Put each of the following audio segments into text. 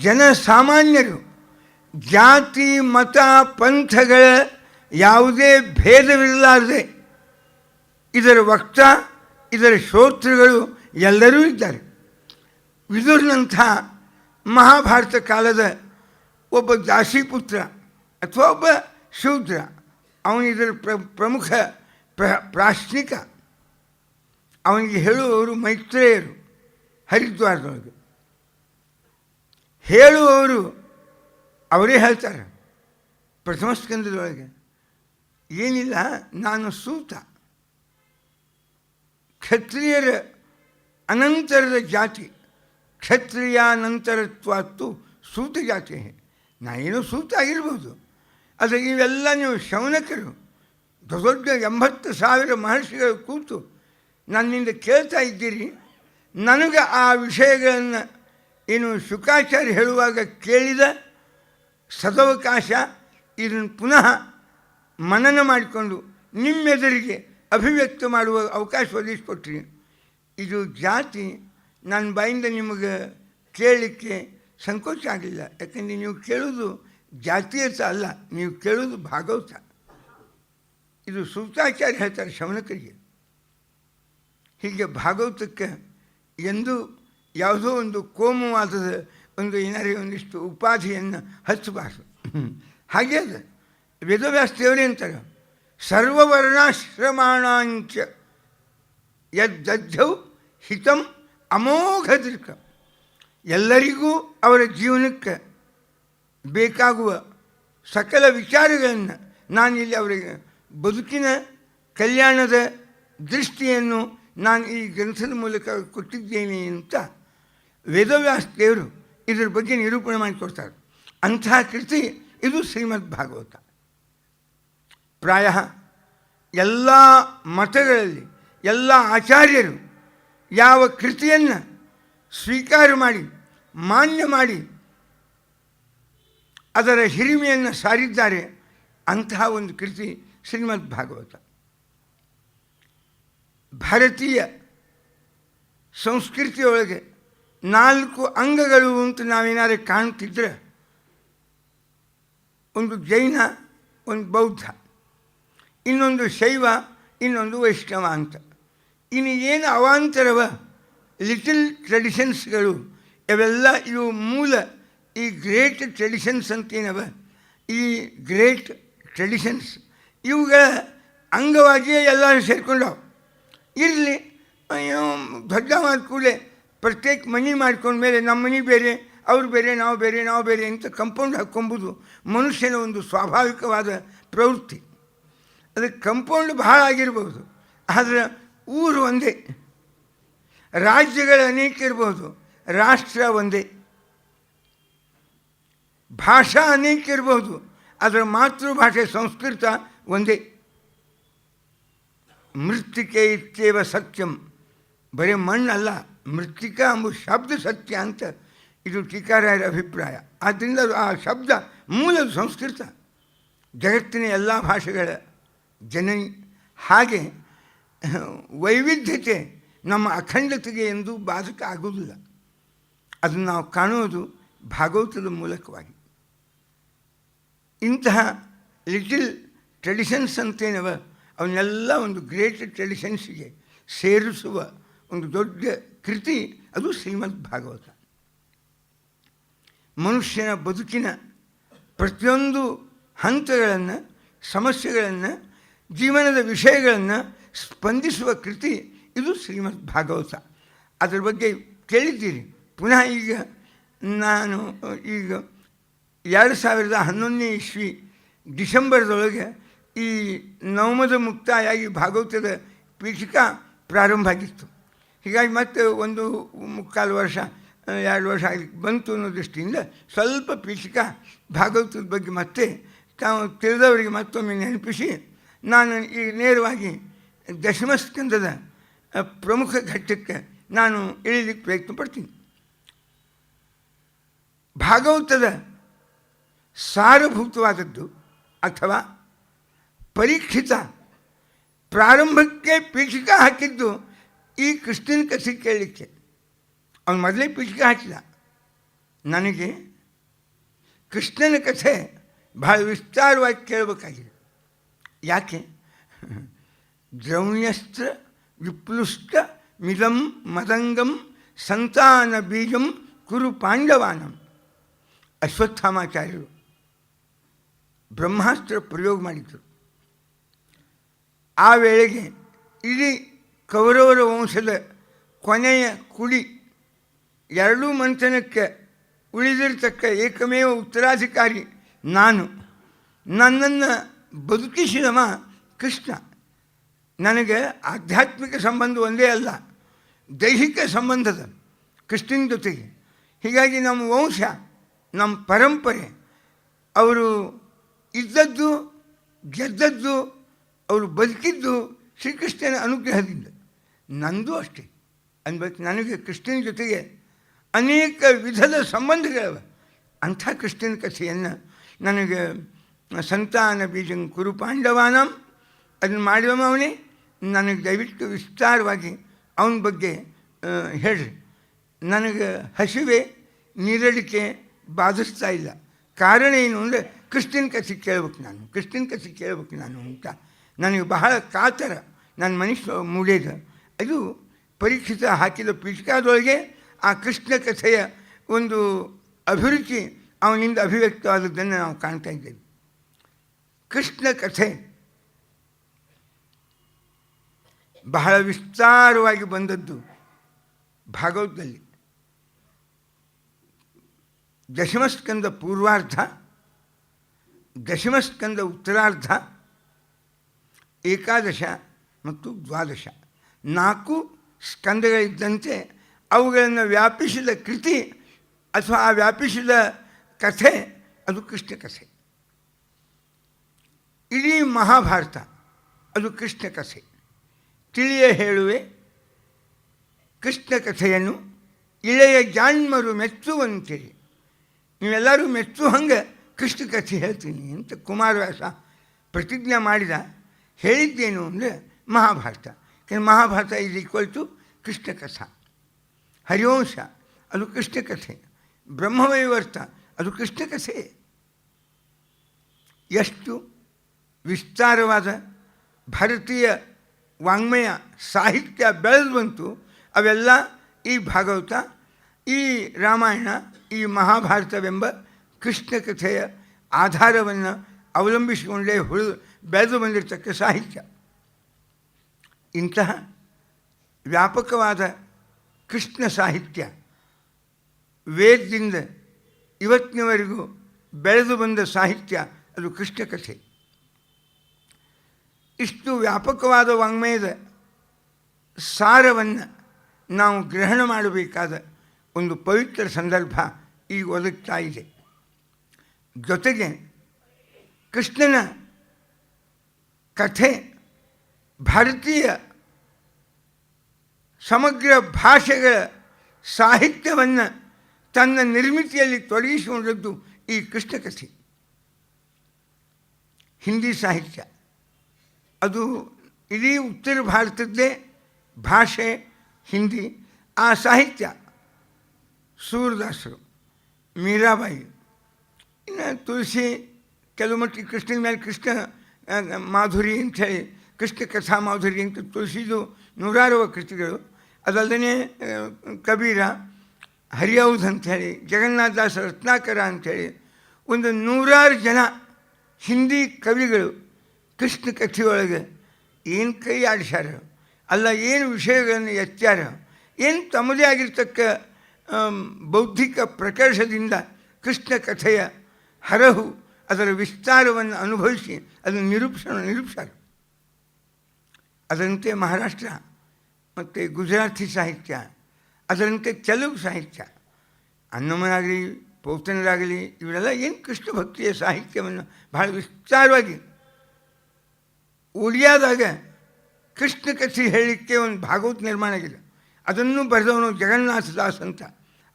ಜನಸಾಮಾನ್ಯರು ಜಾತಿ ಮತ ಪಂಥಗಳ ಯಾವುದೇ ಭೇದವಿರಲಾರದೆ ಇದರ ವಕ್ತ ಇದರ ಶ್ರೋತೃಗಳು ಎಲ್ಲರೂ ಇದ್ದಾರೆ. ವಿದುರನಂಥ ಮಹಾಭಾರತ ಕಾಲದ ಒಬ್ಬ ದಾಸಿಪುತ್ರ ಅಥವಾ ಒಬ್ಬ ಶೂದ್ರ, ಅವನಿದರ ಪ್ರಮುಖ ಪ್ರಾಶ್ನಿಕ. ಅವನಿಗೆ ಹೇಳುವವರು ಮೈತ್ರೇಯರು ಹರಿದ್ವಾರದೊಳಗೆ. ಹೇಳುವವರು ಅವರೇ ಹೇಳ್ತಾರೆ ಪ್ರಥಮ ಸ್ಕಂದದೊಳಗೆ, ಏನಿಲ್ಲ, ನಾನು ಸೂತ, ಕ್ಷತ್ರಿಯರ ಅನಂತರದ ಜಾತಿ, ಕ್ಷತ್ರಿಯಾನಂತರತ್ವಾತ್ತು ಸೂತ ಜಾತಿ. ನಾ ಏನೋ ಸೂತ ಆಗಿರ್ಬೋದು, ಆದರೆ ಇವೆಲ್ಲ ನೀವು ಶೌನಕರು ದೊಡ್ಡ 80,000 ಮಹರ್ಷಿಗಳು ಕೂತು ನನ್ನಿಂದ ಕೇಳ್ತಾ ಇದ್ದೀರಿ. ನನಗೆ ಆ ವಿಷಯಗಳನ್ನು ಏನು ಶುಕಾಚಾರ್ಯ ಹೇಳುವಾಗ ಕೇಳಿದ ಸದವಕಾಶ, ಇದನ್ನು ಪುನಃ ಮನನ ಮಾಡಿಕೊಂಡು ನಿಮ್ಮೆದುರಿಗೆ ಅಭಿವ್ಯಕ್ತ ಮಾಡುವ ಅವಕಾಶ ಒದಗಿಸ್ಕೊಟ್ರಿ. ಇದು ಜಾತಿ ನನ್ನ ಬಾಯಿಂದ ನಿಮಗೆ ಕೇಳಲಿಕ್ಕೆ ಸಂಕೋಚ ಆಗಲಿಲ್ಲ. ಯಾಕಂದರೆ ನೀವು ಕೇಳೋದು ಜಾತೀಯತ ಅಲ್ಲ, ನೀವು ಕೇಳೋದು ಭಾಗವತ. ಇದು ಸೂತಾಚಾರ್ಯ ಹೇಳ್ತಾರೆ ಶೌನಕರಿಗೆ. ಹೀಗೆ ಭಾಗವತಕ್ಕೆ ಎಂದೂ ಯಾವುದೋ ಒಂದು ಕೋಮುವಾದದ ಒಂದು ಏನಾರೇ ಒಂದಿಷ್ಟು ಉಪಾಧಿಯನ್ನು ಹಚ್ಚಬಾರ್ದು. ಹಾಗೆ ಅದ ವೇದವ್ಯಾಸ ದೇವರೇ ಅಂತಾರೆ, ಸರ್ವವರ್ಣಾಶ್ರಮಾಣಾಂಚ ಯದ್ದಧ್ಯೌ ಹಿತಂ ಅಮೋಘದೃಕ. ಎಲ್ಲರಿಗೂ ಅವರ ಜೀವನಕ್ಕೆ ಬೇಕಾಗುವ ಸಕಲ ವಿಚಾರಗಳನ್ನು ನಾನಿಲ್ಲಿ ಅವರಿಗೆ ಬದುಕಿನ ಕಲ್ಯಾಣದ ದೃಷ್ಟಿಯನ್ನು ನಾನು ಈ ಗ್ರಂಥದ ಮೂಲಕ ಕೊಟ್ಟಿದ್ದೇನೆ ಅಂತ ವೇದವ್ಯಾಸ ದೇವರು ಇದರ ಬಗ್ಗೆ ನಿರೂಪಣೆ ಮಾಡಿಕೊಡ್ತಾರೆ. ಅಂತಹ ಕೃತಿ ಇದು ಶ್ರೀಮದ್ ಭಾಗವತ. ಪ್ರಾಯ ಎಲ್ಲ ಮತಗಳಲ್ಲಿ ಎಲ್ಲ ಆಚಾರ್ಯರು ಯಾವ ಕೃತಿಯನ್ನು ಸ್ವೀಕಾರ ಮಾಡಿ ಮಾನ್ಯ ಮಾಡಿ ಅದರ ಹಿರಿಮೆಯನ್ನು ಸಾರಿದ್ದಾರೆ, ಅಂತಹ ಒಂದು ಕೃತಿ ಶ್ರೀಮದ್ ಭಾಗವತ. ಭಾರತೀಯ ಸಂಸ್ಕೃತಿಯೊಳಗೆ 4 ಅಂಗಗಳು ಅಂತ ನಾವೇನಾದ್ರು ಕಾಣ್ತಿದ್ರೆ, ಒಂದು ಜೈನ, ಒಂದು ಬೌದ್ಧ, ಇನ್ನೊಂದು ಶೈವ, ಇನ್ನೊಂದು ವೈಷ್ಣವ ಅಂತ. ಇನ್ನು ಏನು ಅವಾಂತರವ ಲಿಟಲ್ ಟ್ರೆಡಿಷನ್ಸ್ಗಳು ಇವೆಲ್ಲ ಇವು ಮೂಲ. ಈ ಗ್ರೇಟ್ ಟ್ರೆಡಿಷನ್ಸ್ ಅಂತೇನವ, ಈ ಗ್ರೇಟ್ ಟ್ರೆಡಿಷನ್ಸ್ ಇವುಗಳ ಅಂಗವಾಗಿಯೇ ಎಲ್ಲರೂ ಸೇರಿಕೊಂಡವು. ಇರಲಿ, ದೊಡ್ಡವಾದ ಕೂಡಲೇ ಪ್ರತ್ಯೇಕ ಮನೆ ಮಾಡ್ಕೊಂಡ್ಮೇಲೆ ನಮ್ಮ ಮನೆ ಬೇರೆ, ಅವ್ರು ಬೇರೆ, ನಾವು ಬೇರೆ, ನಾವು ಬೇರೆ ಅಂತ ಕಂಪೌಂಡ್ ಹಾಕ್ಕೊಂಬುದು ಮನುಷ್ಯನ ಒಂದು ಸ್ವಾಭಾವಿಕವಾದ ಪ್ರವೃತ್ತಿ. ಅದಕ್ಕೆ ಕಂಪೌಂಡ್ ಭಾಳ ಆಗಿರ್ಬೋದು, ಆದರೆ ಊರು ಒಂದೇ. ರಾಜ್ಯಗಳು ಅನೇಕ ಇರ್ಬೋದು, ರಾಷ್ಟ್ರ ಒಂದೇ. ಭಾಷಾ ಅನೇಕ ಇರ್ಬೋದು, ಅದರ ಮಾತೃಭಾಷೆ ಸಂಸ್ಕೃತ ಒಂದೇ. ಮೃತ್ತಿಕೆ ಇತ್ಯೇವ ಸತ್ಯಂ, ಬರೀ ಮಣ್ಣಲ್ಲ, ಮೃತ್ತಿಕಾ ಎಂಬ ಶಬ್ದ ಸತ್ಯ ಅಂತ ಇದು ಟೀಕಾರಾಯರ ಅಭಿಪ್ರಾಯ. ಆದ್ದರಿಂದ ಆ ಶಬ್ದ ಮೂಲದ ಸಂಸ್ಕೃತ, ಜಗತ್ತಿನ ಎಲ್ಲ ಭಾಷೆಗಳ ಜನನಿ. ಹಾಗೆ ವೈವಿಧ್ಯತೆ ನಮ್ಮ ಅಖಂಡತೆಗೆ ಎಂದೂ ಬಾಧಕ ಆಗುವುದಿಲ್ಲ. ಅದನ್ನು ನಾವು ಕಾಣುವುದು ಭಾಗವತದ ಮೂಲಕವಾಗಿ. ಇಂತಹ ಲಿಟಲ್ ಟ್ರೆಡಿಷನ್ಸ್ ಅಂತೇನವ ಅವನ್ನೆಲ್ಲ ಒಂದು ಗ್ರೇಟ್ ಟ್ರೆಡಿಷನ್ಸ್ಗೆ ಸೇರಿಸುವ ಒಂದು ದೊಡ್ಡ ಕೃತಿ ಅದು ಶ್ರೀಮದ್ ಭಾಗವತ. ಮನುಷ್ಯನ ಬದುಕಿನ ಪ್ರತಿಯೊಂದು ಹಂತಗಳನ್ನು, ಸಮಸ್ಯೆಗಳನ್ನು, ಜೀವನದ ವಿಷಯಗಳನ್ನು ಸ್ಪಂದಿಸುವ ಕೃತಿ ಇದು ಶ್ರೀಮದ್ ಭಾಗವತ. ಅದರ ಬಗ್ಗೆ ಕೇಳಿದ್ದೀರಿ. ಪುನಃ ಈಗ ನಾನು 2011ನೇ ಇಸ್ವಿ ಡಿಸೆಂಬರ್ದೊಳಗೆ ಈ ನವಮದ ಮುಕ್ತಾಯಾಗಿ ಭಾಗವತದ ಪೀಠಿಕಾ ಪ್ರಾರಂಭ ಆಗಿತ್ತು. ಹೀಗಾಗಿ ಮತ್ತೆ 1.25 ವರ್ಷ 2 ವರ್ಷ ಆಗಲಿಕ್ಕೆ ಬಂತು ಅನ್ನೋ ದೃಷ್ಟಿಯಿಂದ ಸ್ವಲ್ಪ ಪೀಠಿಕಾ ಭಾಗವತದ ಬಗ್ಗೆ ಮತ್ತೆ ತಾವು ತಿಳಿದವರಿಗೆ ಮತ್ತೊಮ್ಮೆ ನೆನಪಿಸಿ ನಾನು ಈಗ ನೇರವಾಗಿ ದಶಮಸ್ಕಂದದ ಪ್ರಮುಖ ಘಟ್ಟಕ್ಕೆ ನಾನು ಇಳಿಲಿಕ್ಕೆ ಪ್ರಯತ್ನ ಪಡ್ತೀನಿ. ಭಾಗವತದ ಸಾರಭೂತವಾದದ್ದು ಅಥವಾ ಪರೀಕ್ಷಿತ ಪ್ರಾರಂಭಕ್ಕೆ ಪೀಠಿಕಾ ಹಾಕಿದ್ದು ಈ ಕೃಷ್ಣನ ಕಥೆ ಕೇಳಲಿಕ್ಕೆ. ಅವನು ಮೊದಲೇ ಪೀಠಿಕಾ ಹಾಕಿದ. ನನಗೆ ಕೃಷ್ಣನ ಕಥೆ ಭಾಳ ವಿಸ್ತಾರವಾಗಿ ಕೇಳಬೇಕಾಗಿದೆ. ಯಾಕೆ? ದ್ರೌಣ್ಯಸ್ತ್ರ ವಿಪ್ಲುಷ್ಟ ಮಿದಂ ಮದಂಗಂ ಸಂತಾನ ಬೀಜಂ ಕುರು ಪಾಂಡವಾನಂ. ಅಶ್ವತ್ಥಾಮಾಚಾರ್ಯರು ಬ್ರಹ್ಮಾಸ್ತ್ರ ಪ್ರಯೋಗ ಮಾಡಿದರು. ಆ ವೇಳೆಗೆ ಇಡೀ ಕೌರವರ ವಂಶದ ಕೊನೆಯ ಕುಡಿ ಎರಡೂ ಮಂಥನಕ್ಕೆ ಉಳಿದಿರ್ತಕ್ಕ ಏಕಮೇವ ಉತ್ತರಾಧಿಕಾರಿ ನಾನು. ನನ್ನನ್ನು ಬದುಕಿಸಿದವ ಕೃಷ್ಣ. ನನಗೆ ಆಧ್ಯಾತ್ಮಿಕ ಸಂಬಂಧ ಒಂದೇ ಅಲ್ಲ, ದೈಹಿಕ ಸಂಬಂಧದ ಕೃಷ್ಣನ ಜೊತೆಗೆ. ಹೀಗಾಗಿ ನಮ್ಮ ವಂಶ, ನಮ್ಮ ಪರಂಪರೆ, ಅವರು ಇದ್ದದ್ದು ಗೆದ್ದದ್ದು, ಅವರು ಬದುಕಿದ್ದು ಶ್ರೀಕೃಷ್ಣನ ಅನುಗ್ರಹದಿಂದ. ನಂದು ಅಷ್ಟೇ ಅನ್ಬೇಕು. ನನಗೆ ಕೃಷ್ಣನ ಜೊತೆಗೆ ಅನೇಕ ವಿಧದ ಸಂಬಂಧಗಳಿವೆ. ಅಂಥ ಕೃಷ್ಣನ ಕಥೆಯನ್ನು ನನಗೆ ಸಂತಾನ ಬೀಜಂ ಕುರು ಪಾಂಡವಾನಂ ಅದನ್ನು ಮಾಡಿದವ ಅವನೇ. ನನಗೆ ದಯವಿಟ್ಟು ವಿಸ್ತಾರವಾಗಿ ಅವನ ಬಗ್ಗೆ ಹೇಳ್ರಿ. ನನಗೆ ಹಸಿವೆ ನೀರಡಿಕೆ ಬಾಧಿಸ್ತಾ ಇಲ್ಲ. ಕಾರಣ ಏನು ಅಂದರೆ ಕೃಷ್ಣನ ಕಥೆ ಕೇಳ್ಬೇಕು ನಾನು, ಕೃಷ್ಣನ ಕಥೆ ಕೇಳ್ಬೇಕು ನಾನು ಅಂತ ನನಗೆ ಬಹಳ ಕಾತರ ನನ್ನ ಮನುಷ್ಯ ಮೂಡೇದ. ಅದು ಪರೀಕ್ಷಿತ ಹಾಕಿದ ಪೀಠಿಕಾದೊಳಗೆ ಆ ಕೃಷ್ಣ ಕಥೆಯ ಒಂದು ಅಭಿರುಚಿ ಅವನಿಂದ ಅಭಿವ್ಯಕ್ತವಾದದ್ದನ್ನು ನಾವು ಕಾಣ್ತಾ ಇದ್ದೇವೆ. ಕೃಷ್ಣ ಕಥೆ ಬಹಳ ವಿಸ್ತಾರವಾಗಿ ಬಂದದ್ದು ಭಾಗವತದಲ್ಲಿ. ದಶಮಸ್ಕಂದ ಪೂರ್ವಾರ್ಧ, ದಶಮಸ್ಕಂದ ಉತ್ತರಾರ್ಧ, ಏಕಾದಶ ಮತ್ತು ದ್ವಾದಶ 4 ಸ್ಕಂದಗಳಿದ್ದಂತೆ ಅವುಗಳನ್ನು ವ್ಯಾಪಿಸಿದ ಕೃತಿ ಅಥವಾ ಆ ವ್ಯಾಪಿಸಿದ ಕಥೆ ಅದು ಕೃಷ್ಣ ಕಥೆ. ಇಡೀ ಮಹಾಭಾರತ ಅದು ಕೃಷ್ಣ ಕಥೆ. ತಿಳಿಯ ಹೇಳುವೆ ಕೃಷ್ಣ ಕಥೆಯನ್ನು ಇಳೆಯ ಜಾಣ್ಮರು ಮೆಚ್ಚುವಂತಿರಿ. ನೀವೆಲ್ಲರೂ ಮೆಚ್ಚು ಹಂಗೆ ಕೃಷ್ಣ ಕಥೆ ಹೇಳ್ತೀನಿ ಅಂತ ಕುಮಾರವ್ಯಾಸ ಪ್ರತಿಜ್ಞೆ ಮಾಡಿದ. ಹೇಳಿದ್ದೇನು ಅಂದರೆ Mahabharata. Mahabharata is equal to Krishna katha. Harivamsha ಅದು ಕೃಷ್ಣ ಕಥೆ. ಬ್ರಹ್ಮವೈವರ್ತ ಅದು ಕೃಷ್ಣ ಕಥೆ. ಎಷ್ಟು ವಿಸ್ತಾರವಾದ ಭಾರತೀಯ ವಾಂಗ್ಮಯ ಸಾಹಿತ್ಯ ಬೆಳೆದು ಬಂತು. ಅವೆಲ್ಲ ಈ ಭಾಗವತ, ಈ ರಾಮಾಯಣ, ಈ ಮಹಾಭಾರತವೆಂಬ ಕೃಷ್ಣ ಕಥೆಯ ಆಧಾರವನ್ನು ಅವಲಂಬಿಸಿಕೊಂಡೇ ಬೆಳೆದು ಬಂದಿರತಕ್ಕ ಸಾಹಿತ್ಯ. ಇಂತಹ ವ್ಯಾಪಕವಾದ ಕೃಷ್ಣ ಸಾಹಿತ್ಯ ವೇದದಿಂದ ಇವತ್ತಿನವರೆಗೂ ಬೆಳೆದು ಬಂದ ಸಾಹಿತ್ಯ ಅದು ಕೃಷ್ಣ ಕಥೆ. ಇಷ್ಟು ವ್ಯಾಪಕವಾದ ವಾಂಗ್ಮಯದ ಸಾರವನ್ನು ನಾವು ಗ್ರಹಣ ಮಾಡಬೇಕಾದ ಒಂದು ಪವಿತ್ರ ಸಂದರ್ಭ ಈಗ ಒದಗ್ತಾ ಇದೆ. ಜೊತೆಗೆ ಕೃಷ್ಣನ ಕಥೆ ಭಾರತೀಯ ಸಮಗ್ರ ಭಾಷೆಗಳ ಸಾಹಿತ್ಯವನ್ನು ತನ್ನ ನಿರ್ಮಿತಿಯಲ್ಲಿ ತೊಡಗಿಸಿಕೊಂಡದ್ದು ಈ ಕೃಷ್ಣ ಕಥೆ. ಹಿಂದಿ ಸಾಹಿತ್ಯ ಅದು ಇಡೀ ಉತ್ತರ ಭಾರತದ್ದೇ ಭಾಷೆ ಹಿಂದಿ. ಆ ಸಾಹಿತ್ಯ ಸೂರದಾಸರು, ಮೀರಾಬಾಯಿ, ಇನ್ನು ತುಳಸಿ, ಕೆಲವು ಮಟ್ಟಿಗೆ ಕೃಷ್ಣನ ಮೇಲೆ ಕೃಷ್ಣ ಮಾಧುರಿ ಅಂಥೇಳಿ, ಕೃಷ್ಣ ಕಥಾ ಮಾಧುರಿ ಅಂತ ತುಳಸಿದು 100 ಕೃತಿಗಳು. ಅದಲ್ಲದೆ ಕಬೀರ, ಹರಿಔಧ್ ಅಂಥೇಳಿ, ಜಗನ್ನಾಥದಾಸ ರತ್ನಾಕರ ಅಂಥೇಳಿ ಒಂದು 100 ಜನ ಹಿಂದಿ ಕವಿಗಳು ಕೃಷ್ಣ ಕಥೆಯೊಳಗೆ ಏನು ಕೈ ಆಡಿಸ್ಯಾರ, ಅಲ್ಲ ಏನು ವಿಷಯಗಳನ್ನು ಎತ್ತಾರ, ಏನು ತಮ್ಮದೇ ಆಗಿರ್ತಕ್ಕ ಬೌದ್ಧಿಕ ಪ್ರಕರ್ಷದಿಂದ ಕೃಷ್ಣ ಕಥೆಯ ಹರಹು ಅದರ ವಿಸ್ತಾರವನ್ನು ಅನುಭವಿಸಿ ಅದನ್ನು ನಿರೂಪಿಸ್ಯಾರ. ಅದರಂತೆ ಮಹಾರಾಷ್ಟ್ರ ಮತ್ತು ಗುಜರಾತಿ ಸಾಹಿತ್ಯ, ಅದರಂತೆ ತೆಲುಗು ಸಾಹಿತ್ಯ, ಅನ್ನಮನಾಗಲಿ ಪೌತನರಾಗಲಿ ಇವರೆಲ್ಲ ಏನು ಕೃಷ್ಣ ಭಕ್ತಿಯ ಸಾಹಿತ್ಯವನ್ನು ಬಹಳ ವಿಸ್ತಾರವಾಗಿ. ಒಡಿಯಾದಾಗ ಕೃಷ್ಣ ಕಥೆ ಹೇಳಲಿಕ್ಕೆ ಒಂದು ಭಾಗವತ ನಿರ್ಮಾಣ ಆಗಿದೆ. ಅದನ್ನು ಬರೆದವನು ಜಗನ್ನಾಥ ದಾಸ್ ಅಂತ.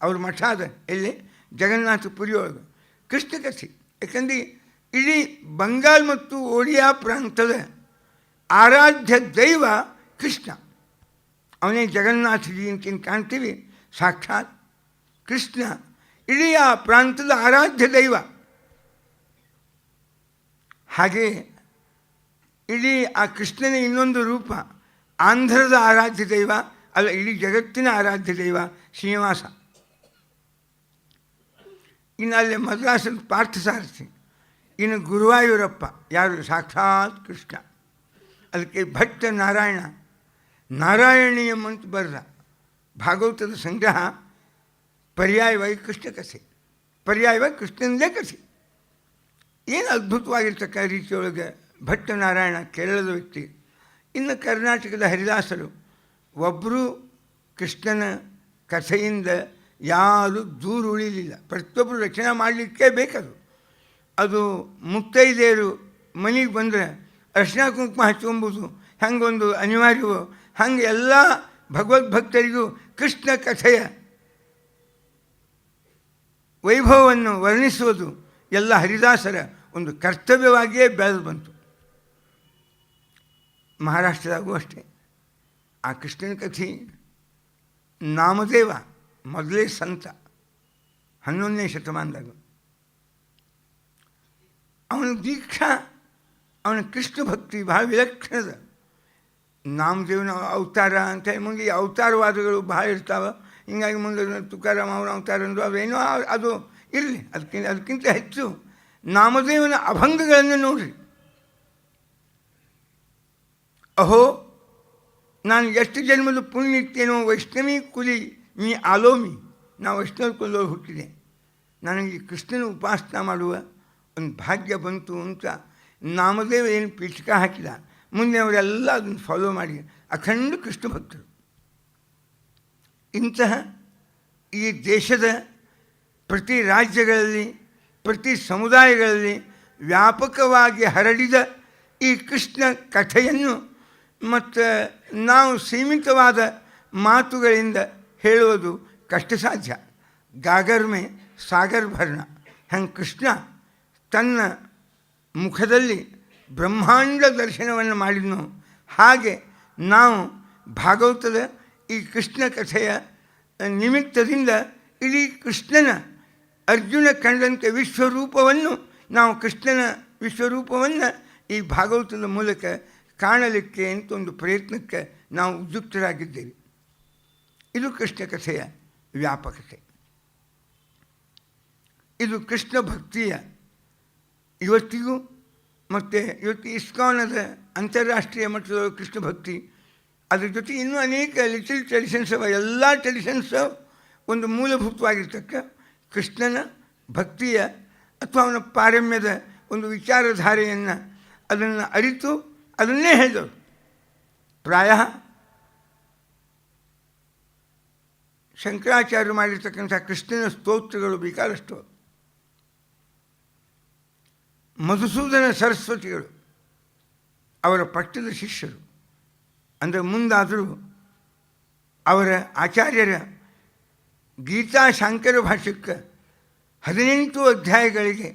ಅವ್ರ ಮಠ ಅದ ಎಲ್ಲಿ ಜಗನ್ನಾಥಪುರಿ ಒಳಗೆ ಕೃಷ್ಣ ಕಥೆ. ಯಾಕಂದರೆ ಇಡೀ ಬಂಗಾಲ್ ಮತ್ತು ಒಡಿಯಾ ಪ್ರಾಂತದ ಆರಾಧ್ಯ ದೈವ ಕೃಷ್ಣ. ಅವನೇ ಜಗನ್ನಾಥಜಿ ಅಂತ ಕಾಣ್ತೀವಿ. ಸಾಕ್ಷಾತ್ ಕೃಷ್ಣ ಇಡೀ ಆ ಪ್ರಾಂತದ ಆರಾಧ್ಯ ದೈವ. ಹಾಗೆ ಇಡೀ ಆ ಕೃಷ್ಣನ ಇನ್ನೊಂದು ರೂಪ ಆಂಧ್ರದ ಆರಾಧ್ಯ ದೈವ ಅಲ್ಲ, ಇಡೀ ಜಗತ್ತಿನ ಆರಾಧ್ಯ ದೈವ ಶ್ರೀನಿವಾಸ. ಇನ್ನು ಅಲ್ಲಿ ಮದ್ರಾಸದ ಪಾರ್ಥಸಾರಥಿ, ಇನ್ನು ಗುರುವಾಯೂರಪ್ಪ ಯಾರು ಸಾಕ್ಷಾತ್ ಕೃಷ್ಣ. ಅದಕ್ಕೆ ಭಟ್ಟ ನಾರಾಯಣ ನಾರಾಯಣೀಯಂ ಅಂತ ಬರೆದ ಭಾಗವತದ ಸಂಗ್ರಹ ಪರ್ಯಾಯವಾಗಿ ಕೃಷ್ಣ ಕಥೆ, ಪರ್ಯಾಯವಾಗಿ ಕೃಷ್ಣನದೇ ಕಥೆ. ಏನು ಅದ್ಭುತವಾಗಿರ್ತಕ್ಕ ರೀತಿಯೊಳಗೆ ಭಟ್ಟ ನಾರಾಯಣ ಕೇರಳದ ವ್ಯಕ್ತಿ. ಇನ್ನು ಕರ್ನಾಟಕದ ಹರಿದಾಸರು ಒಬ್ಬರು ಕೃಷ್ಣನ ಕಥೆಯಿಂದ ಯಾರೂ ದೂರ ಉಳಿಲಿಲ್ಲ. ಪ್ರತಿಯೊಬ್ಬರು ರಚನೆ ಮಾಡಲಿಕ್ಕೆ ಬೇಕದು. ಅದು ಮುತ್ತೈದೆಯರು ಮನೆಗೆ ಬಂದರೆ ಅರಿಶಿನ ಕುಂಕುಮ ಹಚ್ಕೊಂಬೋದು ಹಂಗೊಂದು ಅನಿವಾರ್ಯವೋ, ಹಂಗೆ ಎಲ್ಲ ಭಗವದ್ಭಕ್ತರಿಗೂ ಕೃಷ್ಣ ಕಥೆಯ ವೈಭವವನ್ನು ವರ್ಣಿಸುವುದು ಎಲ್ಲ ಹರಿದಾಸರ ಒಂದು ಕರ್ತವ್ಯವಾಗಿಯೇ ಬೆಳೆದು ಬಂತು. ಮಹಾರಾಷ್ಟ್ರದಾಗೂ ಅಷ್ಟೇ ಆ ಕೃಷ್ಣನ ಕಥೆ. ನಾಮದೇವ ಮೊದಲೇ ಸಂತ 11ನೇ ಶತಮಾನದಾಗ, ಅವನ ದೀಕ್ಷಾ, ಅವನ ಕೃಷ್ಣ ಭಕ್ತಿ ಭಾಳ ವಿಲಕ್ಷಣದ. ನಾಮದೇವನ ಅವತಾರ ಅಂತೇಳಿ ಮುಂದೆ ಅವತಾರವಾದಗಳು ಭಾಳ ಇರ್ತಾವೆ. ಹಿಂಗಾಗಿ ಮುಂದೆ ತುಕಾರಾಮ ಅವನ ಅವತಾರ ಅಂದು ಅವೇನೋ ಅದು ಇರಲಿ. ಅದಕ್ಕಿಂತ ಹೆಚ್ಚು ನಾಮದೇವನ ಅಭಂಗಗಳನ್ನು ನೋಡ್ರಿ. ಅಹೋ ನಾನು ಎಷ್ಟು ಜನ್ಮದ ಪುಣ್ಯಿತ್ತೇನೋ ವೈಷ್ಣವಿ ಕುಲಿ ನೀ ಆಲೋಮಿ. ನಾವು ವೈಷ್ಣವ ಕುಲದೊಳಗೆ ಹುಟ್ಟಿದೆ, ನನಗೆ ಕೃಷ್ಣನ ಉಪಾಸನ ಮಾಡುವ ಒಂದು ಭಾಗ್ಯ ಬಂತು ಅಂತ ನಾಮದೇವ ಏನು ಪೀಠಕ ಹಾಕಿದ. ಮುಂದೆ ಅವರೆಲ್ಲ ಅದನ್ನು ಫಾಲೋ ಮಾಡಿ ಅಖಂಡ ಕೃಷ್ಣ ಭಕ್ತರು. ಇಂತಹ ಈ ದೇಶದ ಪ್ರತಿ ರಾಜ್ಯಗಳಲ್ಲಿ ಪ್ರತಿ ಸಮುದಾಯಗಳಲ್ಲಿ ವ್ಯಾಪಕವಾಗಿ ಹರಡಿದ ಈ ಕೃಷ್ಣ ಕಥೆಯನ್ನು ಮತ್ತು ನಾವು ಸೀಮಿತವಾದ ಮಾತುಗಳಿಂದ ಹೇಳುವುದು ಕಷ್ಟ ಸಾಧ್ಯ. ಗಾಗರ್ಮೆ ಸಾಗರ್ ಭರ್ಣ. ಹಂಗೆ ಕೃಷ್ಣ ತನ್ನ ಮುಖದಲ್ಲಿ ಬ್ರಹ್ಮಾಂಡ ದರ್ಶನವನ್ನು ಮಾಡಿದ್ನು. ಹಾಗೆ ನಾವು ಭಾಗವತದ ಈ ಕೃಷ್ಣ ಕಥೆಯ ನಿಮಿತ್ತದಿಂದ ಇಡೀ ಕೃಷ್ಣನ ಅರ್ಜುನ ಕಂಡಂತೆ ವಿಶ್ವರೂಪವನ್ನು ನಾವು ಕೃಷ್ಣನ ವಿಶ್ವರೂಪವನ್ನು ಈ ಭಾಗವತದ ಮೂಲಕ ಕಾಣಲಿಕ್ಕೆ ಅಂತ ಒಂದು ಪ್ರಯತ್ನಕ್ಕೆ ನಾವು ಉದ್ಯುಕ್ತರಾಗಿದ್ದೇವೆ. ಇದು ಕೃಷ್ಣ ಕಥೆಯ ವ್ಯಾಪಕತೆ. ಇದು ಕೃಷ್ಣ ಭಕ್ತಿಯ ಇವತ್ತಿಗೂ ಮತ್ತು ಇವತ್ತು ಇಸ್ಕಾನದ ಅಂತಾರಾಷ್ಟ್ರೀಯ ಮಟ್ಟದ ಕೃಷ್ಣ ಭಕ್ತಿ, ಅದ್ರ ಜೊತೆ ಇನ್ನೂ ಅನೇಕ ಲಿಟಲ್ ಟ್ರೆಡಿಷನ್ಸ್ ಅವ. ಎಲ್ಲ ಟ್ರೆಡಿಷನ್ಸ್ ಒಂದು ಮೂಲಭೂತವಾಗಿರ್ತಕ್ಕ ಕೃಷ್ಣನ ಭಕ್ತಿಯ ಅಥವಾ ಅವನ ಪಾರಮ್ಯದ ಒಂದು ವಿಚಾರಧಾರೆಯನ್ನು ಅದನ್ನು ಅರಿತು ಅದನ್ನೇ ಹೇಳಿದವರು. ಪ್ರಾಯ ಶಂಕರಾಚಾರ್ಯರು ಮಾಡಿರ್ತಕ್ಕಂಥ ಕೃಷ್ಣನ ಸ್ತೋತ್ರಗಳು ಬೇಕಾದಷ್ಟು. ಮಧುಸೂದನ ಸರಸ್ವತಿಗಳು ಅವರ ಪಟ್ಟದ ಶಿಷ್ಯರು. ಅಂದರೆ ಮುಂದಾದರೂ ಅವರ ಆಚಾರ್ಯರ ಗೀತಾ ಶಾಂಕರ ಭಾಷ್ಯಕ್ಕೆ 18 ಅಧ್ಯಾಯಗಳಿಗೆ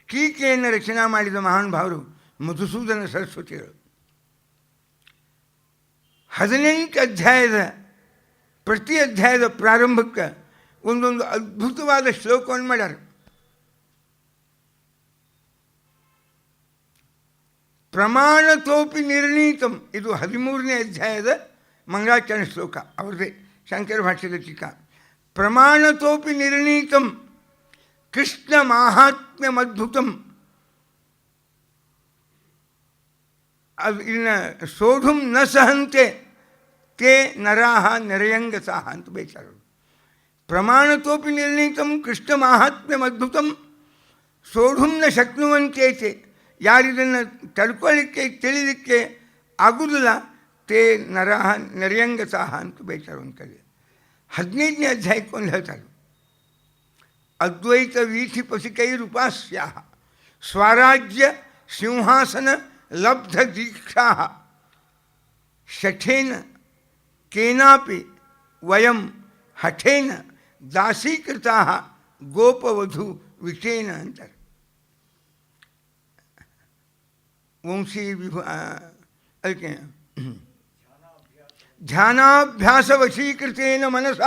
ಟೀಕೆಯನ್ನು ರಚನೆ ಮಾಡಿದ ಮಹಾನುಭಾವರು ಮಧುಸೂದನ ಸರಸ್ವತಿಗಳು. 18 ಅಧ್ಯಾಯದ ಪ್ರತಿ ಅಧ್ಯಾಯದ ಪ್ರಾರಂಭಕ್ಕೆ ಒಂದೊಂದು ಅದ್ಭುತವಾದ ಶ್ಲೋಕವನ್ನು ಮಾಡ್ಯಾರ. ಪ್ರಮಾಣತೋಪಿ ನಿರ್ಣೀತಂ, ಇದು 13ನೇ ಅಧ್ಯಾಯದ ಮಂಗಳಾಚರಣೆ ಶ್ಲೋಕ ಅವ್ರದ್ದೇ ಶಂಕರ ಭಾಷ್ಯದ ಟೀಕಾ. ಪ್ರಮಾಣತೋಪಿ ನಿರ್ಣೀತಂ ಕೃಷ್ಣ ಮಾಹಾತ್ಮ್ಯಮದ್ಭುತಂ. ಅದು ಇನ್ನು ಸೋಢುಂ ನ ಸಹಂತೆ ತೇ ನರಾಹ ನರಯಂಗಸಾಹ ಅಂತ ಬೇಕಾರು. ಪ್ರಮಾಣತೋಪಿ ನಿರ್ಣೀತಂ ಕೃಷ್ಣ ಮಾಹಾತ್ಮ್ಯಮದ್ಭುತಂ ಸೋಢುಂ ನ ಶಕ್ನುವಂತೇತೆ. ಯಾರಿದನ್ನು ತಡ್ಕೊಳ್ಳಿಕ್ಕೆ ತಿಳಿಲಿಕ್ಕೆ ಆಗುವುದಿಲ್ಲ. ತೇ ನರಹ ನರಯಂಗಸಾಹ ಅಂತ ಬೇಕಾರು ಒಂದು ಕಡೆ. 15ನೇ ಅಧ್ಯಾಯಕ್ಕೆ ಒಂದು ಹೇಳ್ತಾರೆ, ಅದ್ವೈತ ವೀಥಿ ಪಸಿಕೈರುಪಾಸ್ಯಾ ಸ್ವರಾಜ್ಯ ಸಿಂಹಾಸನ ಲಬ್ಧ ದೀಕ್ಷಾ ಶಠೇನ ಕೇನಾಪಿ ವಯಂ ಹಠೇನ ದಾಸೀಕೃತಾ ಗೋಪವಧು ವಿಷೇನ ಅಂತಾರೆ. ವಂಶಿ ಅದಕ್ಕೆ ಧ್ಯಾನಾಭ್ಯಾಸ ವಶೀಕೃತೇನ ಮನಸ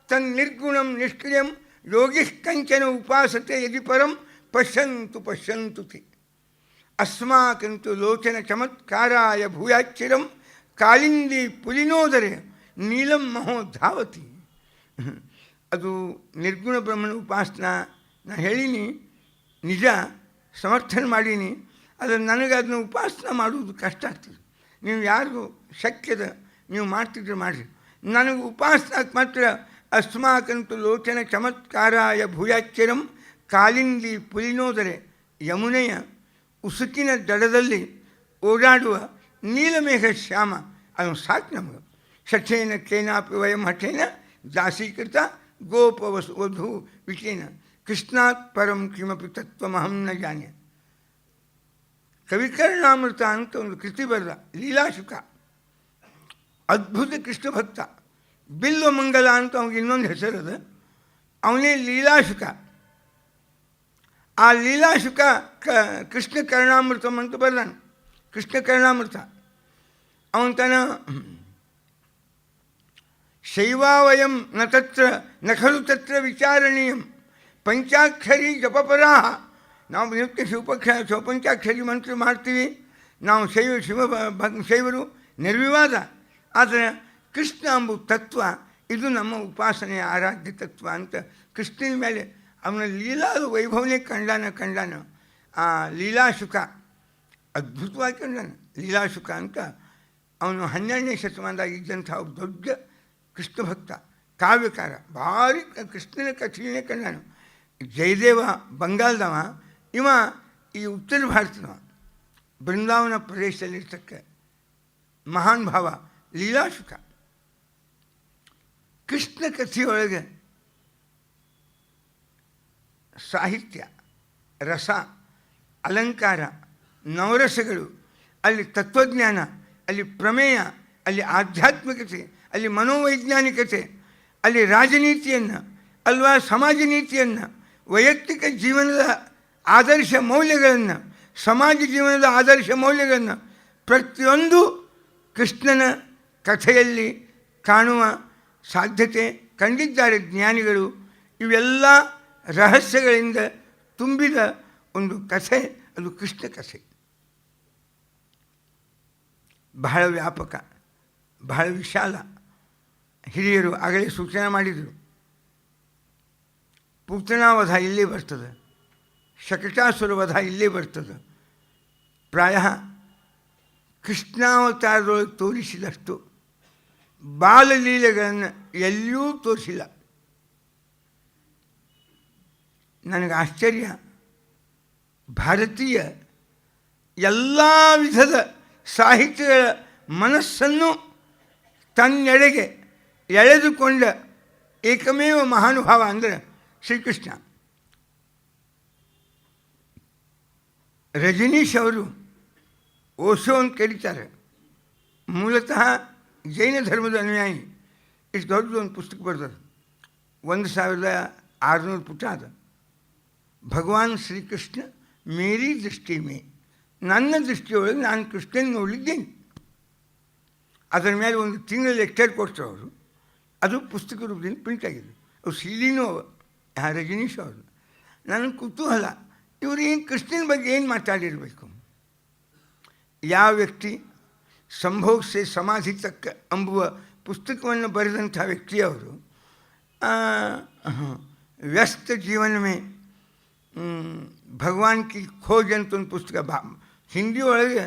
ತನ್ನಿರ್ಗುಣಂ ನಿಷ್ಕ್ರಿಯಂ ಯೋಗಿ ಕಂಚನ ಉಪಾಸತೆ ಯದಿ ಪರಂ ಪಶ್ಯಂತು ಪಶ್ಯಂತು ತಿ ಅಸ್ಮಾಕಂತು ಲೋಚನ ಚಮತ್ಕಾರಾಯ ಭೂಯಾಚ್ಚಿರಂ ಕಾಳಿಂದಿ ಪುಲಿನೋದರೆ ನೀಲಂ ಮಹೋ ಧಾವತಿ. ಅದು ನಿರ್ಗುಣ ಬ್ರಹ್ಮನ ಉಪಾಸನಾ ನಾನು ಹೇಳೀನಿ, ನಿಜ ಸಮರ್ಥನೆ ಮಾಡೀನಿ. ಆದರೆ ನನಗೆ ಅದನ್ನ ಉಪಾಸನ ಮಾಡುವುದು ಕಷ್ಟ ಆಗ್ತದೆ. ನೀವು ಯಾರಿಗೂ ಶಕ್ಯದ ನೀವು ಮಾಡ್ತಿದ್ರೆ ಮಾಡಿರಿ. ನನಗೆ ಉಪಾಸನಕ್ಕೆ ಮಾತ್ರ ಅಸ್ಮಾಕಂತು ಲೋಚನ ಚಮತ್ಕಾರಾಯ ಭೂಯಾಚ್ಚಿರಂ ಕಾಳಿಂದಿ ಪುಲಿನೋದರೆ ಯಮುನೆಯ ಉಸುಕಿನ ದಡದಲ್ಲಿ ಓಡಾಡುವ ನೀಲಮೇಘ ಶ್ಯಾಮ ಅದು ಸಾಕು ನಮಗೆ. ಶಠೇನ ಕೇನಾಪಿ ವಯಂ ಹಠೇನ ದಾಸೀಕೃತ ಗೋಪವಸು ವಧು ವಿಷೇನ ಕೃಷ್ಣಾತ್ ಪರಂ ಕಿಮಪಿ ತತ್ವಮಹಂ ನ ಜಾನೆ. ಕವಿಕರ್ಣಾಮೃತ ಅಂತ ಒಂದು ಕೃತಿ ಬರೆದ ಲೀಲಾಶುಕ, ಅದ್ಭುತ ಕೃಷ್ಣ ಭಕ್ತ. ಬಿಲ್ವಮಂಗಲ ಅಂತ ಅವ್ನಿಗೆ ಇನ್ನೊಂದು ಹೆಸರದ, ಅವನೇ ಲೀಲಾಶುಕ. ಆ ಲೀಲಾಶುಕ ಕೃಷ್ಣ ಕರ್ಣಾಮೃತಂ ಅಂತ ಬರ್ದಾನ. ಕೃಷ್ಣ ಕರ್ಣಾಮೃತ ಅವನ ತನ ಶೈವಾವಯಂ ನ ತತ್ರ ನ ಖಲು ತತ್ರ ವಿಚಾರಣೀಯಂ ಪಂಚಾಕ್ಷರಿ ಜಪಪರಾಹ. ನಾವು ನಿತ್ಯ ಶಿವಪಂಚಾಕ್ಷರಿ ಮಂತ್ರ ಮಾಡ್ತೀವಿ. ನಾವು ಶೈವರು ನಿರ್ವಿವಾದ. ಆದರೆ ಕೃಷ್ಣ ಎಂಬ ತತ್ವ ಇದು ನಮ್ಮ ಉಪಾಸನೆಯ ಆರಾಧ್ಯ ತತ್ವ ಅಂತ ಕೃಷ್ಣನ ಮೇಲೆ ಅವನ ಲೀಲಾದ ವೈಭವನೇ ಕಂಡಾನ. ಆ ಲೀಲಾಶುಕ ಅದ್ಭುತವಾಗಿ ಕಂಡಾನ. ಲೀಲಾಶುಕ ಅಂತ ಅವನು 12ನೇ ಶತಮಾನದಾಗ ಇದ್ದಂಥ ಒಬ್ಬ ದೊಡ್ಡ ಕೃಷ್ಣ ಭಕ್ತ, ಕಾವ್ಯಕಾರ, ಭಾರಿ ಕೃಷ್ಣನ ಕಥೆಯೇ ಕಂಡಾನು. ಜಯದೇವ ಬಂಗಾಳದವ, ಇವ ಈ ಉತ್ತರ ಭಾರತದವ, ಬೃಂದಾವನ ಪ್ರದೇಶದಲ್ಲಿರ್ತಕ್ಕ ಮಹಾನ್ ಭಾವ ಲೀಲಾಶುಕ. ಕೃಷ್ಣ ಕಥೆಯೊಳಗೆ ಸಾಹಿತ್ಯ, ರಸ, ಅಲಂಕಾರ, ನವರಸಗಳು, ಅಲ್ಲಿ ತತ್ವಜ್ಞಾನ, ಅಲ್ಲಿ ಪ್ರಮೇಯ, ಅಲ್ಲಿ ಆಧ್ಯಾತ್ಮಿಕತೆ, ಅಲ್ಲಿ ಮನೋವೈಜ್ಞಾನಿಕತೆ, ಅಲ್ಲಿ ರಾಜನೀತಿಯನ್ನು ಅಲ್ವಾ ಸಮಾಜ ನೀತಿಯನ್ನು, ವೈಯಕ್ತಿಕ ಜೀವನದ ಆದರ್ಶ ಮೌಲ್ಯಗಳನ್ನು, ಸಮಾಜ ಜೀವನದ ಆದರ್ಶ ಮೌಲ್ಯಗಳನ್ನು ಪ್ರತಿಯೊಂದು ಕೃಷ್ಣನ ಕಥೆಯಲ್ಲಿ ಕಾಣುವ ಸಾಧ್ಯತೆ ಕಂಡಿದ್ದಾರೆ ಜ್ಞಾನಿಗಳು. ಇವೆಲ್ಲ ರಹಸ್ಯಗಳಿಂದ ತುಂಬಿದ ಒಂದು ಕಥೆ, ಅದು ಕೃಷ್ಣ ಕಥೆ. ಬಹಳ ವ್ಯಾಪಕ, ಬಹಳ ವಿಶಾಲ. ಹಿರಿಯರು ಆಗಲೇ ಸೂಚನೆ ಮಾಡಿದರು. ಪೂತನಾವಧ ಇಲ್ಲೇ ಬರ್ತದೆ, ಶಕಟಾಸುರ ವಧ ಇಲ್ಲೇ ಬರ್ತದೆ. ಪ್ರಾಯ ಕೃಷ್ಣಾವತಾರದೊಳಗೆ ತೋರಿಸಿದಷ್ಟು ಬಾಲಲೀಲೆಗಳನ್ನು ಎಲ್ಲಿಯೂ ತೋರಿಸಿಲ್ಲ. ನನಗೆ ಆಶ್ಚರ್ಯ, ಭಾರತೀಯ ಎಲ್ಲ ವಿಧದ ಸಾಹಿತ್ಯಗಳ ಮನಸ್ಸನ್ನು ತನ್ನೆಡೆಗೆ ಎಳೆದುಕೊಂಡ ಏಕಮೇವ ಮಹಾನುಭಾವ ಅಂದರೆ ಶ್ರೀಕೃಷ್ಣ. ರಜನೀಶ್ ಅವರು ಓಶೋ ಅಂತ ಕರೀತಾರೆ, ಮೂಲತಃ ಜೈನ ಧರ್ಮದ ಅನುಯಾಯಿ. ಇಷ್ಟು ದೊಡ್ಡದು ಒಂದು ಪುಸ್ತಕ ಬರ್ತದೆ, 1600 ಪುಟ ಅದ. ಭಗವಾನ್ ಶ್ರೀಕೃಷ್ಣ ಮೇರಿ ದೃಷ್ಟಿ ಮೇ, ನನ್ನ ದೃಷ್ಟಿಯೊಳಗೆ ನಾನು ಕೃಷ್ಣನ ನೋಡಲಿದ್ದೇನೆ. ಅದರ ಮೇಲೆ ಒಂದು ತಿಂಗಳ ಲೆಕ್ಚರ್ ಕೊಡ್ತಾರೆ ಅವರು. ಅದು ಪುಸ್ತಕ ರೂಪದಿಂದ ಪ್ರಿಂಟ್ ಆಗಿದೆ. ಅವ್ರು ಶೀಲಿನೂ ರಜನೀಶ್ ಅವರು. ನನಗೆ ಕುತೂಹಲ, ಇವರು ಏನು ಕೃಷ್ಣನ ಬಗ್ಗೆ ಏನು ಮಾತಾಡಿರಬೇಕು. ಯಾವ ವ್ಯಕ್ತಿ ಸಂಭೋಗ್ಸೆ ಸಮಾಧಿ ತಕ್ಕ ಎಂಬುವ ಪುಸ್ತಕವನ್ನು ಬರೆದಂಥ ವ್ಯಕ್ತಿಯವರು ವ್ಯಸ್ತ ಜೀವನ ಮೇ ಭಗವಾನ್ ಕಿ ಖೋಜ್ ಅಂತ ಒಂದು ಪುಸ್ತಕ, ಹಿಂದಿ ಒಳಗೆ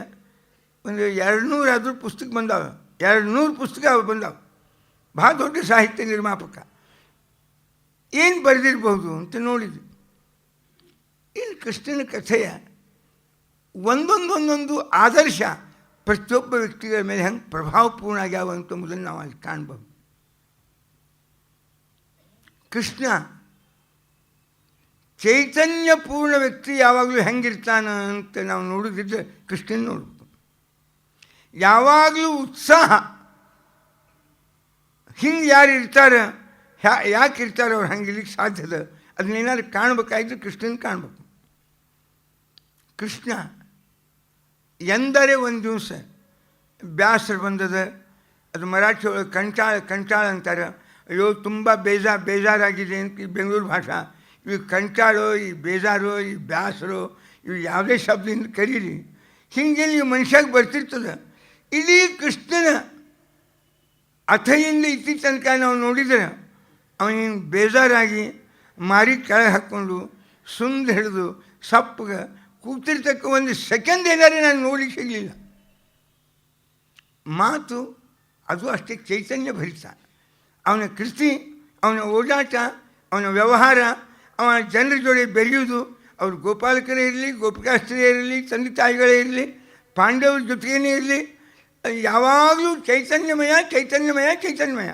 ಒಂದು 200 ಆದರೂ ಪುಸ್ತಕ ಬಂದಾವೆ, 200 ಪುಸ್ತಕ ಬಂದಾವೆ. ಭಾಳ ದೊಡ್ಡ ಸಾಹಿತ್ಯ ನಿರ್ಮಾಪಕ. ಏನು ಬರೆದಿರ್ಬೋದು ಅಂತ ನೋಡಿದ್ವಿ. ಇನ್ನು ಕೃಷ್ಣನ ಕಥೆಯ ಒಂದೊಂದೊಂದೊಂದು ಆದರ್ಶ ಪ್ರತಿಯೊಬ್ಬ ವ್ಯಕ್ತಿಗಳ ಮೇಲೆ ಹೆಂಗೆ ಪ್ರಭಾವಪೂರ್ಣ ಆಗ್ಯಾವ ಅಂತಂಬುದನ್ನು ನಾವು ಅಲ್ಲಿ ಕಾಣ್ಬೋದು. ಕೃಷ್ಣ ಚೈತನ್ಯಪೂರ್ಣ ವ್ಯಕ್ತಿ ಯಾವಾಗಲೂ ಹೆಂಗಿರ್ತಾನ ಅಂತ ನಾವು ನೋಡಿದ್ರೆ ಕೃಷ್ಣನ ನೋಡ್ಬೋದು. ಯಾವಾಗಲೂ ಉತ್ಸಾಹ, ಹಿಂಗೆ ಯಾರು ಇರ್ತಾರೆ, ಯಾಕೆ ಇರ್ತಾರೆ ಅವ್ರು ಹಂಗಿರ್ಲಿಕ್ಕೆ ಸಾಧ್ಯದ, ಅದನ್ನೇನಾದ್ರು ಕಾಣಬೇಕಾದ್ರೆ ಕೃಷ್ಣನ ಕಾಣ್ಬೇಕು. ಕೃಷ್ಣ ಎಂದರೆ ಒಂದು ದಿವಸ ಬ್ಯಾಸರ ಬಂದದ, ಅದು ಮರಾಠಿ ಒಳಗೆ ಕಂಟಾಳ ಅಂತಾರೆ. ಅಯ್ಯೋ ತುಂಬ ಬೇಜಾರಾಗಿದೆ ಅಂತ ಈ ಬೆಂಗಳೂರು ಭಾಷಾ, ಇವು ಕಂಟಾಳೋ, ಈ ಬೇಜಾರೋ, ಈ ಬ್ಯಾಸರೋ, ಇವು ಯಾವುದೇ ಶಬ್ದದಿಂದ ಕರೀರಿ, ಹೀಗೆ ನೀವು ಮನುಷ್ಯಾಗ ಬರ್ತಿರ್ತದೆ. ಇಡೀ ಕೃಷ್ಣನ ಅಥೆಯಿಂದ ಇತ್ತೀ ತನಕ ನಾವು ನೋಡಿದರೆ ಅವನಿಗೆ ಬೇಜಾರಾಗಿ ಮಾರಿ ಕೆಳಗೆ ಹಾಕ್ಕೊಂಡು ಸುಂದ್ ಹಿಡಿದು ಸಪ್ಪಗೆ ಕೂತಿರ್ತಕ್ಕ ಒಂದು ಸೆಕೆಂಡ್ ಏನಾದ್ರೆ ನಾನು ನೋಡಲಿಕ್ಕೆ ಸಿಗಲಿಲ್ಲ. ಮಾತು ಅದು ಅಷ್ಟೇ ಚೈತನ್ಯ ಭರಿತ. ಅವನ ಕೃತಿ, ಅವನ ಓಡಾಟ, ಅವನ ವ್ಯವಹಾರ, ಅವನ ಜನರ ಜೋಡಿ ಬೆರೆಯುವುದು, ಅವರು ಗೋಪಾಲಕರೇ ಇರಲಿ, ಗೋಪಿಕಾಸ್ತ್ರೀಯೇ ಇರಲಿ, ತಂದೆ ತಾಯಿಗಳೇ ಇರಲಿ, ಪಾಂಡವರ ಜೊತೆಗೇ ಇರಲಿ, ಯಾವಾಗಲೂ ಚೈತನ್ಯಮಯ ಚೈತನ್ಯಮಯ ಚೈತನ್ಯಮಯ.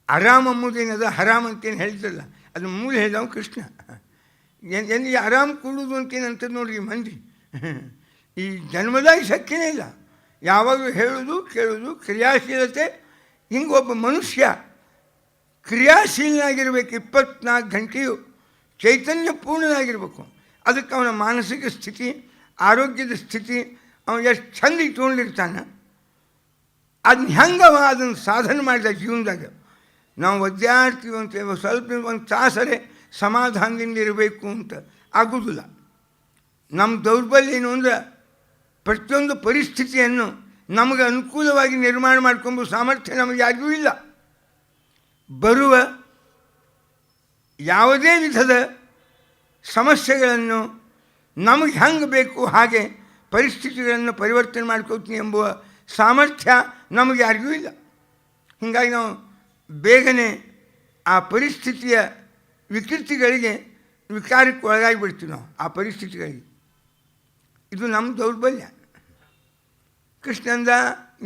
ಆರಾಮ್ ಅಂಬುದೇನದ ಹರಾಮ್ ಅಂತೇನು ಹೇಳ್ತಲ್ಲ, ಅದು ಮೂಲ ಹೇಳಿದವ ಕೃಷ್ಣ. ಎಲ್ಲಿ ಆರಾಮ್ ಕೂಡುವುದು ಅಂತೇನಂತ ನೋಡ್ರಿ ಮಂದಿ. ಈ ಜನ್ಮದಾಗ ಶಕ್ಯನೇ ಇಲ್ಲ. ಯಾವಾಗಲೂ ಹೇಳೋದು ಕೇಳೋದು ಕ್ರಿಯಾಶೀಲತೆ. ಹಿಂಗೆ ಒಬ್ಬ ಮನುಷ್ಯ ಕ್ರಿಯಾಶೀಲನಾಗಿರ್ಬೇಕು, 24 ಗಂಟೆಯು ಚೈತನ್ಯ ಪೂರ್ಣನಾಗಿರ್ಬೇಕು. ಅದಕ್ಕೆ ಅವನ ಮಾನಸಿಕ ಸ್ಥಿತಿ, ಆರೋಗ್ಯದ ಸ್ಥಿತಿ ಅವನು ಎಷ್ಟು ಚಂದ ಇಟ್ಕೊಂಡಿರ್ತಾನೆ. ಅದನ್ನ ಹೆಂಗವ ಅದನ್ನು ಸಾಧನೆ ಮಾಡಿದ ಜೀವನದಾಗ. ನಾವು ಒದ್ದಾಡ್ತೀವಿ ಅಂತೇವೆ, ಸ್ವಲ್ಪ ಒಂದು ತಾಸರೆ ಸಮಾಧಾನದಿಂದ ಇರಬೇಕು ಅಂತ ಆಗೋದಿಲ್ಲ. ನಮ್ಮ ದೌರ್ಬಲ್ಯ ಏನು ಅಂದರೆ ಪ್ರತಿಯೊಂದು ಪರಿಸ್ಥಿತಿಯನ್ನು ನಮಗೆ ಅನುಕೂಲವಾಗಿ ನಿರ್ಮಾಣ ಮಾಡ್ಕೊಂಬೋ ಸಾಮರ್ಥ್ಯ ನಮಗೆ ಯಾರಿಗೂ ಇಲ್ಲ. ಬರುವ ಯಾವುದೇ ವಿಧದ ಸಮಸ್ಯೆಗಳನ್ನು ನಮಗೆ ಹೆಂಗೆ ಬೇಕು ಹಾಗೆ ಪರಿಸ್ಥಿತಿಗಳನ್ನು ಪರಿವರ್ತನೆ ಮಾಡ್ಕೋತೀನಿ ಎಂಬುವ ಸಾಮರ್ಥ್ಯ ನಮಗೆ ಯಾರಿಗೂ ಇಲ್ಲ. ಹೀಗಾಗಿ ನಾವು ಬೇಗನೆ ಆ ಪರಿಸ್ಥಿತಿಯ ವಿಕೃತಿಗಳಿಗೆ, ವಿಕಾರಕ್ಕೆ ಒಳಗಾಗಿಬಿಡ್ತೀವಿ ನಾವು ಆ ಪರಿಸ್ಥಿತಿಗಳಿಗೆ. ಇದು ನಮ್ಮ ದೌರ್ಬಲ್ಯ. ಕೃಷ್ಣಂದ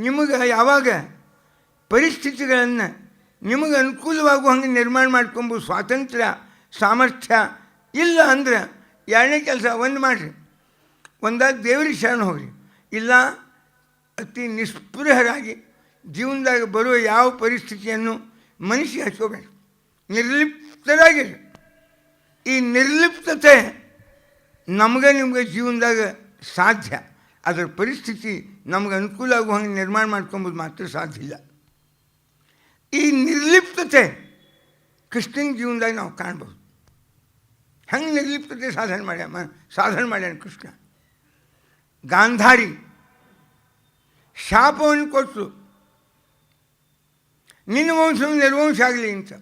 ನಿಮಗೆ ಯಾವಾಗ ಪರಿಸ್ಥಿತಿಗಳನ್ನು ನಿಮಗೆ ಅನುಕೂಲವಾಗುವ ಹಂಗೆ ನಿರ್ಮಾಣ ಮಾಡ್ಕೊಂಬ ಸ್ವಾತಂತ್ರ್ಯ ಸಾಮರ್ಥ್ಯ ಇಲ್ಲ ಅಂದ್ರೆ ಎರಡನೇ ಕೆಲಸ ಒಂದು ಮಾಡಿರಿ, ಒಂದಾದ ದೇವರಿಗೆ ಶರಣ ಹೋಗ್ರಿ, ಇಲ್ಲ ಅತಿ ನಿಸ್ಪೃಹರಾಗಿ ಜೀವನದಾಗ ಬರುವ ಯಾವ ಪರಿಸ್ಥಿತಿಯನ್ನು ಮನಸ್ಸಿಗೆ ಹಚ್ಕೋಬೇಕು, ನಿರ್ಲಿಪ್ತರಾಗಿರಿ. ಈ ನಿರ್ಲಿಪ್ತತೆ ನಮಗೆ ನಿಮಗೆ ಜೀವನದಾಗ ಸಾಧ್ಯ. ಅದರ ಪರಿಸ್ಥಿತಿ ನಮಗೆ ಅನುಕೂಲ ಆಗುವ ಹಂಗೆ ನಿರ್ಮಾಣ ಮಾಡ್ಕೊಬೋದು ಮಾತ್ರ ಸಾಧ್ಯ ಇಲ್ಲ. ಈ ನಿರ್ಲಿಪ್ತತೆ ಕೃಷ್ಣನ ಜೀವನದಾಗ ನಾವು ಕಾಣ್ಬೋದು. ಹೆಂಗೆ ನಿರ್ಲಿಪ್ತತೆ ಸಾಧನೆ ಮಾಡ್ಯಾನ ಕೃಷ್ಣ. ಗಾಂಧಾರಿ ಶಾಪವನ್ನು ಕೊಟ್ಟು ನಿನ್ನ ವಂಶ ನಿರ್ವಂಶ ಆಗಲಿ ಅಂತ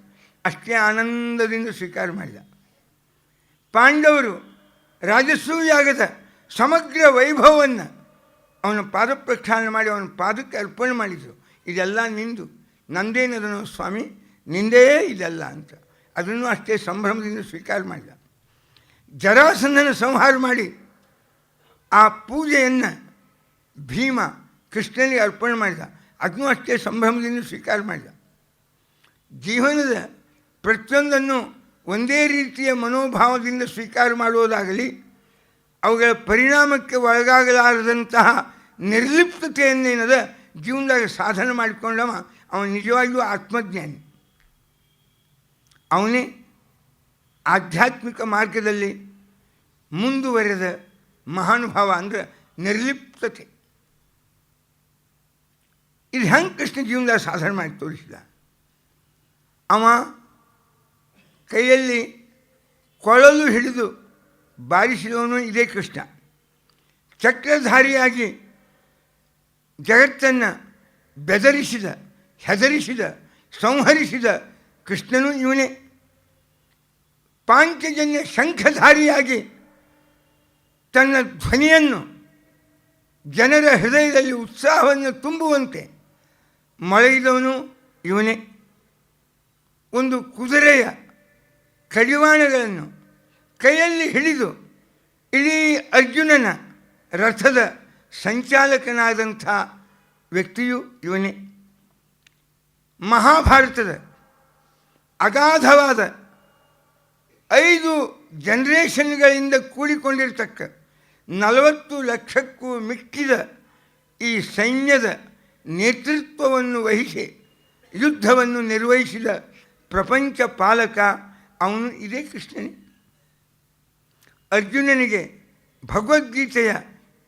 ಅಷ್ಟೇ ಆನಂದದಿಂದ ಸ್ವೀಕಾರ ಮಾಡಿದ. ಪಾಂಡವರು ರಾಜಸೂಯಾಗದ ಸಮಗ್ರ ವೈಭವವನ್ನು ಅವನ ಪಾದ ಪ್ರಕ್ಷಾಳನೆ ಮಾಡಿ ಅವನ ಪಾದಕ್ಕೆ ಅರ್ಪಣೆ ಮಾಡಿದರು. ಇದೆಲ್ಲ ನಿಂದು, ನಂದೇನದನು ಸ್ವಾಮಿ, ನಿಂದೇ ಇದೆಲ್ಲ ಅಂತ ಅದನ್ನು ಅಷ್ಟೇ ಸಂಭ್ರಮದಿಂದ ಸ್ವೀಕಾರ ಮಾಡಿದ. ಜರಾಸಂಧನ ಸಂಹಾರ ಮಾಡಿ ಆ ಪೂಜೆಯನ್ನು ಭೀಮ ಕೃಷ್ಣನಿಗೆ ಅರ್ಪಣೆ ಮಾಡಿದ. ಅದನ್ನೂ ಅಷ್ಟೇ ಸಂಭ್ರಮದಿಂದ ಸ್ವೀಕಾರ ಮಾಡಿದ. ಜೀವನದ ಪ್ರತಿಯೊಂದನ್ನು ಒಂದೇ ರೀತಿಯ ಮನೋಭಾವದಿಂದ ಸ್ವೀಕಾರ ಮಾಡುವುದಾಗಲಿ, ಅವುಗಳ ಪರಿಣಾಮಕ್ಕೆ ಒಳಗಾಗಲಾರದಂತಹ ನಿರ್ಲಿಪ್ತತೆಯನ್ನೇನದ ಜೀವನದಾಗ ಸಾಧನೆ ಮಾಡಿಕೊಂಡವ ಅವನು ನಿಜವಾಗಿಯೂ ಆತ್ಮಜ್ಞಾನಿ. ಅವನೇ ಆಧ್ಯಾತ್ಮಿಕ ಮಾರ್ಗದಲ್ಲಿ ಮುಂದುವರೆದ ಮಹಾನುಭಾವ ಅಂದರೆ ನಿರ್ಲಿಪ್ತತೆ. ಇದು ಹೆಂಗೆ ಕೃಷ್ಣ ಜೀವನದಾಗ ಸಾಧನೆ ಮಾಡಿ ತೋರಿಸಿದ. ಅವ ಕೈಯಲ್ಲಿ ಕೊಳಲು ಹಿಡಿದು ಬಾರಿಸಿದವನು ಇದೇ ಕೃಷ್ಣ. ಚಕ್ರಧಾರಿಯಾಗಿ ಜಗತ್ತನ್ನು ಬೆದರಿಸಿದ, ಹೆದರಿಸಿದ, ಸಂಹರಿಸಿದ ಕೃಷ್ಣನು ಇವನೇ. ಪಾಂಚಜನ್ಯ ಶಂಖಧಾರಿಯಾಗಿ ತನ್ನ ಧ್ವನಿಯನ್ನು ಜನರ ಹೃದಯದಲ್ಲಿ ಉತ್ಸಾಹವನ್ನು ತುಂಬುವಂತೆ ಮೊಳಗಿದವನು ಇವನೇ. ಒಂದು ಕುದುರೆಯ ಕಡಿವಾಣಗಳನ್ನು ಕೈಯಲ್ಲಿ ಹಿಡಿದು ಇಡೀ ಅರ್ಜುನನ ರಥದ ಸಂಚಾಲಕನಾದಂಥ ವ್ಯಕ್ತಿಯು ಇವನೇ. ಮಹಾಭಾರತದ ಅಗಾಧವಾದ 5 ಜನರೇಷನ್ಗಳಿಂದ ಕೂಡಿಕೊಂಡಿರ್ತಕ್ಕ 40 ಲಕ್ಷಕ್ಕೂ ಮಿಕ್ಕಿದ ಈ ಸೈನ್ಯದ ನೇತೃತ್ವವನ್ನು ವಹಿಸಿ ಯುದ್ಧವನ್ನು ನಿರ್ವಹಿಸಿದ ಪ್ರಪಂಚ ಪಾಲಕ ಅವನು ಇದೇ ಕೃಷ್ಣನೇ. ಅರ್ಜುನನಿಗೆ ಭಗವದ್ಗೀತೆಯ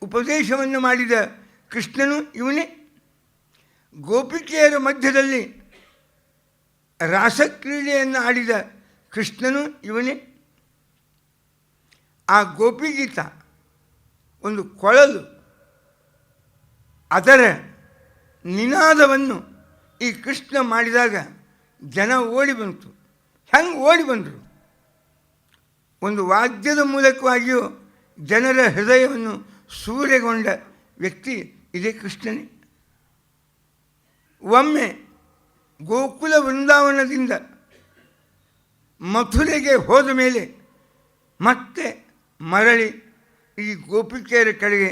ಉಪದೇಶವನ್ನು ಮಾಡಿದ ಕೃಷ್ಣನು ಇವನೇ. ಗೋಪಿಕೆಯರ ಮಧ್ಯದಲ್ಲಿ ರಾಸಕ್ರೀಡೆಯನ್ನು ಆಡಿದ ಕೃಷ್ಣನು ಇವನೇ. ಆ ಗೋಪಿಗೀತ ಒಂದು ಕೊಳಲು, ಅದರ ನಿನಾದವನ್ನು ಈ ಕೃಷ್ಣ ಮಾಡಿದಾಗ ಜನ ಓಡಿ ಬಂತು. ಹೆಂಗೆ ಓಡಿ ಬಂದರು? ಒಂದು ವಾದ್ಯದ ಮೂಲಕವಾಗಿಯೂ ಜನರ ಹೃದಯವನ್ನು ಸೂರೆಗೊಂಡ ವ್ಯಕ್ತಿ ಇದೇ ಕೃಷ್ಣನೇ. ಒಮ್ಮೆ ಗೋಕುಲ ವೃಂದಾವನದಿಂದ ಮಥುರೆಗೆ ಹೋದ ಮೇಲೆ ಮತ್ತೆ ಮರಳಿ ಈ ಗೋಪಿಕೆಯರ ಕಡೆಗೆ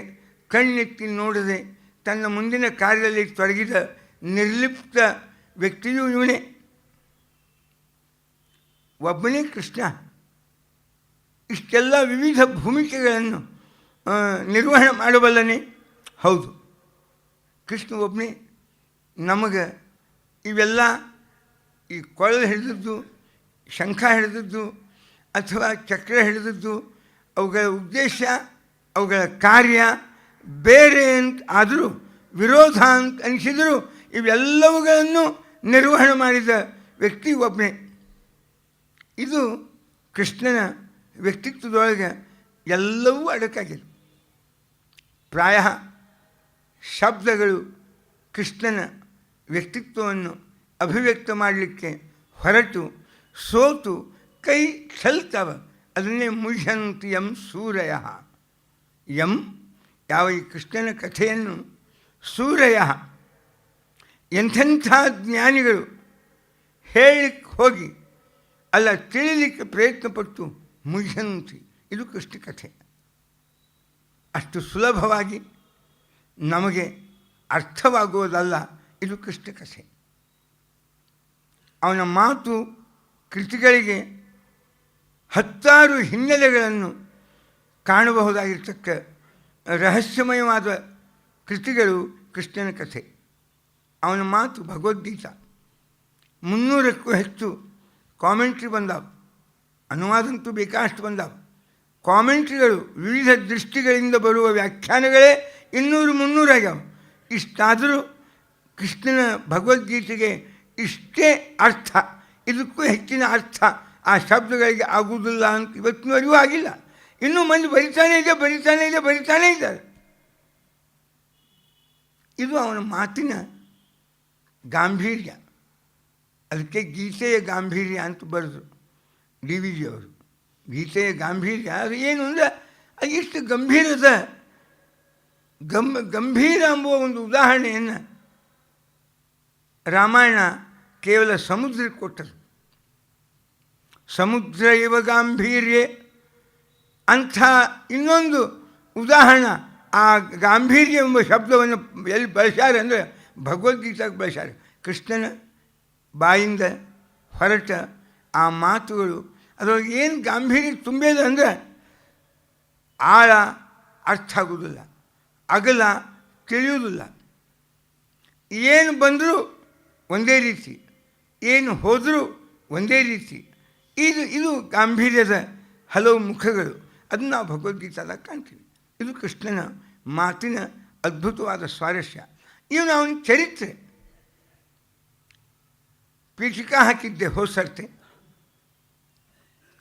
ಕಣ್ಣೆತ್ತಿ ನೋಡದೆ ತನ್ನ ಮುಂದಿನ ಕಾರ್ಯದಲ್ಲಿ ತೊಡಗಿದ ನಿರ್ಲಿಪ್ತ ವ್ಯಕ್ತಿಯೂ ಇವನೇ. ಒಬ್ಬನೇ ಕೃಷ್ಣ ಇಷ್ಟೆಲ್ಲ ವಿವಿಧ ಭೂಮಿಕೆಗಳನ್ನು ನಿರ್ವಹಣೆ ಮಾಡಬಲ್ಲನೆ? ಹೌದು, ಕೃಷ್ಣ ಒಬ್ಬನೇ. ನಮಗೆ ಇವೆಲ್ಲ ಈ ಕೊಳಲು ಹಿಡಿದದ್ದು, ಶಂಖ ಹಿಡಿದದ್ದು ಅಥವಾ ಚಕ್ರ ಹಿಡಿದದ್ದು ಅವುಗಳ ಉದ್ದೇಶ, ಅವುಗಳ ಕಾರ್ಯ ಬೇರೆ ಅಂತ ಆದರೂ, ವಿರೋಧ ಅಂತ ಅನಿಸಿದರೂ ಇವೆಲ್ಲವುಗಳನ್ನು ನಿರ್ವಹಣೆ ಮಾಡಿದ ವ್ಯಕ್ತಿ ಒಬ್ಬನೇ. ಇದು ಕೃಷ್ಣನ ವ್ಯಕ್ತಿತ್ವದೊಳಗೆ ಎಲ್ಲವೂ ಅಡಕಾಗಿದೆ. ಪ್ರಾಯ ಶಬ್ದಗಳು ಕೃಷ್ಣನ ವ್ಯಕ್ತಿತ್ವವನ್ನು ಅಭಿವ್ಯಕ್ತ ಮಾಡಲಿಕ್ಕೆ ಹೊರಟು ಸೋತು ಕೈ ಚೆಲ್ತವ. ಅದನ್ನೇ ಮುಹ್ಯಂತಿ ಯಂ ಸೂರಯ. ಯಂ ಯಾವ ಈ ಕೃಷ್ಣನ ಕಥೆಯನ್ನು ಸೂರಯ ಎಂಥೆಂಥ ಜ್ಞಾನಿಗಳು ಹೇಳಲಿಕ್ಕೆ ಹೋಗಿ ಅಲ್ಲ ತಿಳಿಲಿಕ್ಕೆ ಪ್ರಯತ್ನಪಟ್ಟು ಮುಹ್ಯಂತಿ. ಇದು ಕೃಷ್ಣ ಕಥೆ. ಅಷ್ಟು ಸುಲಭವಾಗಿ ನಮಗೆ ಅರ್ಥವಾಗುವುದಲ್ಲ ಇದು ಕೃಷ್ಣ ಕಥೆ. ಅವನ ಮಾತು ಕೃತಿಗಳಿಗೆ ಹತ್ತಾರು ಹಿನ್ನೆಲೆಗಳನ್ನು ಕಾಣಬಹುದಾಗಿರ್ತಕ್ಕ ರಹಸ್ಯಮಯವಾದ ಕೃತಿಗಳು ಕೃಷ್ಣನ ಕಥೆ. ಅವನ ಮಾತು ಭಗವದ್ಗೀತಾ. 300ಕ್ಕೂ ಹೆಚ್ಚು ಕಾಮೆಂಟ್ರಿ ಬಂದಾವು, ಅನುವಾದಂತೂ ಬೇಕಾಷ್ಟು ಬಂದಾವು. ಕಾಮೆಂಟ್ರಿಗಳು ವಿವಿಧ ದೃಷ್ಟಿಗಳಿಂದ ಬರುವ ವ್ಯಾಖ್ಯಾನಗಳೇ 200-300 ಆಗ್ಯಾವ. ಇಷ್ಟಾದರೂ ಕೃಷ್ಣನ ಭಗವದ್ಗೀತೆಗೆ ಇಷ್ಟೇ ಅರ್ಥ, ಇದಕ್ಕೂ ಹೆಚ್ಚಿನ ಅರ್ಥ ಆ ಶಬ್ದಗಳಿಗೆ ಆಗುವುದಿಲ್ಲ ಅಂತ ಇವತ್ತಿನವರೆಗೂ ಆಗಿಲ್ಲ. ಇನ್ನೂ ಮಂದಿ ಬರಿತಾನೇ ಇದ್ದಾರೆ. ಇದು ಅವನ ಮಾತಿನ ಗಾಂಭೀರ್ಯ. ಅದಕ್ಕೆ ಗೀತೆಯ ಗಾಂಭೀರ್ಯ ಅಂತ ಬರೆದರು ಡಿ ವಿ ಜಿ ಅವರು. ಗೀತೆಯ ಗಾಂಭೀರ್ಯ ಅದು ಏನು ಅಂದರೆ ಅದು ಇಷ್ಟು ಗಂಭೀರದ ಗಂಭೀರ ಎಂಬುವ ಒಂದು ಉದಾಹರಣೆಯನ್ನು ರಾಮಾಯಣ ಕೇವಲ ಸಮುದ್ರಕ್ಕೆ ಕೊಟ್ಟರು. ಸಮುದ್ರ ಇವ ಗಾಂಭೀರ್ಯ ಅಂಥ ಇನ್ನೊಂದು ಉದಾಹರಣೆ ಆ ಗಾಂಭೀರ್ಯ ಎಂಬ ಶಬ್ದವನ್ನು ಎಲ್ಲಿ ಬಳಸ್ಯಾರೆ ಅಂದರೆ ಭಗವದ್ಗೀತೆಗೆ ಬಳಸ್ಯಾರೆ. ಕೃಷ್ಣನ ಬಾಯಿಂದ ಹೊರಟ ಆ ಮಾತುಗಳು ಅದರೊಳಗೆ ಏನು ಗಾಂಭೀರ್ಯ ತುಂಬಿದೆ ಅಂದರೆ ಆಳ ಅರ್ಥ ಆಗೋದಿಲ್ಲ, ಅಗಲ ತಿಳಿಯುವುದಿಲ್ಲ. ಏನು ಬಂದರೂ ಒಂದೇ ರೀತಿ, ಏನು ಹೋದರೂ ಒಂದೇ ರೀತಿ. ಇದು ಗಾಂಭೀರ್ಯದ ಹಲವು ಮುಖಗಳು. ಅದನ್ನು ನಾವು ಭಗವದ್ಗೀತಾದಾಗ ಕಾಣ್ತೀವಿ. ಇದು ಕೃಷ್ಣನ ಮಾತಿನ ಅದ್ಭುತವಾದ ಸ್ವಾರಸ್ಯ. ಇವನು ಅವನ ಚರಿತ್ರೆ ಪೀಠಿಕಾ ಹಾಕಿದ್ದೆ ಹೋದ ಸರ್ತೆ.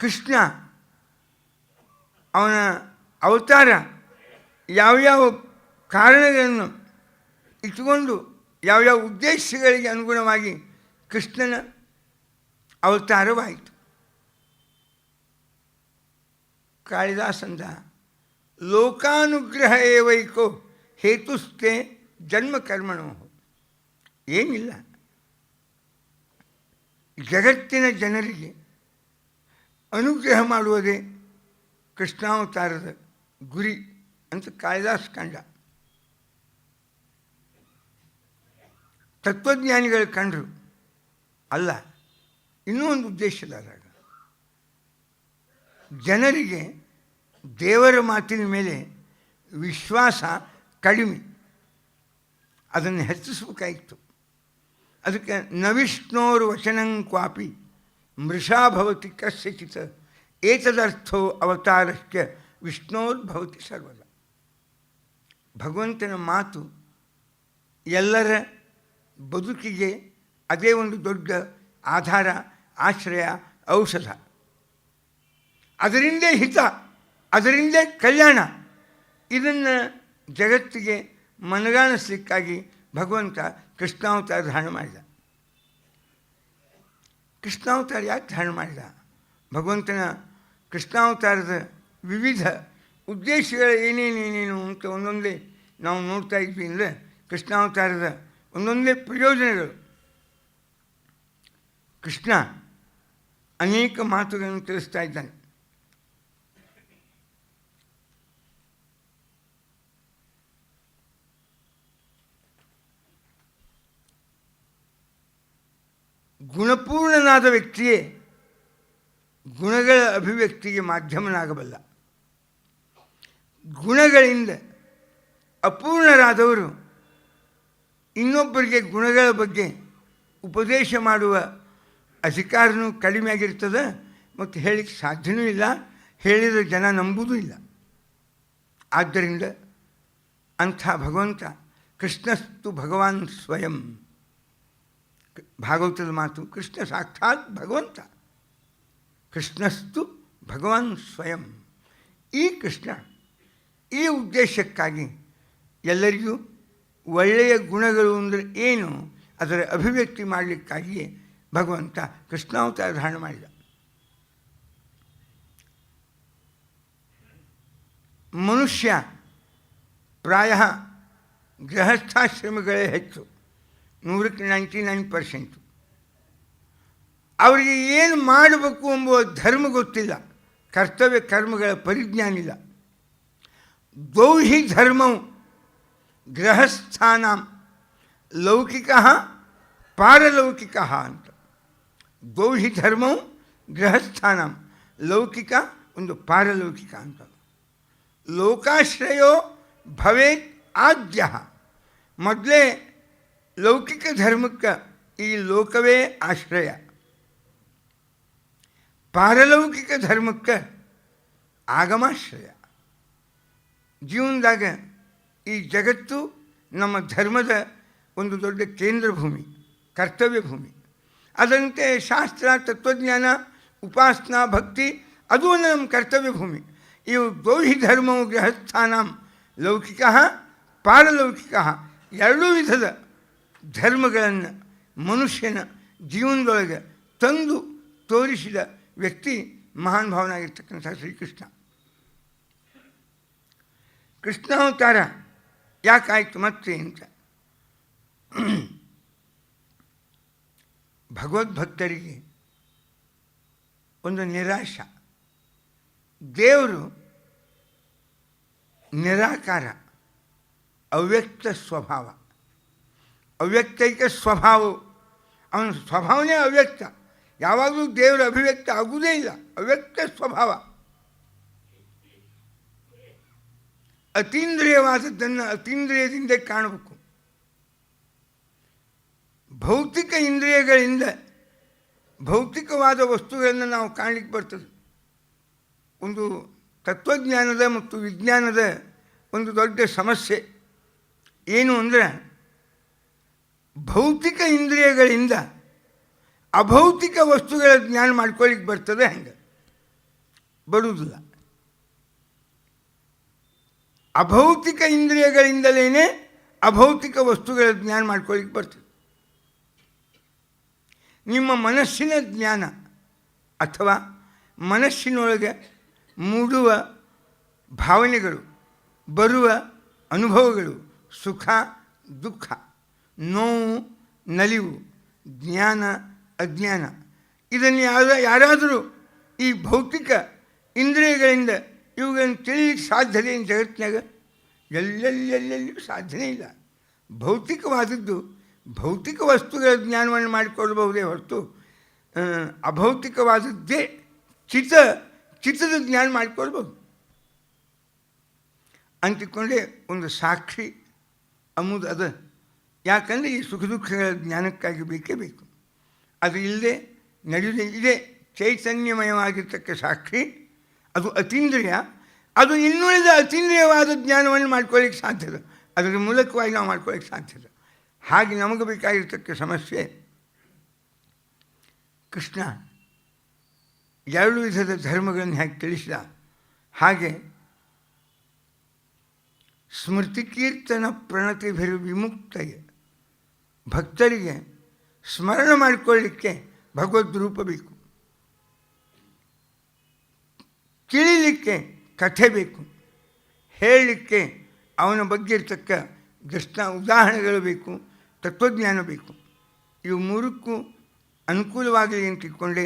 ಕೃಷ್ಣ ಅವನ ಅವತಾರ ಯಾವ್ಯಾವ ಕಾರಣಗಳನ್ನು ಇಟ್ಟುಕೊಂಡು ಯಾವ್ಯಾವ ಉದ್ದೇಶಗಳಿಗೆ ಅನುಗುಣವಾಗಿ ಕೃಷ್ಣನ ಅವತಾರವಾಯಿತು. ಕಾಳಿದಾಸಂದ ಲೋಕಾನುಗ್ರಹ ಏವೈಕೋ ಹೇತುಸ್ತೆ ಜನ್ಮ ಕರ್ಮಣೋ. ಏನಿಲ್ಲ, ಜಗತ್ತಿನ ಜನರಿಗೆ ಅನುಗ್ರಹ ಮಾಡುವುದೇ ಕೃಷ್ಣಾವತಾರದ ಗುರಿ ಅಂತ ಕಾಳಿದಾಸ ಕಂಡ. ತತ್ವಜ್ಞಾನಿಗಳು ಕಂಡರು ಅಲ್ಲ, ಇನ್ನೂ ಒಂದು ಉದ್ದೇಶದಾಗ ಜನರಿಗೆ ದೇವರ ಮಾತಿನ ಮೇಲೆ ವಿಶ್ವಾಸ ಕಡಿಮೆ, ಅದನ್ನು ಹೆಚ್ಚಿಸಬೇಕಾಯಿತು. ಅದಕ್ಕೆ ನವಿಷ್ಣೋರು ವಚನಂ ಕ್ವಾಪಿ ಮೃಷಾಭವತಿ ಕಸ್ಯಚಿತ್ ಏತದರ್ಥೋ ಅವತಾರಕ್ಕೆ ವಿಷ್ಣೋರ್ಭವತಿ ಸರ್ವದ. ಭಗವಂತನ ಮಾತು ಎಲ್ಲರ ಬದುಕಿಗೆ ಅದೇ ಒಂದು ದೊಡ್ಡ ಆಧಾರ, ಆಶ್ರಯ, ಔಷಧ. ಅದರಿಂದೇ ಹಿತ, ಅದರಿಂದೇ ಕಲ್ಯಾಣ. ಇದನ್ನು ಜಗತ್ತಿಗೆ ಮನಗಾಣಿಸ್ಲಿಕ್ಕಾಗಿ ಭಗವಂತ ಕೃಷ್ಣಾವತಾರ ಧಾರಣ ಮಾಡಿದ. ಕೃಷ್ಣಾವತಾರ ಯಾಕೆ ಧಾರಣ ಮಾಡಿದ? ಭಗವಂತನ ಕೃಷ್ಣಾವತಾರದ ವಿವಿಧ ಉದ್ದೇಶಗಳು ಏನೇನೇನೇನು ಅಂತ ಒಂದೊಂದೇ ನಾವು ನೋಡ್ತಾ ಇದ್ವಿ. ಅಂದರೆ ಕೃಷ್ಣಾವತಾರದ ಒಂದೊಂದೇ ಪ್ರಯೋಜನಗಳು. ಕೃಷ್ಣ ಅನೇಕ ಮಾತುಗಳನ್ನು ತಿಳಿಸ್ತಾ ಇದ್ದಾನೆ. ಗುಣಪೂರ್ಣನಾದ ವ್ಯಕ್ತಿಯೇ ಗುಣಗಳ ಅಭಿವ್ಯಕ್ತಿಗೆ ಮಾಧ್ಯಮನಾಗಬಲ್ಲ. ಗುಣಗಳಿಂದ ಅಪೂರ್ಣರಾದವರು ಇನ್ನೊಬ್ಬರಿಗೆ ಗುಣಗಳ ಬಗ್ಗೆ ಉಪದೇಶ ಮಾಡುವ ಅಧಿಕಾರನೂ ಕಡಿಮೆ ಆಗಿರ್ತದೆ ಮತ್ತು ಹೇಳಲಿಕ್ಕೆ ಸಾಧ್ಯವೂ ಇಲ್ಲ. ಹೇಳಿದ ಜನ ನಂಬುವುದೂ ಇಲ್ಲ. ಆದ್ದರಿಂದ ಅಂಥ ಭಗವಂತ ಕೃಷ್ಣಸ್ತು ಭಗವಾನ್ ಸ್ವಯಂ. ಭಾಗವತದ ಮಾತು, ಕೃಷ್ಣ ಸಾಕ್ಷಾತ್ ಭಗವಂತ. ಕೃಷ್ಣಸ್ತು ಭಗವಾನ್ ಸ್ವಯಂ. ಈ ಕೃಷ್ಣ ಈ ಉದ್ದೇಶಕ್ಕಾಗಿ ಎಲ್ಲರಿಗೂ ಒಳ್ಳೆಯ ಗುಣಗಳು ಅಂದರೆ ಏನು ಅದರ ಅಭಿವ್ಯಕ್ತಿ ಮಾಡಲಿಕ್ಕಾಗಿಯೇ ಭಗವಂತ ಕೃಷ್ಣಾವತಾರ ಧಾರಣ ಮಾಡಿದ. ಮನುಷ್ಯ ಪ್ರಾಯ ಗೃಹಸ್ಥಾಶ್ರಮಗಳೇ ಹೆಚ್ಚು, 99%. ಅವರಿಗೆ ಏನು ಮಾಡಬೇಕು ಎಂಬುವ ಧರ್ಮ ಗೊತ್ತಿಲ್ಲ, ಕರ್ತವ್ಯ ಕರ್ಮಗಳ ಪರಿಜ್ಞಾನ ಇಲ್ಲ. ದ್ವೌಹಿ ಧರ್ಮವು ಗೃಹಸ್ಥಾನಾಂ ಲೌಕಿಕ ಪಾರಲೌಕಿಕ ಅಂತ. ದ್ವೌಹಿ ಧರ್ಮವು ಗೃಹಸ್ಥಾನಾಂ ಲೌಕಿಕ, ಒಂದು ಪಾರಲೌಕಿಕ ಅಂತ. ಲೋಕಾಶ್ರಯೋ ಭವೇತ್ ಆದ್ಯ. ಮೊದಲೇ ಲೌಕಿಕ ಧರ್ಮಕ್ಕೆ ಈ ಲೋಕವೇ ಆಶ್ರಯ. ಪಾರಲೌಕಿಕ ಧರ್ಮಕ್ಕೆ ಆಗಮಾಶ್ರಯ. ಜೀವನದಾಗ ಈ ಜಗತ್ತು ನಮ್ಮ ಧರ್ಮದ ಒಂದು ದೊಡ್ಡ ಕೇಂದ್ರ ಭೂಮಿ, ಕರ್ತವ್ಯ ಭೂಮಿ. ಅದರಂತೆ ಶಾಸ್ತ್ರ, ತತ್ವಜ್ಞಾನ, ಉಪಾಸನಾ, ಭಕ್ತಿ ಅದು ನಮ್ಮ ಕರ್ತವ್ಯ ಭೂಮಿ. ಇವು ದ್ವೌಹಿ ಧರ್ಮವು ಗೃಹಸ್ಥಾನಾಂ ಲೌಕಿಕ ಪಾರಲೌಕಿಕ, ಎರಡೂ ವಿಧದ ಧರ್ಮಗಳನ್ನು ಮನುಷ್ಯನ ಜೀವನದೊಳಗೆ ತಂದು ತೋರಿಸಿದ ವ್ಯಕ್ತಿ ಮಹಾನ್ ಭಾವನಾಗಿರ್ತಕ್ಕಂಥ ಶ್ರೀಕೃಷ್ಣ. ಕೃಷ್ಣಾವತಾರ ಯಾಕಾಯಿತು ಮತ್ತೆ ಅಂತ ಭಗವದ್ಭಕ್ತರಿಗೆ ಒಂದು ನಿರಾಶ. ದೇವರು ನಿರಾಕಾರ, ಅವ್ಯಕ್ತ ಸ್ವಭಾವ. ಅವ್ಯಕ್ತೈಕ ಸ್ವಭಾವವು, ಅವನ ಸ್ವಭಾವನೇ ಅವ್ಯಕ್ತ. ಯಾವಾಗಲೂ ದೇವರ ಅಭಿವ್ಯಕ್ತ ಆಗುವುದೇ ಇಲ್ಲ, ಅವ್ಯಕ್ತ ಸ್ವಭಾವ. ಅತೀಂದ್ರಿಯವಾದದ್ದನ್ನು ಅತೀಂದ್ರಿಯದಿಂದ ಕಾಣಬೇಕು. ಭೌತಿಕ ಇಂದ್ರಿಯಗಳಿಂದ ಭೌತಿಕವಾದ ವಸ್ತುಗಳನ್ನು ನಾವು ಕಾಣಲಿಕ್ಕೆ ಬರ್ತದೆ. ಒಂದು ತತ್ವಜ್ಞಾನದ ಮತ್ತು ವಿಜ್ಞಾನದ ಒಂದು ದೊಡ್ಡ ಸಮಸ್ಯೆ ಏನು ಅಂದರೆ, ಭೌತಿಕ ಇಂದ್ರಿಯಗಳಿಂದ ಅಭೌತಿಕ ವಸ್ತುಗಳ ಜ್ಞಾನ ಮಾಡ್ಕೊಳ್ಳಿಕ್ಕೆ ಬರ್ತದೆ, ಹಂಗೆ ಬರುವುದಿಲ್ಲ. ಅಭೌತಿಕ ಇಂದ್ರಿಯಗಳಿಂದಲೇ ಅಭೌತಿಕ ವಸ್ತುಗಳ ಜ್ಞಾನ ಮಾಡ್ಕೊಳ್ಳಿಕ್ಕೆ ಬರ್ತದೆ. ನಿಮ್ಮ ಮನಸ್ಸಿನ ಜ್ಞಾನ ಅಥವಾ ಮನಸ್ಸಿನೊಳಗೆ ಮೂಡುವ ಭಾವನೆಗಳು, ಬರುವ ಅನುಭವಗಳು, ಸುಖ ದುಃಖ, ನೋವು ನಲಿವು, ಜ್ಞಾನ ಅಜ್ಞಾನ, ಇದನ್ನು ಯಾರಾದರೂ ಈ ಭೌತಿಕ ಇಂದ್ರಿಯಗಳಿಂದ ಇವುಗಳನ್ನು ತಿಳಿಯಲಿಕ್ಕೆ ಸಾಧ್ಯತೆ ಏನು ಜಗತ್ತಿನಾಗ? ಎಲ್ಲೆಲ್ಲಿಯೂ ಸಾಧ್ಯನೇ ಇಲ್ಲ. ಭೌತಿಕವಾದದ್ದು ಭೌತಿಕ ವಸ್ತುಗಳ ಜ್ಞಾನವನ್ನು ಮಾಡಿಕೊಳ್ಳಬಹುದೇ ಹೊರತು ಅಭೌತಿಕವಾದದ್ದೇ ಚಿತ್ತದ ಜ್ಞಾನ ಮಾಡಿಕೊಳ್ಬೋದು. ಅಂತಿಕೊಂಡೇ ಒಂದು ಸಾಕ್ಷಿ ಅಂಬುದು ಅದು. ಯಾಕಂದರೆ ಈ ಸುಖ ದುಃಖಗಳ ಜ್ಞಾನಕ್ಕಾಗಿ ಬೇಕೇ ಬೇಕು. ಅದು ಇಲ್ಲದೆ ನಡೆಯುವುದೇ. ಇದೇ ಚೈತನ್ಯಮಯವಾಗಿರ್ತಕ್ಕ ಸಾಕ್ಷಿ, ಅದು ಅತೀಂದ್ರಿಯ. ಅದು ಇನ್ನುಳಿದ ಅತೀಂದ್ರಿಯವಾದ ಜ್ಞಾನವನ್ನು ಮಾಡ್ಕೊಳ್ಳಿಕ್ಕೆ ಸಾಧ್ಯದ, ಅದರ ಮೂಲಕವಾಗಿ ನಾವು ಮಾಡ್ಕೊಳ್ಳಿಕ್ಕೆ ಸಾಧ್ಯದ. ಹಾಗೆ ನಮಗೆ ಬೇಕಾಗಿರ್ತಕ್ಕ ಸಮಸ್ಯೆ ಕೃಷ್ಣ ಎರಡು ವಿಧದ ಧರ್ಮಗಳನ್ನು ಹೇಗೆ ತಿಳಿಸಿದ ಹಾಗೆ ಸ್ಮೃತಿ ಕೀರ್ತನ ಪ್ರಣತಿಭಿರು ವಿಮುಕ್ತಯ ಭಕ್ತರಿಗೆ ಸ್ಮರಣ ಮಾಡಿಕೊಳ್ಳಲಿಕ್ಕೆ ಭಗವದ್ ರೂಪ ಬೇಕು, ತಿಳಿಲಿಕ್ಕೆ ಕಥೆ ಬೇಕು, ಹೇಳಲಿಕ್ಕೆ ಅವನ ಬಗ್ಗೆ ಇರ್ತಕ್ಕ ಉದಾಹರಣೆಗಳು ಬೇಕು, ತತ್ವಜ್ಞಾನ ಬೇಕು. ಇವು ಮೂರಕ್ಕೂ ಅನುಕೂಲವಾಗಲಿ ಅಂತ ಇಟ್ಕೊಂಡೇ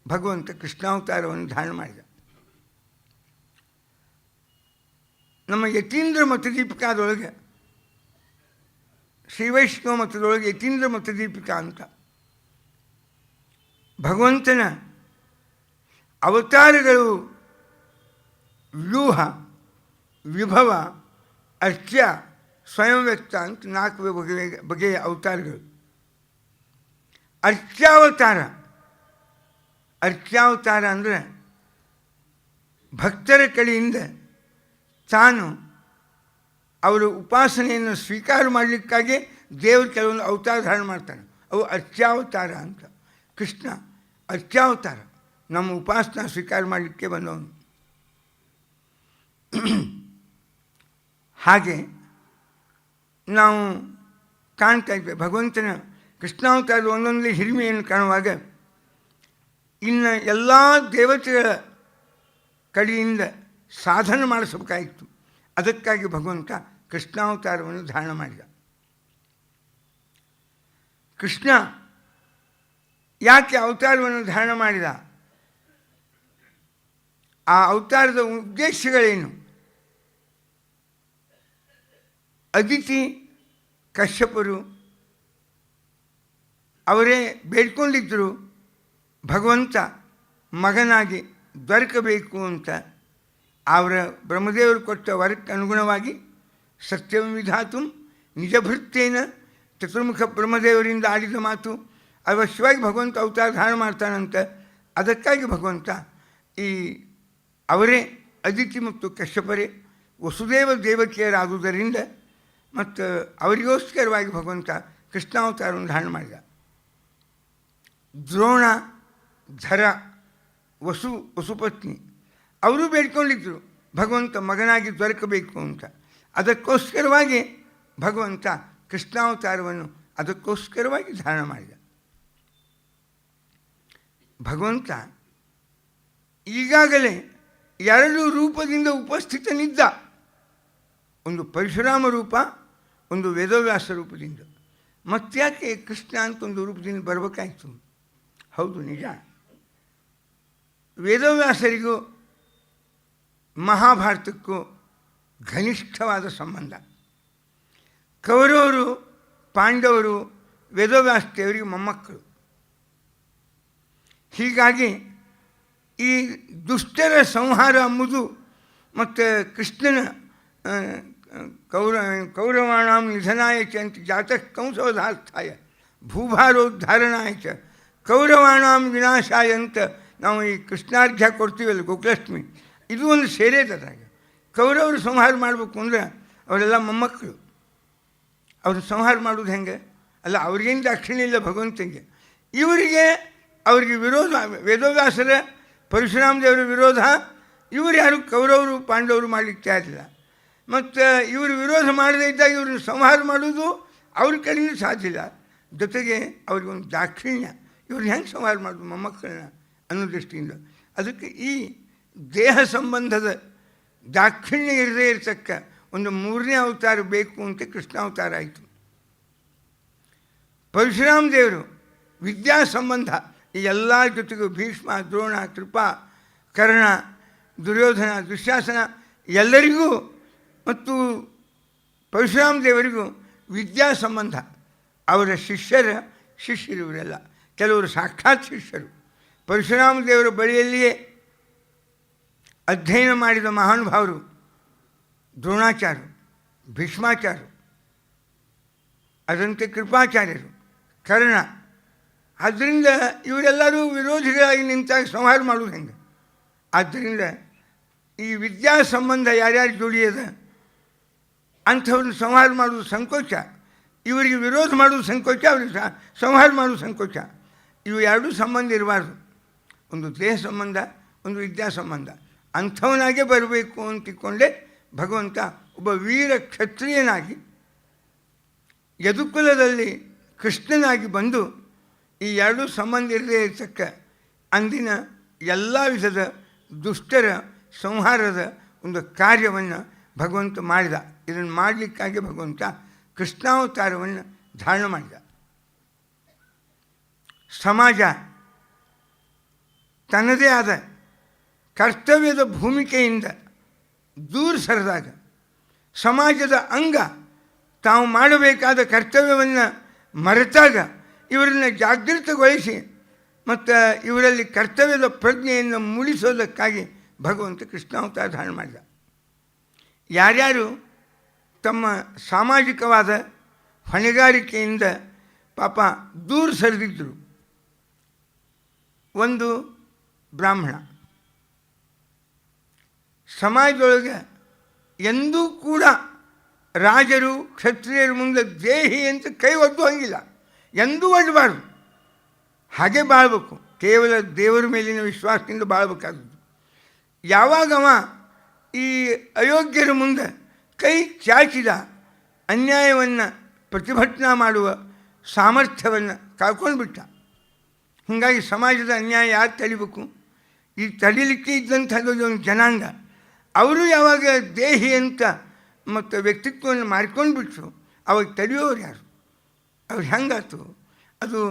ಭಗವಂತ ಕೃಷ್ಣಾವತಾರವನ್ನು ಧಾರಣ ಮಾಡಿದ. ನಮ್ಮ ಯತೀಂದ್ರ ಮತದೀಪಿಕಾದೊಳಗೆ ಶ್ರೀವೈಷ್ಣವ ಮತದೊಳಗೆ ಯತೀಂದ್ರ ಮತದೀಪಿಕಾ ಅಂತ ಭಗವಂತನ ಅವತಾರಗಳು ವ್ಯೂಹ, ವಿಭವ, ಅರ್ಚ್ಯ, ಸ್ವಯಂ ವ್ಯಕ್ತ ಅಂತ 4 ಬಗೆಯ ಅವತಾರಗಳು. ಅರ್ಚ್ಯಾವತಾರ ಅಂದರೆ ಭಕ್ತರ ಕಡೆಯಿಂದ ತಾನು ಅವರ ಉಪಾಸನೆಯನ್ನು ಸ್ವೀಕಾರ ಮಾಡಲಿಕ್ಕಾಗಿ ದೇವರು ಕೆಲವೊಂದು ಅವತಾರ ಧಾರಣೆ ಮಾಡ್ತಾನೆ, ಅವು ಅರ್ಚ್ಯಾವತಾರ ಅಂತ. ಕೃಷ್ಣ ಅರ್ಚ್ಯಾವತಾರ, ನಮ್ಮ ಉಪಾಸನ ಸ್ವೀಕಾರ ಮಾಡಲಿಕ್ಕೆ ಬಂದವನು. ಹಾಗೆ ನಾವು ಕಾಣ್ತಾ ಇದ್ದೇವೆ ಭಗವಂತನ ಕೃಷ್ಣಾವತಾರದ ಒಂದೊಂದೇ ಹಿರಿಮೆಯನ್ನು ಕಾಣುವಾಗ ಇನ್ನು ಎಲ್ಲ ದೇವತೆಗಳ ಕಡೆಯಿಂದ ಸಾಧನೆ ಮಾಡಿಸಬೇಕಾಯಿತು. ಅದಕ್ಕಾಗಿ ಭಗವಂತ ಕೃಷ್ಣಾವತಾರವನ್ನು ಧಾರಣ ಮಾಡಿದ. ಕೃಷ್ಣ ಯಾಕೆ ಅವತಾರವನ್ನು ಧಾರಣ ಮಾಡಿದ? ಆ ಅವತಾರದ ಉದ್ದೇಶಗಳೇನು? ಅದಿತಿ ಕಶ್ಯಪರು ಅವರೇ ಬೇಡ್ಕೊಂಡಿದ್ದರು ಭಗವಂತ ಮಗನಾಗಿ ದೊರಕಬೇಕು ಅಂತ. ಅವರ ಬ್ರಹ್ಮದೇವರು ಕೊಟ್ಟ ವರಕ್ಕೆ ಅನುಗುಣವಾಗಿ ಸತ್ಯಂ ವಿಧಾತು ನಿಜಭೃತ್ತೇನ ಚತುರ್ಮುಖ ಬ್ರಹ್ಮದೇವರಿಂದ ಆಡಿದ ಮಾತು ಅವಶ್ಯವಾಗಿ ಭಗವಂತ ಅವತಾರ ಧಾರಣ ಮಾಡ್ತಾನಂತ. ಅದಕ್ಕಾಗಿ ಭಗವಂತ ಅವರೇ ಅದಿತಿ ಮತ್ತು ಕಶ್ಯಪರೇ ವಸುದೇವ ದೇವಕಿಯರಾಗುವುದರಿಂದ ಮತ್ತು ಅವರಿಗೋಸ್ಕರವಾಗಿ ಭಗವಂತ ಕೃಷ್ಣಾವತಾರವನ್ನು ಧಾರಣ ಮಾಡಿದ. ದ್ರೋಣ, ಧರ, ವಸುಪತ್ನಿ ಅವರು ಬೇಡ್ಕೊಂಡಿದ್ದರು ಭಗವಂತ ಮಗನಾಗಿ ದೊರಕಬೇಕು ಅಂತ. ಅದಕ್ಕೋಸ್ಕರವಾಗಿ ಭಗವಂತ ಕೃಷ್ಣಾವತಾರವನ್ನು ಅದಕ್ಕೋಸ್ಕರವಾಗಿ ಧಾರಣ ಮಾಡಿದ. ಭಗವಂತ ಈಗಾಗಲೇ 2 ರೂಪದಿಂದ ಉಪಸ್ಥಿತನಿದ್ದ, ಒಂದು ಪರಶುರಾಮ ರೂಪ, ಒಂದು ವೇದವ್ಯಾಸ ರೂಪದಿಂದ. ಮತ್ತ್ಯಾಕೆ ಕೃಷ್ಣ ಅಂತ ಒಂದು ರೂಪದಿಂದ ಬರಬೇಕಾಯಿತು? ಹೌದು, ನಿಜ. ವೇದವ್ಯಾಸರಿಗೂ ಮಹಾಭಾರತಕ್ಕೂ ಘನಿಷ್ಠವಾದ ಸಂಬಂಧ. ಕೌರವರು, ಪಾಂಡವರು ವೇದವ್ಯಾಸ ದೇವರಿಗೆ ಮೊಮ್ಮಕ್ಕಳು. ಹೀಗಾಗಿ ಈ ದುಷ್ಟರ ಸಂಹಾರ ಎಂಬುದು ಮತ್ತು ಕೃಷ್ಣನ ಕೌರವಾಣಾಂ ನಿಧನಾಯ ಚ ಅಂತ ಜಾತಃ ಕಂಸವಧಾರ್ಥಾಯ ಭೂಭಾರೋದ್ಧಾರಣಾಯ ಚ ಕೌರವಾಣಾಂ ವಿನಾಶಾಯ ಅಂತ ನಾವು ಈ ಕೃಷ್ಣಾರ್ಘ್ಯ ಕೊಡ್ತೀವಲ್ಲ ಗೋಕುಲಾಷ್ಟಮಿ, ಇದು ಒಂದು ಸೇರೇದಾದಾಗ. ಕೌರವರು ಸಂಹಾರ ಮಾಡಬೇಕು ಅಂದರೆ ಅವರೆಲ್ಲ ಮೊಮ್ಮಕ್ಕಳು, ಅವರು ಸಂಹಾರ ಮಾಡೋದು ಹೆಂಗೆ? ಅಲ್ಲ, ಅವ್ರಿಗೇನು ದಾಕ್ಷಿಣ್ಯ ಇಲ್ಲ ಭಗವಂತನಿಗೆ. ಅವ್ರಿಗೆ ವಿರೋಧ, ವೇದವ್ಯಾಸರ ಪರಶುರಾಮ ದೇವರ ವಿರೋಧ. ಇವರು ಯಾರು ಕೌರವರು ಪಾಂಡವರು ಮಾಡಲಿಕ್ಕೆ ತಯಾರಿಲ್ಲ. ಮತ್ತು ಇವರು ವಿರೋಧ ಮಾಡದೇ ಇದ್ದಾಗ ಇವ್ರನ್ನ ಸಂಹಾರ ಮಾಡೋದು ಅವ್ರ ಕಡೆಯಿಂದ ಸಾಧ್ಯ ಇಲ್ಲ. ಜೊತೆಗೆ ಅವ್ರಿಗೊಂದು ದಾಕ್ಷಿಣ್ಯ, ಇವ್ರನ್ನ ಹೆಂಗೆ ಸಂಹಾರ ಮಾಡೋದು ಮೊಮ್ಮಕ್ಕಳನ್ನ ಅನ್ನೋ ದೃಷ್ಟಿಯಿಂದ. ಅದಕ್ಕೆ ಈ ದೇಹ ಸಂಬಂಧದ ದಾಕ್ಷಿಣ್ಯ ಇರದೇ ಇರತಕ್ಕ ಒಂದು 3ನೇ ಅವತಾರ ಬೇಕು ಅಂತ ಕೃಷ್ಣಾವತಾರ ಆಯಿತು. ಪರಶುರಾಮ ದೇವರು ವಿದ್ಯಾ ಸಂಬಂಧ ಈ ಎಲ್ಲ ಜೊತೆಗೂ ಭೀಷ್ಮ, ದ್ರೋಣ, ಕೃಪಾ, ಕರ್ಣ, ದುರ್ಯೋಧನ, ದುಶ್ಯಾಸನ ಎಲ್ಲರಿಗೂ ಮತ್ತು ಪರಶುರಾಮ ದೇವರಿಗೂ ವಿದ್ಯಾ ಸಂಬಂಧ. ಅವರ ಶಿಷ್ಯರು ಇವರೆಲ್ಲ. ಕೆಲವರು ಸಾಕ್ಷಾತ್ ಶಿಷ್ಯರು. ಪರಶುರಾಮ ದೇವರ ಬಳಿಯಲ್ಲಿಯೇ ಅಧ್ಯಯನ ಮಾಡಿದ ಮಹಾನುಭಾವರು ದ್ರೋಣಾಚಾರ್ಯರು, ಭೀಷ್ಮಾಚಾರ್ಯರು, ಅದಂತೆ ಕೃಪಾಚಾರ್ಯರು, ಕರ್ಣ. ಆದ್ದರಿಂದ ಇವರೆಲ್ಲರೂ ವಿರೋಧಿಗಳಾಗಿ ನಿಂತಾಗ ಸಂಹಾರ ಮಾಡೋದು ಹೆಂಗೆ? ಆದ್ದರಿಂದ ಈ ವಿದ್ಯಾ ಸಂಬಂಧ ಯಾರ್ಯಾರು ಜೋಡಿಯದ ಅಂಥವ್ರನ್ನ ಸಂಹಾರ ಮಾಡೋದು ಸಂಕೋಚ, ಇವರಿಗೆ ವಿರೋಧ ಮಾಡೋದು ಸಂಕೋಚ, ಅವ್ರಿಗೆ ಸಂಹಾರ ಮಾಡೋದು ಸಂಕೋಚ. ಇವು ಎರಡೂ ಸಂಬಂಧ ಇರಬಾರ್ದು. ಒಂದು ದೇಹ ಸಂಬಂಧ, ಒಂದು ವಿದ್ಯಾ ಸಂಬಂಧ. ಅಂಥವನಾಗೆ ಬರಬೇಕು ಅಂತಿಕೊಂಡೆ ಭಗವಂತ ಒಬ್ಬ ವೀರ ಕ್ಷತ್ರಿಯನಾಗಿ ಯದುಕುಲದಲ್ಲಿ ಕೃಷ್ಣನಾಗಿ ಬಂದು ಈ ಎರಡೂ ಸಂಬಂಧ ಇರದೇ ಇರತಕ್ಕ ಅಂದಿನ ಎಲ್ಲ ವಿಧದ ದುಷ್ಟರ ಸಂಹಾರದ ಒಂದು ಕಾರ್ಯವನ್ನು ಭಗವಂತ ಮಾಡಿದ. ಇದನ್ನು ಮಾಡಲಿಕ್ಕಾಗಿ ಭಗವಂತ ಕೃಷ್ಣಾವತಾರವನ್ನು ಧಾರಣ ಮಾಡಿದ. ಸಮಾಜ ತನ್ನದೇ ಆದ ಕರ್ತವ್ಯದ ಭೂಮಿಕೆಯಿಂದ ದೂರ ಸರಿದಾಗ, ಸಮಾಜದ ಅಂಗ ತಾವು ಮಾಡಬೇಕಾದ ಕರ್ತವ್ಯವನ್ನು ಮರೆತಾಗ ಇವರನ್ನು ಜಾಗೃತಗೊಳಿಸಿ ಮತ್ತು ಇವರಲ್ಲಿ ಕರ್ತವ್ಯದ ಪ್ರಜ್ಞೆಯನ್ನು ಮೂಡಿಸೋದಕ್ಕಾಗಿ ಭಗವಂತ ಕೃಷ್ಣಾವತಾರ ಧಾರಣ ಮಾಡಿದ. ಯಾರ್ಯಾರು ತಮ್ಮ ಸಾಮಾಜಿಕವಾದ ಹೊಣೆಗಾರಿಕೆಯಿಂದ ಪಾಪ ದೂರ ಸರಿದಿದ್ದರು. ಒಂದು ಬ್ರಾಹ್ಮಣ. ಸಮಾಜದೊಳಗೆ ಎಂದೂ ಕೂಡ ರಾಜರು ಕ್ಷತ್ರಿಯರ ಮುಂದೆ ದೇಹಿ ಅಂತ ಕೈ ಒದ್ದು ಹಂಗಿಲ್ಲ, ಎಂದೂ ಒಡ್ಡಬಾರ್ದು. ಹಾಗೆ ಬಾಳ್ಬೇಕು, ಕೇವಲ ದೇವರ ಮೇಲಿನ ವಿಶ್ವಾಸದಿಂದ ಬಾಳ್ಬೇಕಾದದ್ದು. ಯಾವಾಗವ ಈ ಅಯೋಗ್ಯರ ಮುಂದೆ ಕೈ ಚಾಚಿದ, ಅನ್ಯಾಯವನ್ನು ಪ್ರತಿಭಟನಾ ಮಾಡುವ ಸಾಮರ್ಥ್ಯವನ್ನು ಕಳ್ಕೊಂಡು ಬಿಟ್ಟ. ಹೀಗಾಗಿ ಸಮಾಜದ ಅನ್ಯಾಯ ಯಾರು ತಡಿಬೇಕು? ಈ ತಡಿಲಿಕ್ಕೆ ಇದ್ದಂಥದ್ದು ಒಂದು ಜನಾಂಗ. ಅವರು ಯಾವಾಗ ದೇಹಿ ಅಂತ ಮತ್ತು ವ್ಯಕ್ತಿತ್ವವನ್ನು ಮಾರ್ಕೊಂಡು ಬಿಟ್ಟರು, ಅವಾಗ ತಡೆಯೋರು ಯಾರು? ಅವ್ರು ಹೆಂಗಾತು? ಅದು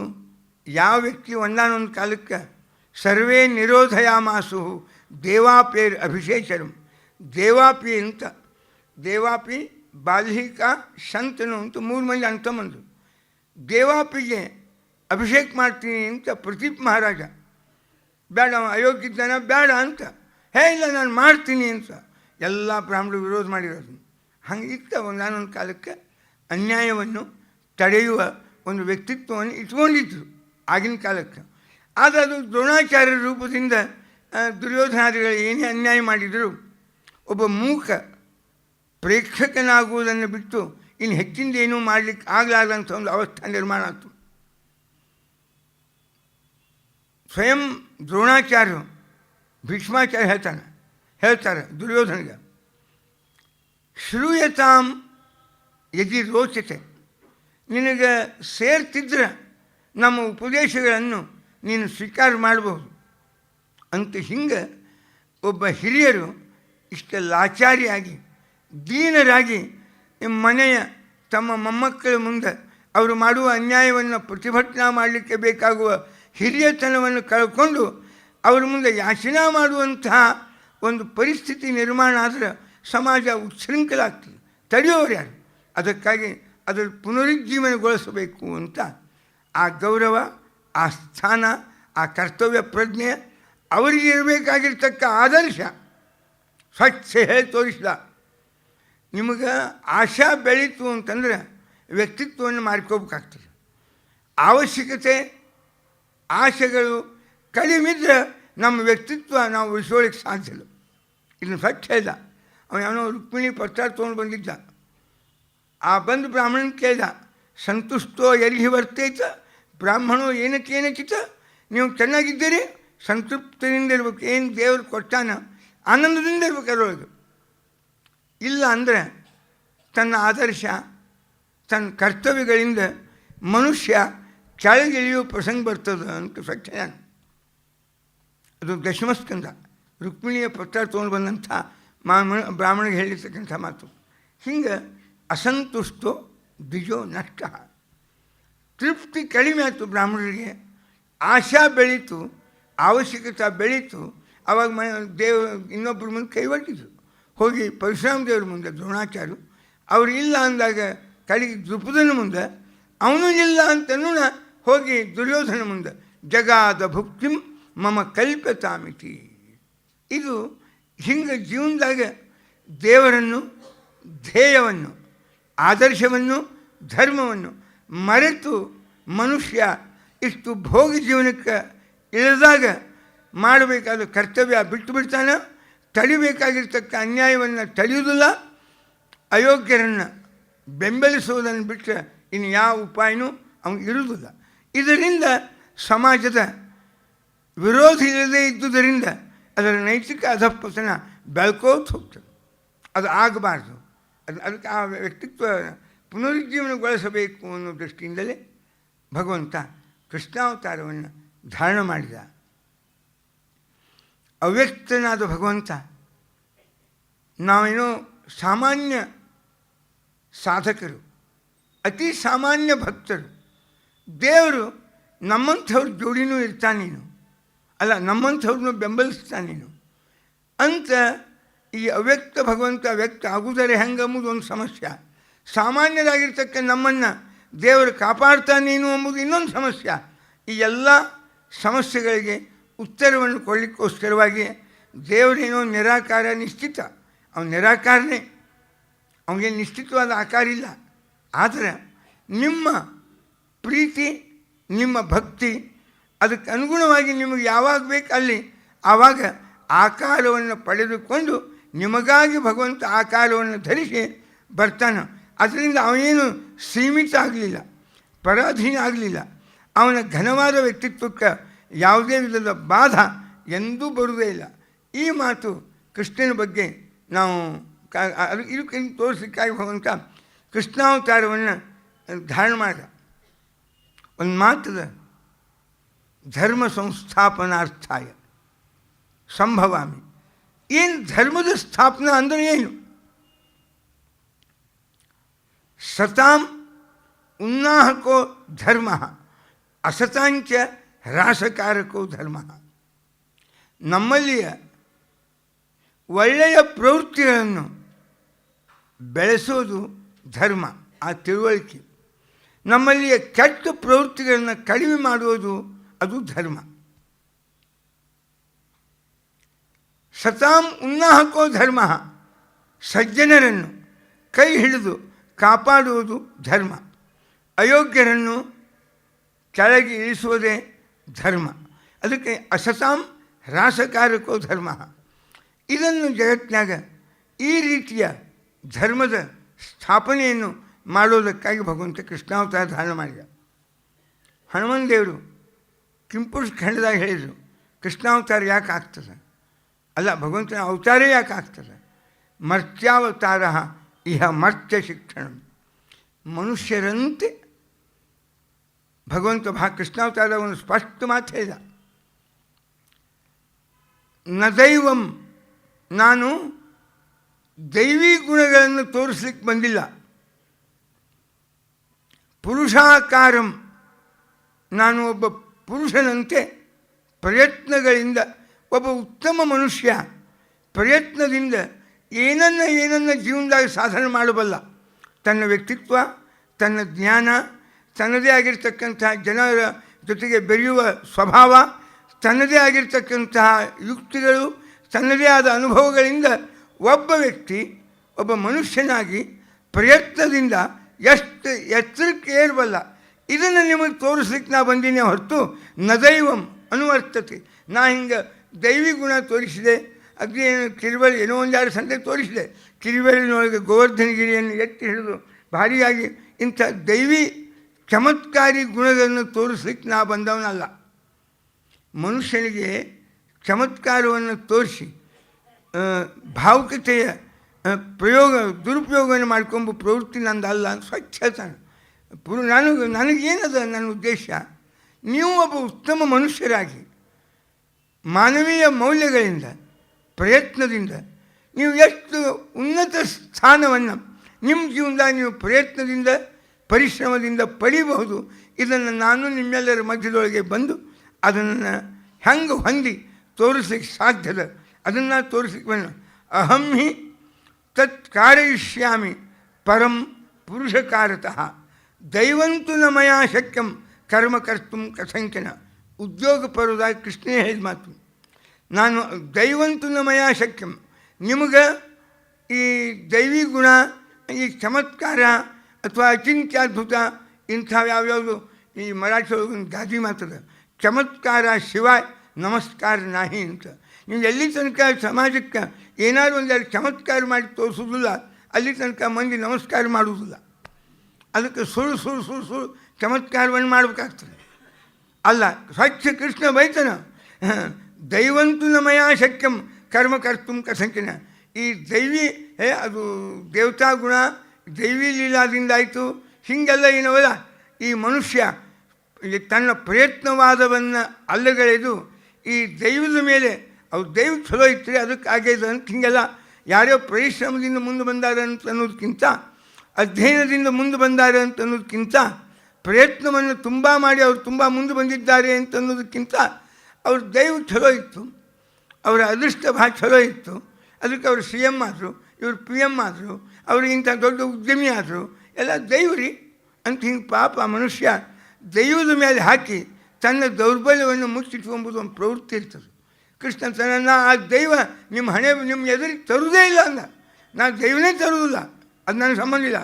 ಯಾವ ವ್ಯಕ್ತಿ ಒಂದಾನೊಂದು ಕಾಲಕ್ಕೆ ಸರ್ವೇ ನಿರೋಧಯಾಮಾಸು ದೇವಾಪೇರ್ ಅಭಿಷೇಚರಂ. ದೇವಾಪಿ ಅಂತ, ದೇವಾಪಿ, ಬಾಲ್ಹಿಕ, ಶಂತನು ಅಂತ 3 ಮಂದಿ ಅಂತಮ್ಮಂದು. ದೇವಾಪಿಗೆ ಅಭಿಷೇಕ ಮಾಡ್ತೀನಿ ಅಂತ ಪ್ರದೀಪ್ ಮಹಾರಾಜ, ಬೇಡ ಅಯೋಗ್ಯಿದ್ದಾನ ಬೇಡ ಅಂತ, ಇಲ್ಲ ನಾನು ಮಾಡ್ತೀನಿ ಅಂತ ಎಲ್ಲ ಬ್ರಾಹ್ಮಣರು ವಿರೋಧ ಮಾಡಿರೋದು. ಹಂಗಿತ್ತ ಒಂದಾನೊಂದು ಕಾಲಕ್ಕೆ ಅನ್ಯಾಯವನ್ನು ತಡೆಯುವ ಒಂದು ವ್ಯಕ್ತಿತ್ವವನ್ನು ಇಟ್ಕೊಂಡಿದ್ರು ಆಗಿನ ಕಾಲಕ್ಕೆ. ಆದರೆ ಅದು ದ್ರೋಣಾಚಾರ್ಯರ ರೂಪದಿಂದ ದುರ್ಯೋಧನಾದಿಗಳು ಏನೇ ಅನ್ಯಾಯ ಮಾಡಿದರೂ ಒಬ್ಬ ಮೂಕ ಪ್ರೇಕ್ಷಕನಾಗುವುದನ್ನು ಬಿಟ್ಟು ಇನ್ನು ಹೆಚ್ಚಿಂದ ಏನೂ ಮಾಡಲಿಕ್ಕೆ ಆಗಲಾರ್ದಂಥ ಒಂದು ಅವಸ್ಥೆ ನಿರ್ಮಾಣ ಆಯಿತು. ಸ್ವಯಂ ದ್ರೋಣಾಚಾರ್ಯರು ಭೀಷ್ಮಾಚಾರ್ಯ ಹೇಳ್ತಾರೆ ದುರ್ಯೋಧನಿಗೆ, ಶ್ರೂಯತಾಂ ಯದಿ ರೋಚತೆ, ನಿನಗೆ ಸೇರ್ತಿದ್ರೆ ನಮ್ಮ ಉಪದೇಶಗಳನ್ನು ನೀನು ಸ್ವೀಕಾರ ಮಾಡಬಹುದು ಅಂತ. ಹಿಂಗೆ ಒಬ್ಬ ಹಿರಿಯರು ಇಷ್ಟ ಲಾಚಾರಿಯಾಗಿ ದೀನರಾಗಿ ಮನೆಯ ತಮ್ಮ ಮೊಮ್ಮಕ್ಕಳ ಮುಂದೆ ಅವರು ಮಾಡುವ ಅನ್ಯಾಯವನ್ನು ಪ್ರತಿಭಟನಾ ಮಾಡಲಿಕ್ಕೆ ಬೇಕಾಗುವ ಹಿರಿಯತನವನ್ನು ಕಳ್ಕೊಂಡು ಅವ್ರ ಮುಂದೆ ಯಾಚನಾ ಮಾಡುವಂತಹ ಒಂದು ಪರಿಸ್ಥಿತಿ ನಿರ್ಮಾಣ ಆದರೆ ಸಮಾಜ ಉಚ್ಛೃಂಖಲ ಆಗ್ತದೆ. ತಡೆಯೋರು ಯಾರು? ಅದಕ್ಕಾಗಿ ಅದರ ಪುನರುಜ್ಜೀವನಗೊಳಿಸಬೇಕು ಅಂತ ಆ ಗೌರವ, ಆ ಸ್ಥಾನ, ಆ ಕರ್ತವ್ಯ ಪ್ರಜ್ಞೆ, ಅವರಿಗೆ ಇರಬೇಕಾಗಿರ್ತಕ್ಕ ಆದರ್ಶ ಸ್ವಚ್ಛ ಹೇಳಿ ತೋರಿಸಿದ. ನಿಮಗೆ ಆಶಾ ಬೆಳೀತು ಅಂತಂದರೆ ವ್ಯಕ್ತಿತ್ವವನ್ನು ಮಾರ್ಕೋಬೇಕಾಗ್ತದೆ. ಅವಶ್ಯಕತೆ, ಆಶೆಗಳು ಕಡಿಮಿದ್ರೆ ನಮ್ಮ ವ್ಯಕ್ತಿತ್ವ ನಾವು ಉಳಿಸೋಳಿಕ್ಕೆ ಸಾಧ್ಯ ಇಲ್ಲ. ಇದನ್ನು ಸ್ವಚ್ಛ ಇಲ್ಲ. ಅವನು ಯಾವನೋ ರುಕ್ಮಿಣಿ ಪತ್ರ ತೊಗೊಂಡು ಬಂದಿದ್ದ. ಆ ಬಂದು ಬ್ರಾಹ್ಮಣನ ಕೇಳಿದ, ಸಂತುಷ್ಟೋ ಎಲ್ಲಿ ವರ್ತೈತ ಬ್ರಾಹ್ಮಣೋ ಏನಕ್ಕೇನಕ್ಕಿತ, ನೀವು ಚೆನ್ನಾಗಿದ್ದೀರಿ, ಸಂತೃಪ್ತಿಯಿಂದ ಇರ್ಬೇಕು, ಏನು ದೇವರು ಕೊಟ್ಟಾನ ಆನಂದದಿಂದ ಇರ್ಬೇಕು ಅದರೊಳಗೆ. ಇಲ್ಲ ಅಂದರೆ ತನ್ನ ಆದರ್ಶ, ತನ್ನ ಕರ್ತವ್ಯಗಳಿಂದ ಮನುಷ್ಯ ಕೆಳಗಿಳಿಯುವ ಪ್ರಸಂಗ ಬರ್ತದೆ ಅಂತ ಸ್ವಚ್ಛ. ಅದು ದಶಮಸ್ಕಂದ ರುಕ್ಮಿಣಿಯ ಪತ್ರ ತೊಗೊಂಡು ಬಂದಂಥ ಬ್ರಾಹ್ಮಣಿಗೆ ಹೇಳಿರ್ತಕ್ಕಂಥ ಮಾತು. ಹಿಂಗೆ ಅಸಂತುಷ್ಟೋ ದ್ವಿಜೋ ನಷ್ಟ. ತೃಪ್ತಿ ಕಡಿಮೆ ಆಯಿತು ಬ್ರಾಹ್ಮಣರಿಗೆ, ಆಶಾ ಬೆಳೀತು, ಅವಶ್ಯಕತೆ ಬೆಳೀತು. ಆವಾಗ ಇನ್ನೊಬ್ಬರ ಮುಂದೆ ಕೈವಟ್ಟಿದ್ರು. ಹೋಗಿ ಪರಶುರಾಮ ದೇವ್ರ ಮುಂದೆ ದ್ರೋಣಾಚಾರ್ಯರು ಅವರು ಇಲ್ಲ ಅಂದಾಗ ಕಡೆಗೆ ದ್ರುಪದನ ಮುಂದೆ, ಅವನು ಇಲ್ಲ ಅಂತನೂ ಹೋಗಿ ದುರ್ಯೋಧನ ಮುಂದೆ ಜಗಾದ ಭುಕ್ತಿಂ ಮಮ ಕಲ್ಪತಾಮಿತಿ. ಇದು ಹಿಂಗೆ ಜೀವನದಾಗ ದೇವರನ್ನು, ಧ್ಯೇಯವನ್ನು, ಆದರ್ಶವನ್ನು, ಧರ್ಮವನ್ನು ಮರೆತು ಮನುಷ್ಯ ಇಷ್ಟು ಭೋಗ ಜೀವನಕ್ಕೆ ಇಳಿದಾಗ ಮಾಡಬೇಕಾದ ಕರ್ತವ್ಯ ಬಿಟ್ಟು ಬಿಡ್ತಾನೆ. ತಡಿಬೇಕಾಗಿರ್ತಕ್ಕ ಅನ್ಯಾಯವನ್ನು ತಡೆಯುವುದಿಲ್ಲ. ಅಯೋಗ್ಯರನ್ನು ಬೆಂಬಲಿಸುವುದನ್ನು ಬಿಟ್ಟರೆ ಇನ್ನು ಯಾವ ಉಪಾಯನೂ ಅವನಿಗೆ ಇರುವುದಿಲ್ಲ. ಇದರಿಂದ ಸಮಾಜದ ವಿರೋಧ ಇಲ್ಲದೇ ಇದ್ದುದರಿಂದ ಅದರ ನೈತಿಕ ಅಧಃಪತನ ಬೆಳ್ಕೋತ ಹೋಗ್ತದೆ. ಅದು ಆಗಬಾರ್ದು. ಅದಕ್ಕೆ ಆ ವ್ಯಕ್ತಿತ್ವ ಪುನರುಜ್ಜೀವನಗೊಳಿಸಬೇಕು ಅನ್ನೋ ದೃಷ್ಟಿಯಿಂದಲೇ ಭಗವಂತ ಕೃಷ್ಣಾವತಾರವನ್ನು ಧಾರಣ ಮಾಡಿದ. ಅವ್ಯಕ್ತನಾದ ಭಗವಂತ ನಾವೇನೋ ಸಾಮಾನ್ಯ ಸಾಧಕರು, ಅತಿ ಸಾಮಾನ್ಯ ಭಕ್ತರು. ದೇವರು ನಮ್ಮಂಥವ್ರ ಜೋಡಿನೂ ಇರ್ತಾನೇನು, ಅಲ್ಲ ನಮ್ಮಂಥವ್ರನ್ನೂ ಬೆಂಬಲಿಸ್ತಾನೇನು ಅಂತ ಈ ಅವ್ಯಕ್ತ ಭಗವಂತ ವ್ಯಕ್ತ ಆಗುವುದರೆ ಹೆಂಗಂಬುದು ಒಂದು ಸಮಸ್ಯೆ. ಸಾಮಾನ್ಯರಾಗಿರ್ತಕ್ಕ ನಮ್ಮನ್ನು ದೇವರು ಕಾಪಾಡ್ತಾನೇನು ಎಂಬುದು ಇನ್ನೊಂದು ಸಮಸ್ಯೆ. ಈ ಎಲ್ಲ ಸಮಸ್ಯೆಗಳಿಗೆ ಉತ್ತರವನ್ನು ಕೊಡಲಿಕ್ಕೋಸ್ಕರವಾಗಿ ದೇವರೇನೋ ನಿರಾಕಾರ ನಿಶ್ಚಿತ, ಅವನು ನಿರಾಕಾರನೇ, ಅವನಿಗೆ ನಿಶ್ಚಿತವಾದ ಆಕಾರ ಇಲ್ಲ. ಆದರೆ ನಿಮ್ಮ ಪ್ರೀತಿ, ನಿಮ್ಮ ಭಕ್ತಿ ಅದಕ್ಕೆ ಅನುಗುಣವಾಗಿ ನಿಮಗೆ ಯಾವಾಗ ಬೇಕು ಅಲ್ಲಿ ಆವಾಗ ಆಕಾರವನ್ನು ಪಡೆದುಕೊಂಡು ನಿಮಗಾಗಿ ಭಗವಂತ ಆಕಾರವನ್ನು ಧರಿಸಿ ಬರ್ತಾನೆ. ಅದರಿಂದ ಅವನೇನು ಸೀಮಿತ ಆಗಲಿಲ್ಲ, ಪರಾಧೀನ ಆಗಲಿಲ್ಲ. ಅವನ ಘನವಾದ ವ್ಯಕ್ತಿತ್ವಕ್ಕೆ ಯಾವುದೇ ವಿಧದ ಬಾಧ ಎಂದೂ ಬರುವುದೇ ಇಲ್ಲ. ಈ ಮಾತು ಕೃಷ್ಣನ ಬಗ್ಗೆ ನಾವು ಇದಕ್ಕೆ ತೋರಿಸಲಿಕ್ಕಾಗಿ ಭಗವಂತ ಕೃಷ್ಣಾವತಾರವನ್ನು ಧಾರಣ ಮಾಡಿದ. ಒಂದು ಮಾತದ ಧರ್ಮ ಸಂಸ್ಥಾಪನಾರ್ಥಾಯ ಸಂಭವಾಮಿ. ಏನು ಧರ್ಮದ ಸ್ಥಾಪನಾ ಅಂದರೆ ಏನು? ಸತಾಂ ಉನ್ನಾಹಕೋ ಧರ್ಮ, ಅಸತಾಂಚ ಹ್ರಾಸಕಾರಕೋ ಧರ್ಮ. ನಮ್ಮಲ್ಲಿಯ ಒಳ್ಳೆಯ ಪ್ರವೃತ್ತಿಗಳನ್ನು ಬೆಳೆಸೋದು ಧರ್ಮ, ಆ ತಿಳುವಳಿಕೆ. ನಮ್ಮಲ್ಲಿಯ ಕೆಟ್ಟ ಪ್ರವೃತ್ತಿಗಳನ್ನು ಕಡಿಮೆ ಮಾಡುವುದು ಅದು ಧರ್ಮ. ಸತಾಂ ಉನ್ನಾಹಕೋ ಧರ್ಮ, ಸಜ್ಜನರನ್ನು ಕೈ ಹಿಡಿದು ಕಾಪಾಡುವುದು ಧರ್ಮ. ಅಯೋಗ್ಯರನ್ನು ಕೆಳಗೆ ಇಳಿಸುವುದೇ ಧರ್ಮ. ಅದಕ್ಕೆ ಅಸತಾಂ ಹ್ರಾಸಕಾರಕೋ ಧರ್ಮ. ಇದನ್ನು ಜಗತ್ತಿನಾಗ ಈ ರೀತಿಯ ಧರ್ಮದ ಸ್ಥಾಪನೆಯನ್ನು ಮಾಡೋದಕ್ಕಾಗಿ ಭಗವಂತ ಕೃಷ್ಣಾವತಾರ ಧಾರಣ ಮಾಡಿದ. ಹನುಮನ್ ದೇವರು ಕಿಂಪುರುಷ ಖಂಡದಾಗ ಹೇಳಿದರು, ಕೃಷ್ಣಾವತಾರ ಯಾಕೆ ಆಗ್ತದೆ? ಅಲ್ಲ, ಭಗವಂತನ ಅವತಾರ ಯಾಕೆ ಆಗ್ತದೆ? ಮರ್ತ್ಯಾವತಾರ ಇಹ ಮರ್ತ್ಯ ಶಿಕ್ಷಣ. ಮನುಷ್ಯರಂತೆ ಭಗವಂತ ಕೃಷ್ಣಾವತಾರವನ್ನು ಸ್ಪಷ್ಟ ಮಾತು ಹೇಳಿದ. ನ ದೈವಂ, ನಾನು ದೈವಿ ಗುಣಗಳನ್ನು ತೋರಿಸ್ಲಿಕ್ಕೆ ಬಂದಿಲ್ಲ. ಪುರುಷಾಕಾರಂ, ನಾನು ಒಬ್ಬ ಪುರುಷನಂತೆ ಪ್ರಯತ್ನಗಳಿಂದ, ಒಬ್ಬ ಉತ್ತಮ ಮನುಷ್ಯ ಪ್ರಯತ್ನದಿಂದ ಏನನ್ನ ಜೀವನದಾಗ ಸಾಧನೆ ಮಾಡಬಲ್ಲ. ತನ್ನ ವ್ಯಕ್ತಿತ್ವ, ತನ್ನ ಜ್ಞಾನ, ತನ್ನದೇ ಆಗಿರ್ತಕ್ಕಂತಹ ಜನರ ಜೊತೆಗೆ ಬೆರೆಯುವ ಸ್ವಭಾವ, ತನ್ನದೇ ಆಗಿರ್ತಕ್ಕಂತಹ ಯುಕ್ತಿಗಳು, ತನ್ನದೇ ಆದ ಅನುಭವಗಳಿಂದ ಒಬ್ಬ ವ್ಯಕ್ತಿ, ಒಬ್ಬ ಮನುಷ್ಯನಾಗಿ ಪ್ರಯತ್ನದಿಂದ ಎಷ್ಟು ಎತ್ತರಕ್ಕೆ ಏರಬಲ್ಲ. ಇದನ್ನು ನಿಮಗೆ ತೋರಿಸ್ಲಿಕ್ಕೆ ನಾ ಬಂದೀನಿ ಹೊರತು ನದೈವಂ ಅನುವರ್ತತೆ. ನಾ ಹಿಂಗೆ ದೈವಿ ಗುಣ ತೋರಿಸಿದೆ, ಅಗ್ನಿ ಏನು ಕಿರುಬಳಿ ಏನೋ ಒಂದೆರಡು ಸಂತೆ ತೋರಿಸಿದೆ. ಕಿರುಬಳಿನೊಳಗೆ ಗೋವರ್ಧನಗಿರಿಯನ್ನು ಎತ್ತಿ ಹಿಡಿದು ಭಾರಿಯಾಗಿ ಇಂಥ ದೈವಿ ಚಮತ್ಕಾರಿ ಗುಣಗಳನ್ನು ತೋರಿಸ್ಲಿಕ್ಕೆ ನಾ ಬಂದವನಲ್ಲ. ಮನುಷ್ಯನಿಗೆ ಚಮತ್ಕಾರವನ್ನು ತೋರಿಸಿ ಭಾವುಕತೆಯ ದುರುಪಯೋಗವನ್ನು ಮಾಡ್ಕೊಂಬ ಪ್ರವೃತ್ತಿ ನಂದಲ್ಲ ಅಂತ ಸ್ವಚ್ಛ ಹೇಳ್ತಾನೆ. ನನಗೇನದ ನನ್ನ ಉದ್ದೇಶ, ನೀವು ಒಬ್ಬ ಉತ್ತಮ ಮನುಷ್ಯರಾಗಿ ಮಾನವೀಯ ಮೌಲ್ಯಗಳಿಂದ, ಪ್ರಯತ್ನದಿಂದ ನೀವು ಎಷ್ಟು ಉನ್ನತ ಸ್ಥಾನವನ್ನು ನಿಮ್ಮ ಜೀವನದಾಗ ನೀವು ಪ್ರಯತ್ನದಿಂದ, ಪರಿಶ್ರಮದಿಂದ ಪಡೀಬಹುದು. ಇದನ್ನು ನಾನು ನಿಮ್ಮೆಲ್ಲರ ಮಧ್ಯದೊಳಗೆ ಬಂದು ಅದನ್ನು ಹೆಂಗೆ ಹೊಂದಿ ತೋರಿಸ್ಲಿಕ್ಕೆ ಸಾಧ್ಯದ ಅದನ್ನು ತೋರಿಸ್ಲಿಕ್ಕೆ ಬಂದ. ಅಹಂ ಹಿ ತತ್ ಕಾರಯಿಷ್ಯಾಮಿ ಪರಂ ಪುರುಷಕಾರತಃ ದೈವಂತು ನ ಮಯಾ ಶಕ್ಯಂ ಕರ್ಮ ಕರ್ತು ಕಥಂಚನ. ಉದ್ಯೋಗ ಪರ್ವದಾಗ ಕೃಷ್ಣೇ ಹೇಳಿದ ಮಾತು. ನಾನು ದೈವಂತು ನ ಮಯಾ ಶಕ್ಯಂ, ನಿಮಗೆ ಈ ದೈವಿ ಗುಣ, ಈ ಚಮತ್ಕಾರ ಅಥವಾ ಅಚಿಂತ್ಯದ್ಭುತ ಇಂಥವು ಯಾವ್ಯಾವುದು ಈ ಮರಾಠಿ ಒಳಗೊಂದು ಗಾದಿ ಮಾತದ, ಚಮತ್ಕಾರ ಶಿವಾಯ್ ನಮಸ್ಕಾರ ನಾಹಿ ಅಂತ. ನೀವು ಎಲ್ಲಿ ತನಕ ಸಮಾಜಕ್ಕೆ ಏನಾದ್ರು ಒಂದೆರಡು ಚಮತ್ಕಾರ ಮಾಡಿ ತೋರಿಸೋದಿಲ್ಲ, ಅಲ್ಲಿ ತನಕ ಮಂದಿ ನಮಸ್ಕಾರ ಮಾಡುವುದಿಲ್ಲ. ಅದಕ್ಕೆ ಸುಳ್ಳು ಚಮತ್ಕಾರವನ್ನು ಮಾಡಬೇಕಾಗ್ತದೆ. ಅಲ್ಲ, ಸ್ವಚ್ಛ ಕೃಷ್ಣ ಬೈತನ, ದೈವಂತು ನಮಯ ಶಕ್ಯಂ ಕರ್ಮ ಕರ್ತುಂ ಕಥಂಚನ. ಈ ದೈವಿ ಅದು ದೇವತಾ ಗುಣ, ದೈವಿ ಲೀಲಾದಿಂದಾಯಿತು ಹೀಗೆಲ್ಲ ಏನವಲ್ಲ. ಈ ಮನುಷ್ಯ ತನ್ನ ಪ್ರಯತ್ನವಾದವನ್ನು ಅಲ್ಲಗಳೆದು ಈ ದೈವದ ಮೇಲೆ ಅವ್ರು ದೈವ ಚಲೋ ಇತ್ತು ಅದಕ್ಕೆ ಆಗ್ಯದ ಅಂತ ಹೀಗೆಲ್ಲ ಯಾರ್ಯಾವ ಪರಿಶ್ರಮದಿಂದ ಮುಂದೆ ಬಂದಾರೆ ಅಂತ ಅನ್ನೋದಕ್ಕಿಂತ, ಅಧ್ಯಯನದಿಂದ ಮುಂದೆ ಬಂದಾರೆ ಅಂತ ಅನ್ನೋದಕ್ಕಿಂತ, ಪ್ರಯತ್ನವನ್ನು ತುಂಬ ಮಾಡಿ ಅವ್ರು ತುಂಬ ಮುಂದೆ ಬಂದಿದ್ದಾರೆ ಅಂತ ಅನ್ನೋದಕ್ಕಿಂತ ಅವ್ರ ದೈವ ಚಲೋ ಇತ್ತು, ಅವರ ಅದೃಷ್ಟ ಭಾಳ ಚಲೋ ಇತ್ತು, ಅದಕ್ಕೆ ಅವರು ಸಿ ಎಮ್ ಆದರು, ಇವರು ಪಿ ಎಮ್ ಆದರು, ಅವರು ಇಂಥ ದೊಡ್ಡ ಉದ್ಯಮಿ ಆದರು, ಎಲ್ಲ ದೈವರಿ ಅಂತ ಹಿಂಗೆ ಪಾಪ ಮನುಷ್ಯ ದೈವದ ಮೇಲೆ ಹಾಕಿ ತನ್ನ ದೌರ್ಬಲ್ಯವನ್ನು ಮುಚ್ಚಿಟ್ಕೊಂಬುದು ಒಂದು ಪ್ರವೃತ್ತಿ ಇರ್ತದೆ. ಕೃಷ್ಣ ತನ್ನ ಆ ದೈವ ನಿಮ್ಮ ನಿಮ್ಮ ಎದುರಿಗೆ ತರುವುದೇ ಇಲ್ಲ ಅಂದ. ನಾ ದೈವನೇ ತರುವುದಿಲ್ಲ, ಅದು ನನಗೆ ಸಂಬಂಧ ಇಲ್ಲ.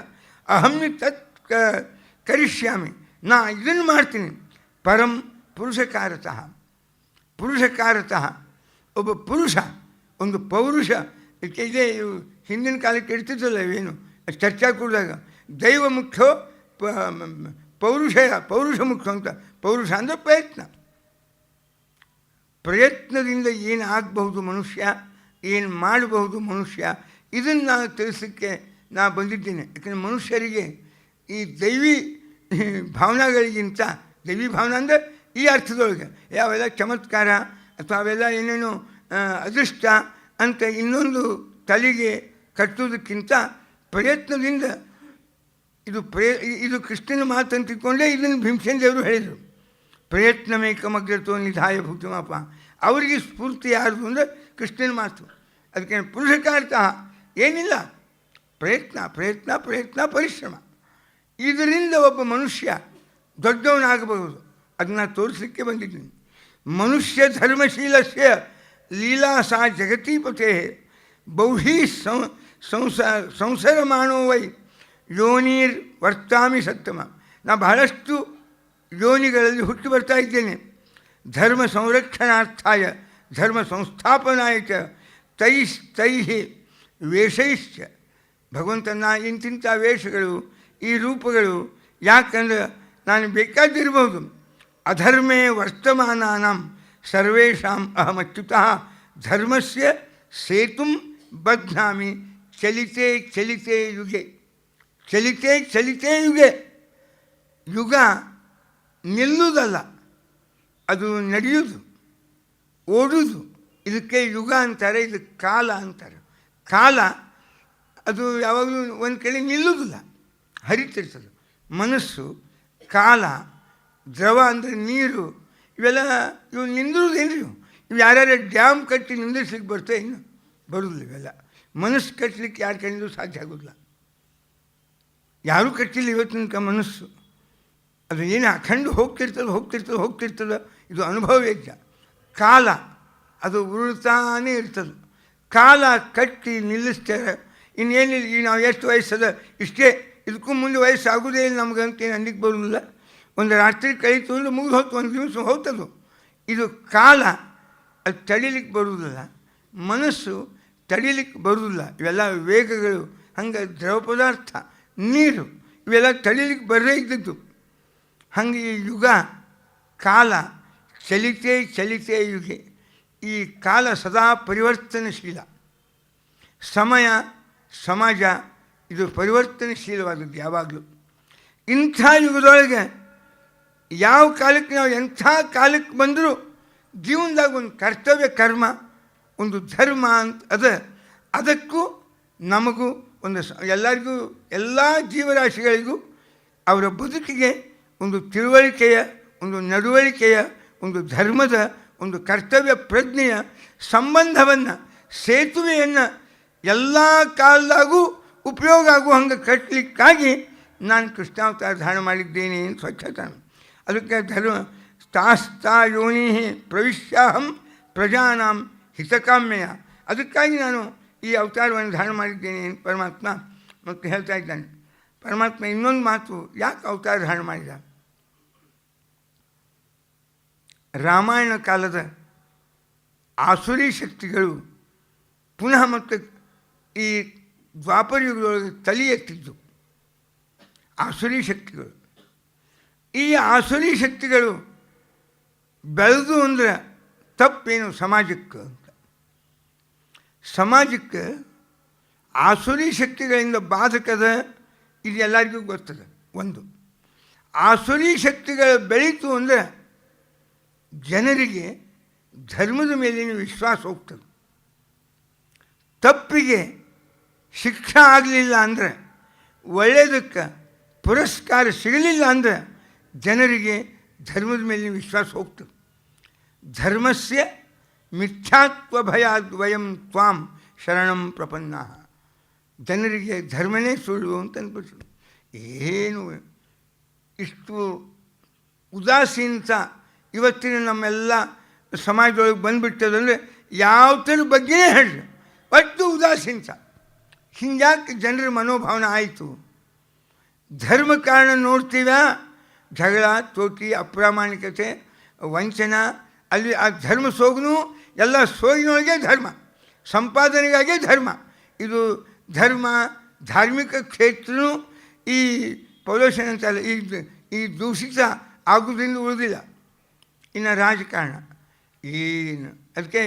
ಅಹಮ್ಮಿ ತತ್ ಕರಿಷ್ಯಾಮಿ, ನಾ ಇದನ್ನು ಮಾಡ್ತೀನಿ. ಪರಂ ಪುರುಷಕಾರತಃ, ಪುರುಷಕಾರತಃ ಒಬ್ಬ ಪುರುಷ, ಒಂದು ಪೌರುಷ ಇದೆ. ಹಿಂದಿನ ಕಾಲಕ್ಕೆ ಇರ್ತಿದ್ದಲ್ಲ ಇವೇನು ಚರ್ಚಾ ಕೂಡಿದಾಗ ದೈವ ಮುಖ್ಯೋ ಪೌರುಷ ಮುಖ್ಯ ಅಂತ. ಪೌರುಷ ಅಂದರೆ ಪ್ರಯತ್ನ. ಪ್ರಯತ್ನದಿಂದ ಏನು ಆಗಬಹುದು ಮನುಷ್ಯ, ಏನು ಮಾಡಬಹುದು ಮನುಷ್ಯ, ಇದನ್ನು ನಾನು ತಿಳಿಸೋಕ್ಕೆ ನಾ ಬಂದಿದ್ದೇನೆ. ಯಾಕಂದರೆ ಮನುಷ್ಯರಿಗೆ ಈ ದೈವಿ ಭಾವನೆಗಳಿಗಿಂತ, ದೈವಿ ಭಾವನೆ ಅಂದರೆ ಈ ಅರ್ಥದೊಳಗೆ ಯಾವೆಲ್ಲ ಚಮತ್ಕಾರ ಅಥವಾ ಅವೆಲ್ಲ ಏನೇನು ಅದೃಷ್ಟ ಅಂತ ಇನ್ನೊಂದು ತಲೆಗೆ ಕಟ್ಟೋದಕ್ಕಿಂತ ಪ್ರಯತ್ನದಿಂದ ಇದು ಕೃಷ್ಣನ ಮಾತನ್ನು ತಿಳ್ಕೊಂಡೇ ಇದನ್ನು ಭೀಮಸೇನ ದೇವರು ಹೇಳಿದರು. ಪ್ರಯತ್ನಮೇಕಮಗ್ರತೋ ನಿಧಾಯ ಭೂತಮಪ್ಪ. ಅವರಿಗೆ ಸ್ಫೂರ್ತಿ ಯಾರ್ದು ಅಂದರೆ ಕೃಷ್ಣನ ಮಾತು. ಅದಕ್ಕೆ ಪುರುಷಕಾರ್ಥ ಏನಿಲ್ಲ, ಪ್ರಯತ್ನ ಪ್ರಯತ್ನ ಪ್ರಯತ್ನ ಪರಿಶ್ರಮ. ಇದರಿಂದ ಒಬ್ಬ ಮನುಷ್ಯ ದೊಡ್ಡವನಾಗಬಹುದು. ಅದನ್ನು ತೋರಿಸಲಿಕ್ಕೆ ಬಂದಿದ್ದೀನಿ. ಮನುಷ್ಯ ಧರ್ಮಶೀಲಸ್ಯ ಲೀಲಾ ಸಾ ಜಗತೀಪತೆ ಬೌಹೀ ಸಂಸರಮಾಣೋ ವೈ ಯೋನೀರ್ ವರ್ತಾಮಿ ಸತ್ತಮ. ನಾ ಬಹಳಷ್ಟು ಯೋನಿಗಳಲ್ಲಿ ಹುಟ್ಟು ಬರ್ತಾ ಇದ್ದೇನೆ. ಧರ್ಮ ಸಂರಕ್ಷಣಾರ್ಥಾಯ ಧರ್ಮ ಸಂಸ್ಥಾಪನಾಯ ಚ ತೈಹಿ ವೇಷೈಶ್ಚ. ಭಗವಂತನ ಇಂತಿಂಥ ವೇಷಗಳು, ಈ ರೂಪಗಳು ಯಾಕಂದ್ರೆ ನಾನು ಬೇಕಾದಿರಬಹುದು. ಅಧರ್ಮೇ ವರ್ತಮಾನಾನಾಂ ಸರ್ವೇಷಾಂ ಅಹಮಚ್ಯುತಃ ಧರ್ಮಸ್ಯ ಸೇತುಂ ಬಧ್ನಾಮಿ ಚಲಿತೆ ಚಲಿತೆ ಯುಗೆ. ಚಲಿತೆ ಚಲಿತೆ ಯುಗೆ. ಯುಗ ನಿಲ್ಲುವುದಲ್ಲ, ಅದು ನಡೆಯುವುದು, ಓಡುವುದು. ಇದಕ್ಕೆ ಯುಗ ಅಂತಾರೆ, ಇದು ಕಾಲ ಅಂತಾರೆ. ಕಾಲ ಅದು ಯಾವಾಗಲೂ ಒಂದು ಕಡೆ ನಿಲ್ಲುವುದಿಲ್ಲ, ಹರಿತಿರ್ತದೆ. ಮನಸ್ಸು, ಕಾಲ, ದ್ರವ ಅಂದರೆ ನೀರು, ಇವೆಲ್ಲ ಇವು ನಿಂದಿರುವುದೇನು? ಇವು ಯಾರ್ಯಾರು ಡ್ಯಾಮ್ ಕಟ್ಟಿ ನಿಂದಿರ್ಸ್ಲಿಕ್ಕೆ ಬರ್ತೇ, ಇನ್ನು ಬರುವುದಿಲ್ಲ. ಇವೆಲ್ಲ ಮನಸ್ಸು ಕಟ್ಟಲಿಕ್ಕೆ ಯಾರ ಕೈಯಿಂದ ಸಾಧ್ಯ ಆಗೋದಿಲ್ಲ. ಯಾರೂ ಕಟ್ಟಿಲ್ಲ ಇವತ್ತಿನ ಮನಸ್ಸು. ಅದು ಏನು ಅಖಂಡ ಹೋಗ್ತಿರ್ತದೆ. ಇದು ಅನುಭವ ವೇದ್ಯ. ಕಾಲ ಅದು ಉರುಳ್ತಾನೇ ಇರ್ತದೆ. ಕಾಲ ಕಟ್ಟಿ ನಿಲ್ಲಿಸ್ತಾರೆ. ಇನ್ನೇನಿಲ್ಲ, ಈಗ ನಾವು ಎಷ್ಟು ವಯಸ್ಸದ ಇಷ್ಟೇ, ಇದಕ್ಕೂ ಮುಂದೆ ವಯಸ್ಸಾಗೋದೇ ಇಲ್ಲ ನಮಗಂತ ಏನು ಅನ್ಲಿಕ್ಕೆ ಬರೋದಿಲ್ಲ. ಒಂದು ರಾತ್ರಿ ಕಳೀತು ಅಂದರೆ ಮುಗಿದು ಹೋಗ್ತು, ಒಂದು ದಿವಸ ಹೋಗ್ತದು. ಇದು ಕಾಲ, ಅದು ತಡೀಲಿಕ್ಕೆ ಬರುವುದಿಲ್ಲ. ಮನಸ್ಸು ತಡೀಲಿಕ್ಕೆ ಬರುವುದಿಲ್ಲ. ಇವೆಲ್ಲ ವೇಗಗಳು. ಹಂಗೆ ದ್ರವ ಪದಾರ್ಥ, ನೀರು, ಇವೆಲ್ಲ ತಡೀಲಿಕ್ಕೆ ಬರದೇ ಇದ್ದದ್ದು. ಹಂಗೆ ಈ ಯುಗ, ಕಾಲ ಚಲಿತೆ ಚಲಿತೆ ಯುಗೆ. ಈ ಕಾಲ ಸದಾ ಪರಿವರ್ತನಶೀಲ. ಸಮಯ, ಸಮಾಜ ಇದು ಪರಿವರ್ತನಶೀಲವಾದದ್ದು ಯಾವಾಗಲೂ. ಇಂಥ ಯುಗದೊಳಗೆ ಯಾವ ಕಾಲಕ್ಕೆ ನಾವು ಎಂಥ ಕಾಲಕ್ಕೆ ಬಂದರೂ ಜೀವನದಾಗ ಒಂದು ಕರ್ತವ್ಯ ಕರ್ಮ, ಒಂದು ಧರ್ಮ ಅಂತ ಅದಕ್ಕೂ ನಮಗೂ ಒಂದು ಎಲ್ಲರಿಗೂ, ಎಲ್ಲ ಜೀವರಾಶಿಗಳಿಗೂ ಅವರ ಬದುಕಿಗೆ ಒಂದು ತಿಳುವಳಿಕೆಯ, ಒಂದು ನಡವಳಿಕೆಯ, ಒಂದು ಧರ್ಮದ, ಒಂದು ಕರ್ತವ್ಯ ಪ್ರಜ್ಞೆಯ ಸಂಬಂಧವನ್ನು, ಸೇತುವೆಯನ್ನು ಎಲ್ಲ ಕಾಲದಾಗೂ ಉಪಯೋಗ ಆಗುವ ಹಂಗೆ ಕಟ್ಟಲಿಕ್ಕಾಗಿ ನಾನು ಕೃಷ್ಣಾವತಾರ ಧಾರಣ ಮಾಡಿದ್ದೇನೆ ಅಂತ ಸ್ವಚ್ಛತಾನು. ಅದಕ್ಕೆ ಧರ್ಮ ತಾಸ್ತಾ ಯೋನಿ ಪ್ರವಿಶ್ಯಾಹಂ ಪ್ರಜಾನಾಂ ಹಿತಕಾಮ್ಯ. ಅದಕ್ಕಾಗಿ ನಾನು ಈ ಅವತಾರವನ್ನು ಧಾರಣ ಮಾಡಿದ್ದೇನೆ ಅಂತ ಪರಮಾತ್ಮ ಮತ್ತು ಹೇಳ್ತಾ ಇದ್ದಾನೆ. ಪರಮಾತ್ಮ ಇನ್ನೊಂದು ಮಾತು ಯಾಕೆ ಅವತಾರ ಧಾರಣ ಮಾಡಿದ? ರಾಮಾಯಣ ಕಾಲದ ಆಸುರಿ ಶಕ್ತಿಗಳು ಪುನಃ ಮತ್ತು ಈ ದ್ವಾಪರ ಯುಗದೊಳಗೆ ತಲೆ ಎತ್ತಿದ್ದು. ಆಸುರಿ ಶಕ್ತಿಗಳು, ಈ ಆಸುರಿ ಶಕ್ತಿಗಳು ಬೆಳೆದು ಅಂದರೆ ತಪ್ಪೇನು ಸಮಾಜಕ್ಕೆ ಅಂತ. ಸಮಾಜಕ್ಕೆ ಆಸುರಿ ಶಕ್ತಿಗಳಿಂದ ಬಾಧಕದ ಇದು ಎಲ್ಲರಿಗೂ ಗೊತ್ತದೆ. ಒಂದು ಆಸುರಿ ಶಕ್ತಿಗಳು ಬೆಳೀತು ಅಂದರೆ ಜನರಿಗೆ ಧರ್ಮದ ಮೇಲಿನ ವಿಶ್ವಾಸ ಹೋಗ್ತದೆ. ತಪ್ಪಿಗೆ ಶಿಕ್ಷೆ ಆಗಲಿಲ್ಲ ಅಂದರೆ, ಒಳ್ಳೆಯದಕ್ಕೆ ಪುರಸ್ಕಾರ ಸಿಗಲಿಲ್ಲ ಅಂದರೆ ಜನರಿಗೆ ಧರ್ಮದ ಮೇಲಿನ ವಿಶ್ವಾಸ ಹೋಗ್ತದೆ. ಧರ್ಮಸ್ಯ ಮಿಥ್ಯಾತ್ವ ಭಯಾದ್ವಯಂ ತ್ವಾಂ ಶರಣಂ ಪ್ರಪನ್ನ. ಜನರಿಗೆ ಧರ್ಮನೇ ಸುಳ್ಳು ಅಂತ ಅನ್ಬಿಟ್ಟು ಏನು ಇಷ್ಟು ಉದಾಸೀನತ ಇವತ್ತಿನ ನಮ್ಮೆಲ್ಲ ಸಮಾಜದೊಳಗೆ ಬಂದುಬಿಟ್ಟದಂದರೆ ಯಾವುದರ ಬಗ್ಗೆನೇ ಹೇಳಿ ಒಟ್ಟು ಉದಾಸೀನತ. ಹಿಂಗ್ಯಾಕೆ ಜನರ ಮನೋಭಾವನೆ ಆಯಿತು? ಧರ್ಮ ಕಾರಣ ನೋಡ್ತೀವ, ಜಗಳ, ತೋಟಿ, ಅಪ್ರಾಮಾಣಿಕತೆ, ವಂಚನ. ಅಲ್ಲಿ ಆ ಧರ್ಮ ಸೋಗನು ಎಲ್ಲ ಸೋಗಿನೊಳಗೆ ಧರ್ಮ, ಸಂಪಾದನೆಗಾಗೇ ಧರ್ಮ. ಇದು ಧರ್ಮ ಧಾರ್ಮಿಕ ಕ್ಷೇತ್ರನೂ ಈ ಪೊಲ್ಯೂಷನ್ ಅಂತಲ್ಲ, ಈ ದೂಷಿತ ಆಗೋದ್ರಿಂದ ಉಳಿದಿಲ್ಲ. ಇನ್ನು ರಾಜಕಾರಣ ಏನು, ಅದಕ್ಕೆ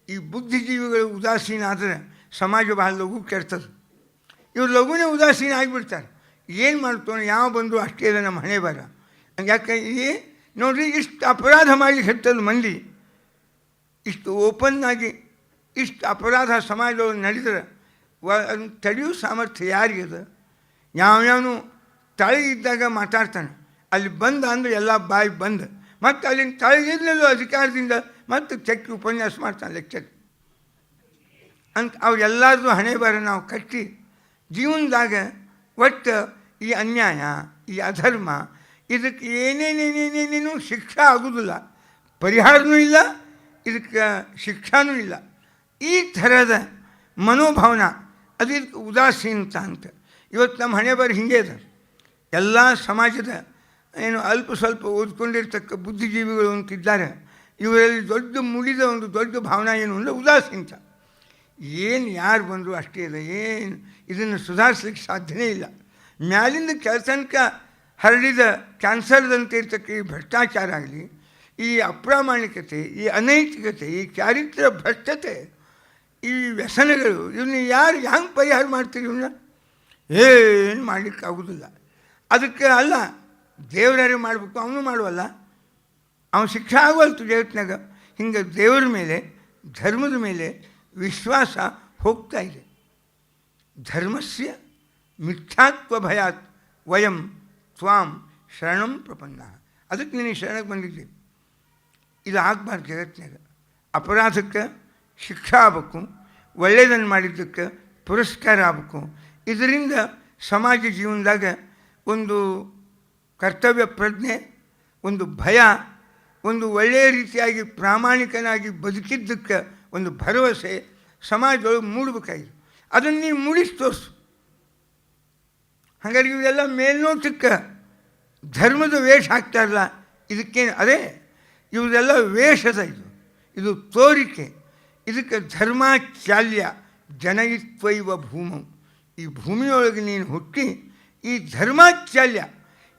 ಈ ಬುದ್ಧಿಜೀವಿಗಳು ಉದಾಸೀನ ಆದರೆ ಸಮಾಜ ಬಹಳ ಲಘು ಕೆಡ್ತದೆ. ಇವ್ರು ಲಘುನೇ ಉದಾಸೀನ ಆಗಿಬಿಡ್ತಾರೆ. ಏನು ಮಾಡ್ತಾನೆ, ಯಾವ ಬಂದು ಅಷ್ಟೇ ಇದೆ ನಮ್ಮ ಹಣೆ ಬರ. ಯಾಕೆ ಈ ನೋಡಿರಿ, ಇಷ್ಟು ಅಪರಾಧ ಮಾಡಲಿಕ್ಕೆ ಹತ್ತದ ಮಂದಿ, ಇಷ್ಟು ಓಪನ್ನಾಗಿ ಇಷ್ಟು ಅಪರಾಧ ಸಮಾಜದೊಳಗೆ ನಡೆದ್ರೆ ಅದನ್ನು ತಡೆಯೋ ಸಾಮರ್ಥ್ಯ ಯಾರಿಗದ? ಯಾವ್ಯಾವನು ತಳಗಿದ್ದಾಗ ಮಾತಾಡ್ತಾನೆ, ಅಲ್ಲಿ ಬಂದ ಅಂದರೆ ಎಲ್ಲ ಬಾಯಿ ಬಂದ, ಮತ್ತು ಅಲ್ಲಿನ ತಳಗಿದ್ನಲ್ಲೂ ಅಧಿಕಾರದಿಂದ ಮತ್ತು ಚೆಕ್ ಉಪನ್ಯಾಸ ಮಾಡ್ತಾನೆ, ಲೆಕ್ಚರ್ ಅಂತ. ಅವರೆಲ್ಲರದು ಹಣೆ ಬರ ನಾವು ಕಟ್ಟಿ ಜೀವನದಾಗ ಒಟ್ಟು ಈ ಅನ್ಯಾಯ, ಈ ಅಧರ್ಮ, ಇದಕ್ಕೆ ಏನೇನೇನೇನೇನೇನು ಶಿಕ್ಷೆ ಆಗೋದಿಲ್ಲ, ಪರಿಹಾರನೂ ಇಲ್ಲ, ಇದಕ್ಕೆ ಶಿಕ್ಷಾನೂ ಇಲ್ಲ. ಈ ಥರದ ಮನೋಭಾವನ ಅದು ಇದಕ್ಕೆ ಉದಾಸೀನತ ಅಂತ. ಇವತ್ತು ನಮ್ಮ ಹಣೆ ಬರ ಹಿಂಗೆ ಇದೆ. ಎಲ್ಲ ಸಮಾಜದ ಏನು ಅಲ್ಪ ಸ್ವಲ್ಪ ಓದ್ಕೊಂಡಿರ್ತಕ್ಕ ಬುದ್ಧಿಜೀವಿಗಳು ಅಂತಿದ್ದಾರೆ, ಇವರಲ್ಲಿ ದೊಡ್ಡ ಮುಡಿದ ಒಂದು ದೊಡ್ಡ ಭಾವನೆ ಏನು ಅಂದರೆ ಉದಾಸೀನತ. ಏನು ಯಾರು ಬಂದರೂ ಅಷ್ಟೇ ಇದೆ, ಏನು ಇದನ್ನು ಸುಧಾರಿಸ್ಲಿಕ್ಕೆ ಸಾಧ್ಯನೇ ಇಲ್ಲ. ಮ್ಯಾಲಿಂದ ಕೆಲಸನಕ ಹರಡಿದ ಕ್ಯಾನ್ಸರ್ದಂತೆ ಇರ್ತಕ್ಕ ಈ ಭ್ರಷ್ಟಾಚಾರ ಆಗಲಿ, ಈ ಅಪ್ರಾಮಾಣಿಕತೆ, ಈ ಅನೈತಿಕತೆ, ಈ ಚಾರಿತ್ರ್ಯ ಭ್ರಷ್ಟತೆ, ಈ ವ್ಯಸನಗಳು, ಇವನ್ನ ಯಾರು ಹೆಂಗೆ ಪರಿಹಾರ ಮಾಡ್ತೀರಿ? ಇವನ್ನ ಏನು ಮಾಡಲಿಕ್ಕೆ ಆಗೋದಿಲ್ಲ. ಅದಕ್ಕೆ ಅಲ್ಲ, ದೇವರೇ ಮಾಡಬೇಕು, ಅವನು ಮಾಡುವಲ್ಲ, ಅವನು ಶಿಕ್ಷೆ ಆಗೋಲ್ತು ಜಗತ್ತಿನಾಗ. ಹಿಂಗೆ ದೇವರ ಮೇಲೆ, ಧರ್ಮದ ಮೇಲೆ ವಿಶ್ವಾಸ ಹೋಗ್ತಾ ಇದೆ. ಧರ್ಮಸ್ಯ ಮಿಥ್ಯಾತ್ವ ಭಯಾತ್ ವಯಂ ತ್ವಾಂ ಶರಣಂ ಪ್ರಪನ್ನ. ಅದಕ್ಕೆ ನೀನು ಶರಣಕ್ಕೆ ಬಂದಿದ್ದೀವಿ. ಇದು ಆಗಬಾರ್ದು ಜಗತ್ತಿನಾಗ. ಅಪರಾಧಕ್ಕೆ ಶಿಕ್ಷೆ ಆಗಬೇಕು, ಒಳ್ಳೆಯದನ್ನು ಮಾಡಿದ್ದಕ್ಕೆ ಪುರಸ್ಕಾರ ಆಗಬೇಕು. ಇದರಿಂದ ಸಮಾಜ ಜೀವನದಾಗ ಒಂದು ಕರ್ತವ್ಯ ಪ್ರಜ್ಞೆ, ಒಂದು ಭಯ, ಒಂದು ಒಳ್ಳೆಯ ರೀತಿಯಾಗಿ ಪ್ರಾಮಾಣಿಕನಾಗಿ ಬದುಕಿದ್ದಕ್ಕೆ ಒಂದು ಭರವಸೆ ಸಮಾಜದೊಳಗೆ ಮೂಡಬೇಕಾಗಿದೆ. ಅದನ್ನು ನೀನು ಮೂಡಿಸಿ ತೋರಿಸು. ಹಾಗಾಗಿ ಇವೆಲ್ಲ ಮೇಲ್ನೋಟಕ್ಕೆ ಧರ್ಮದ ವೇಷ ಹಾಕ್ತಾರಲ್ಲ, ಇದಕ್ಕೇನು ಅದೇ ಇವುದೆಲ್ಲ ವೇಷದ, ಇದು ತೋರಿಕೆ. ಇದಕ್ಕೆ ಧರ್ಮಾಚಾಲ್ಯ ಜನಯಿತ್ವೈವ ಭೂಮೌ. ಈ ಭೂಮಿಯೊಳಗೆ ನೀನು ಹುಟ್ಟಿ ಈ ಧರ್ಮಾಚಾಲ್ಯ,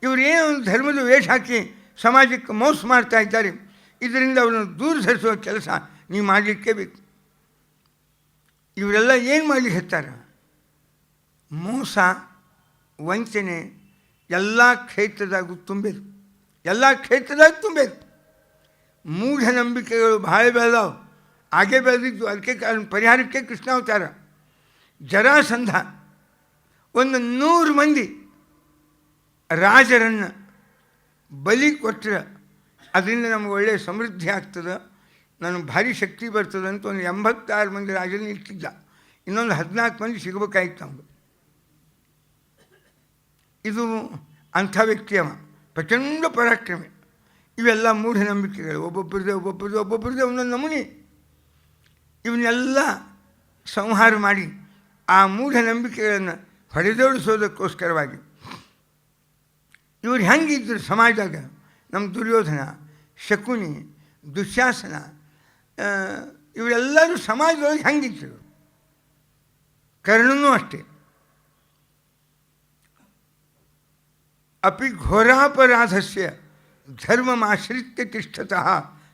ಇವರೇನೋ ಒಂದು ಧರ್ಮದ ವೇಷ ಹಾಕಿ ಸಮಾಜಕ್ಕೆ ಮೋಸ ಮಾಡ್ತಾ ಇದ್ದಾರೆ. ಇದರಿಂದ ಅವರನ್ನು ದೂರ ಸರಿಸುವ ಕೆಲಸ ನೀವು ಮಾಡಲಿಕ್ಕೆ ಬೇಕು. ಇವರೆಲ್ಲ ಏನು ಮಾಡಲಿಕ್ಕೆ ಹೇಳ್ತಾರೆ? ಮೋಸ, ವಂಚನೆ ಎಲ್ಲ ಕ್ಷೇತ್ರದಾಗೂ ತುಂಬೇದು, ಎಲ್ಲ ಕ್ಷೇತ್ರದಾಗ ತುಂಬೇದು. ಮೂಢನಂಬಿಕೆಗಳು ಭಾಳ ಬೆಳೆದಾವೆ, ಹಾಗೆ ಬೆಳೆದಿದ್ದು. ಅದಕ್ಕೆ ಪರಿಹಾರಕ್ಕೆ ಕೃಷ್ಣಾವತಾರ. ಜರಾಸಂಧ ಒಂದು 100 ಮಂದಿ ರಾಜರನ್ನು ಬಲಿ ಕೊಟ್ಟರೆ ಅದರಿಂದ ನಮ್ಗೆ ಒಳ್ಳೆಯ ಸಮೃದ್ಧಿ ಆಗ್ತದೆ, ನನಗೆ ಭಾರಿ ಶಕ್ತಿ ಬರ್ತದೆ ಅಂತ ಒಂದು 86 ಮಂದಿ ರಾಜರನ್ನು ಇಟ್ಟಿದ್ದ. ಇನ್ನೊಂದು 14 ಮಂದಿ ಸಿಗಬೇಕಾಗಿತ್ತು ನಮ್ಗೆ. ಇದು ಅಂಥ ವ್ಯಕ್ತಿ ಅವ, ಪ್ರಚಂಡ ಪರಾಕ್ರಮಿ. ಇವೆಲ್ಲ ಮೂಢನಂಬಿಕೆಗಳು, ಒಬ್ಬೊಬ್ಬರದೇ ಒಂದೊಂದು ನಮೂನಿ. ಇವನ್ನೆಲ್ಲ ಸಂಹಾರ ಮಾಡಿ ಆ ಮೂಢನಂಬಿಕೆಗಳನ್ನು ಹೊಡೆದೋಡಿಸೋದಕ್ಕೋಸ್ಕರವಾಗಿ ಇವ್ರು ಹೆಂಗಿದ್ರು ಸಮಾಜದಾಗ? ನಮ್ಮ ದುರ್ಯೋಧನ, ಶಕುನಿ, ದುಶ್ಯಾಸನ, ಇವರೆಲ್ಲರೂ ಸಮಾಜದೊಳಗೆ ಹೆಂಗಿದ್ರು? ಕರ್ಣನೂ ಅಷ್ಟೇ. ಅಪಿ ಘೋರಾಪರಾಧಸ್ಯ ಧರ್ಮಮಾಶ್ರಿತ್ಯ ತಿಷ್ಠತಃ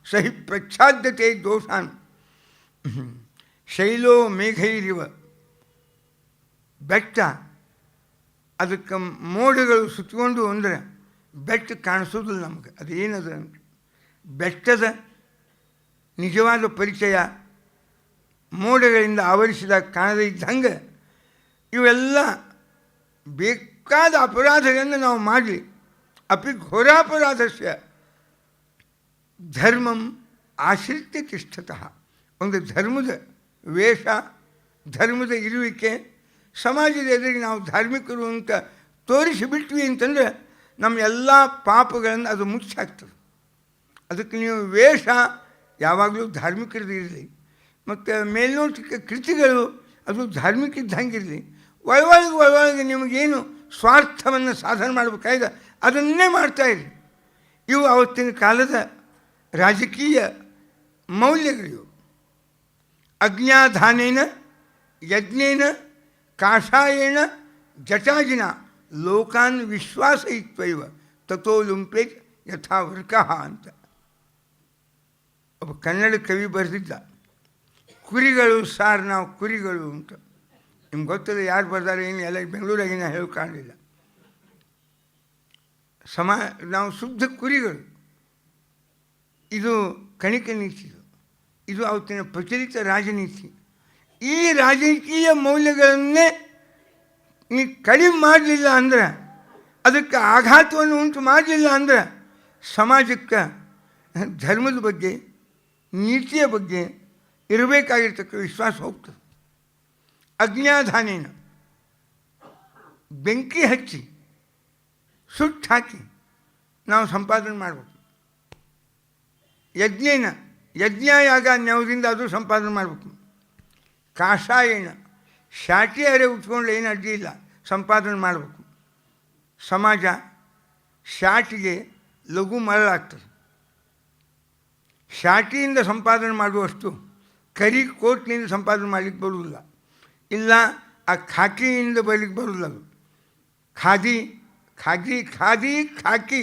ಸಹಿ ಪ್ರಚ್ಛಾದ್ಯತೆ ದೋಷಾನ್. ಶೈಲೋ ಮೇಘೈರಿವ, ಬೆಟ್ಟ ಅದಕ್ಕೆ ಮೋಡಗಳು ಸುತ್ತಕೊಂಡು ಅಂದರೆ ಬೆಟ್ಟ ಕಾಣಿಸೋದಿಲ್ಲ ನಮಗೆ. ಅದೇನದ ಬೆಟ್ಟದ ನಿಜವಾದ ಪರಿಚಯ ಮೋಡಗಳಿಂದ ಆವರಿಸಿದ ಕಾಣದೇ ಇದ್ದಂಗೆ ಇವೆಲ್ಲ ಬೇಕಾದ ಅಪರಾಧಗಳನ್ನು ನಾವು ಮಾಡಲಿ. ಅಪಿ ಘೋರಾಪರಾಧಸ್ಯ ಧರ್ಮಂ ಆಶ್ರಿತ್ಯ ತಿಷ್ಠತಃ. ಒಂದು ಧರ್ಮದ ವೇಷ, ಧರ್ಮದ ಇರುವಿಕೆ, ಸಮಾಜದ ಎದುರಿಗೆ ನಾವು ಧಾರ್ಮಿಕರು ಅಂತ ತೋರಿಸಿಬಿಟ್ವಿ ಅಂತಂದರೆ ನಮ್ಮ ಎಲ್ಲ ಪಾಪಗಳನ್ನು ಅದು ಮುಚ್ಚಾಗ್ತದೆ. ಅದಕ್ಕೆ ನೀವು ವೇಷ ಯಾವಾಗಲೂ ಧಾರ್ಮಿಕರದ್ದು ಇರಲಿ, ಮತ್ತು ಮೇಲ್ನೋಟಕ್ಕೆ ಕೃತಿಗಳು ಅದು ಧಾರ್ಮಿಕ ಇದ್ದಂಗಿರಲಿ. ಒಳಗೊಳಗೆ ನಿಮಗೇನು ಸ್ವಾರ್ಥವನ್ನು ಸಾಧನೆ ಮಾಡಬೇಕಾಗಿದೆ ಅದನ್ನೇ ಮಾಡ್ತಾಯಿರಿ. ಇವು ಆವತ್ತಿನ ಕಾಲದ ರಾಜಕೀಯ ಮೌಲ್ಯಗಳಿವು. ಅಜ್ಞಾಧಾನೇನ ಯಜ್ಞೇನ ಕಾಷಾಯೇಣ ಜಟಾಜಿನ ಲೋಕಾನ್ ವಿಶ್ವಾಸಯಿತ್ವೈವ ತಥೋ ಲುಂಪೆ ಯಥಾ ವೃಕಃ ಅಂತ ಒಬ್ಬ ಕನ್ನಡ ಕವಿ ಬರೆದಿದ್ದ. ಕುರಿಗಳು ಸಾರ್, ನಾವು ಕುರಿಗಳು ಅಂತ. ನಿಮ್ಗೆ ಗೊತ್ತದೆ ಯಾರು ಬರ್ತಾರೆ ಏನು ಎಲ್ಲ ಬೆಂಗಳೂರಾಗಿನ ಹೇಳಿ ಕಾಣಲಿಲ್ಲ. ನಾವು ಶುದ್ಧ ಕುರಿಗಳು. ಇದು ಕಣಿಕ ನೀತಿ, ಇದು ಅವತ್ತಿನ ಪ್ರಚಲಿತ ರಾಜನೀತಿ. ಈ ರಾಜಕೀಯ ಮೌಲ್ಯಗಳನ್ನೇ ನೀ ಕಡಿಮೆ ಮಾಡಲಿಲ್ಲ ಅಂದ್ರೆ, ಅದಕ್ಕೆ ಆಘಾತವನ್ನು ಉಂಟು ಮಾಡಲಿಲ್ಲ ಅಂದ್ರೆ ಸಮಾಜಕ್ಕೆ ಧರ್ಮದ ಬಗ್ಗೆ, ನೀತಿಯ ಬಗ್ಗೆ ಇರಬೇಕಾಗಿರ್ತಕ್ಕ ವಿಶ್ವಾಸ ಹೋಗ್ತದೆ. ಅಜ್ಞಾಧಾನೇನ ಬೆಂಕಿ ಹಚ್ಚಿ ಸುಟ್ಟು ಹಾಕಿ ನಾವು ಸಂಪಾದನೆ ಮಾಡಬೇಕು. ಯಜ್ಞೇನ ಯಜ್ಞಯಾಗ ನ್ಯಾಯದಿಂದ ಅದು ಸಂಪಾದನೆ ಮಾಡಬೇಕು. ಕಾಷಾಯೇನ ಶಾಟಿ ಅರೆ ಉಟ್ಕೊಂಡು ಏನು ಅಡ್ಡಿ ಇಲ್ಲ, ಸಂಪಾದನೆ ಮಾಡಬೇಕು. ಸಮಾಜ ಶಾಟಿಗೆ ಲಘು ಮರಳಾಗ್ತದೆ. ಶಾಟಿಯಿಂದ ಸಂಪಾದನೆ ಮಾಡುವಷ್ಟು ಕರಿ ಕೋಟ್ನಿಂದ ಸಂಪಾದನೆ ಮಾಡಲಿಕ್ಕೆ ಬರುವುದಿಲ್ಲ. ಇಲ್ಲ ಆ ಖಾಕಿಯಿಂದ ಬರಲಿಕ್ಕೆ ಬರುವುದಿಲ್ಲ. ಅದು ಖಾದಿ ಖಾದಿ ಖಾದಿ ಖಾಕಿ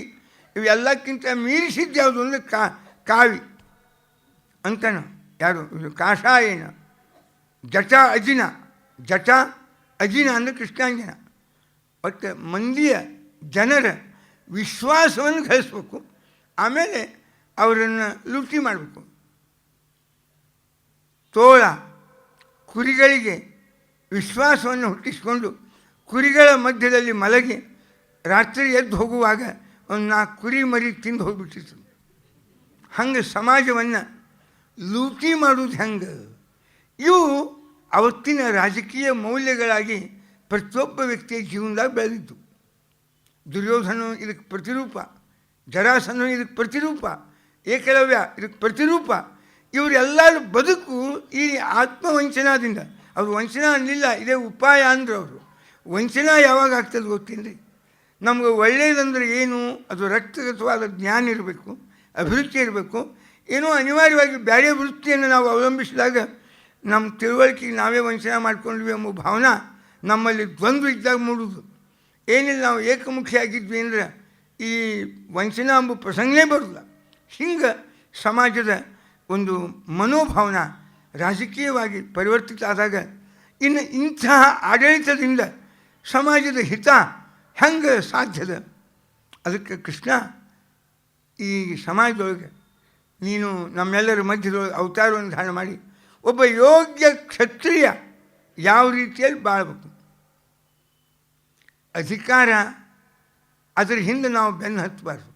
ಇವೆಲ್ಲಕ್ಕಿಂತ ಮೀರಿಸಿದ್ದು ಯಾವುದು ಅಂದರೆ ಕಾವಿ ಅಂತನ. ಯಾರು ಇದು ಕಾಷಾಯೇನ ಜಟ ಅಜಿನ, ಜಟ ಅಜಿನ ಅಂದರೆ ಕೃಷ್ಣಾಂಜನ. ಒಟ್ಟು ಮಂದಿಯ ಜನರ ವಿಶ್ವಾಸವನ್ನು ಗಳಿಸ್ಬೇಕು, ಆಮೇಲೆ ಅವರನ್ನು ಲೂಟಿ ಮಾಡಬೇಕು. ತೋಳ ಕುರಿಗಳಿಗೆ ವಿಶ್ವಾಸವನ್ನು ಹುಟ್ಟಿಸಿಕೊಂಡು ಕುರಿಗಳ ಮಧ್ಯದಲ್ಲಿ ಮಲಗಿ ರಾತ್ರಿ ಎದ್ದು ಹೋಗುವಾಗ ಒಂದು 4 ಕುರಿ ಮರಿ ತಿಂದು ಹೋಗಿಬಿಟ್ಟಿತ್ತು. ಹಂಗೆ ಸಮಾಜವನ್ನು ಲೂಟಿ ಮಾಡೋದು ಹೆಂಗೆ? ಇವು ಅವತ್ತಿನ ರಾಜಕೀಯ ಮೌಲ್ಯಗಳಾಗಿ ಪ್ರತಿಯೊಬ್ಬ ವ್ಯಕ್ತಿಯ ಜೀವನದಾಗ ಬೆಳೆದಿತ್ತು. ದುರ್ಯೋಧನ ಇದಕ್ಕೆ ಪ್ರತಿರೂಪ, ಜರಾಸಂಧ ಇದಕ್ಕೆ ಪ್ರತಿರೂಪ, ಏಕಲವ್ಯ ಇದಕ್ಕೆ ಪ್ರತಿರೂಪ. ಇವರೆಲ್ಲರ ಬದುಕು ಈ ಆತ್ಮವಂಚನಾದಿಂದ. ಅವರು ವಂಚನ ಅನ್ನಲಿಲ್ಲ, ಇದೇ ಉಪಾಯ ಅಂದ್ರೆ ಅವರು. ವಂಚನ ಯಾವಾಗ ಆಗ್ತದೆ ಗೊತ್ತಿಲ್ಲ. ನಮ್ಗೆ ಒಳ್ಳೆಯದಂದ್ರೆ ಏನು? ಅದು ರಕ್ತಗತವಾದ ಜ್ಞಾನ ಇರಬೇಕು, ಅಭಿವೃದ್ಧಿ ಇರಬೇಕು. ಏನೋ ಅನಿವಾರ್ಯವಾಗಿ ಬೇರೆ ವೃತ್ತಿಯನ್ನು ನಾವು ಅವಲಂಬಿಸಿದಾಗ ನಮ್ಮ ತಿಳುವಳಿಕೆಗೆ ನಾವೇ ವಂಚನೆ ಮಾಡ್ಕೊಂಡ್ವಿ ಎಂಬ ಭಾವನೆ ನಮ್ಮಲ್ಲಿ ದ್ವಂದ್ವ ಇದ್ದಾಗ ಮೂಡುವುದು. ಏನಿಲ್ಲ, ನಾವು ಏಕಮುಖಿಯಾಗಿದ್ವಿ ಅಂದರೆ ಈ ವಂಚನಾ ಎಂಬ ಪ್ರಸಂಗನೇ ಬರೋಲ್ಲ. ಹಿಂಗೆ ಸಮಾಜದ ಒಂದು ಮನೋಭಾವನ ರಾಜಕೀಯವಾಗಿ ಪರಿವರ್ತಿತ ಆದಾಗ ಇನ್ನು ಇಂತಹ ಆಡಳಿತದಿಂದ ಸಮಾಜದ ಹಿತ ಹೆಂಗೆ ಸಾಧ್ಯದ? ಅದಕ್ಕೆ ಕೃಷ್ಣ ಈ ಸಮಾಜದೊಳಗೆ ನೀನು ನಮ್ಮೆಲ್ಲರ ಮಧ್ಯದೊಳಗೆ ಅವತಾರವನ್ನು ಧಾರಣ ಮಾಡಿ ಒಬ್ಬ ಯೋಗ್ಯ ಕ್ಷತ್ರಿಯ ಯಾವ ರೀತಿಯಲ್ಲಿ ಬಾಳಬೇಕು. ಅಧಿಕಾರ ಅದರ ಹಿಂದೆ ನಾವು ಬೆನ್ನು ಹತ್ತಬಾರ್ದು,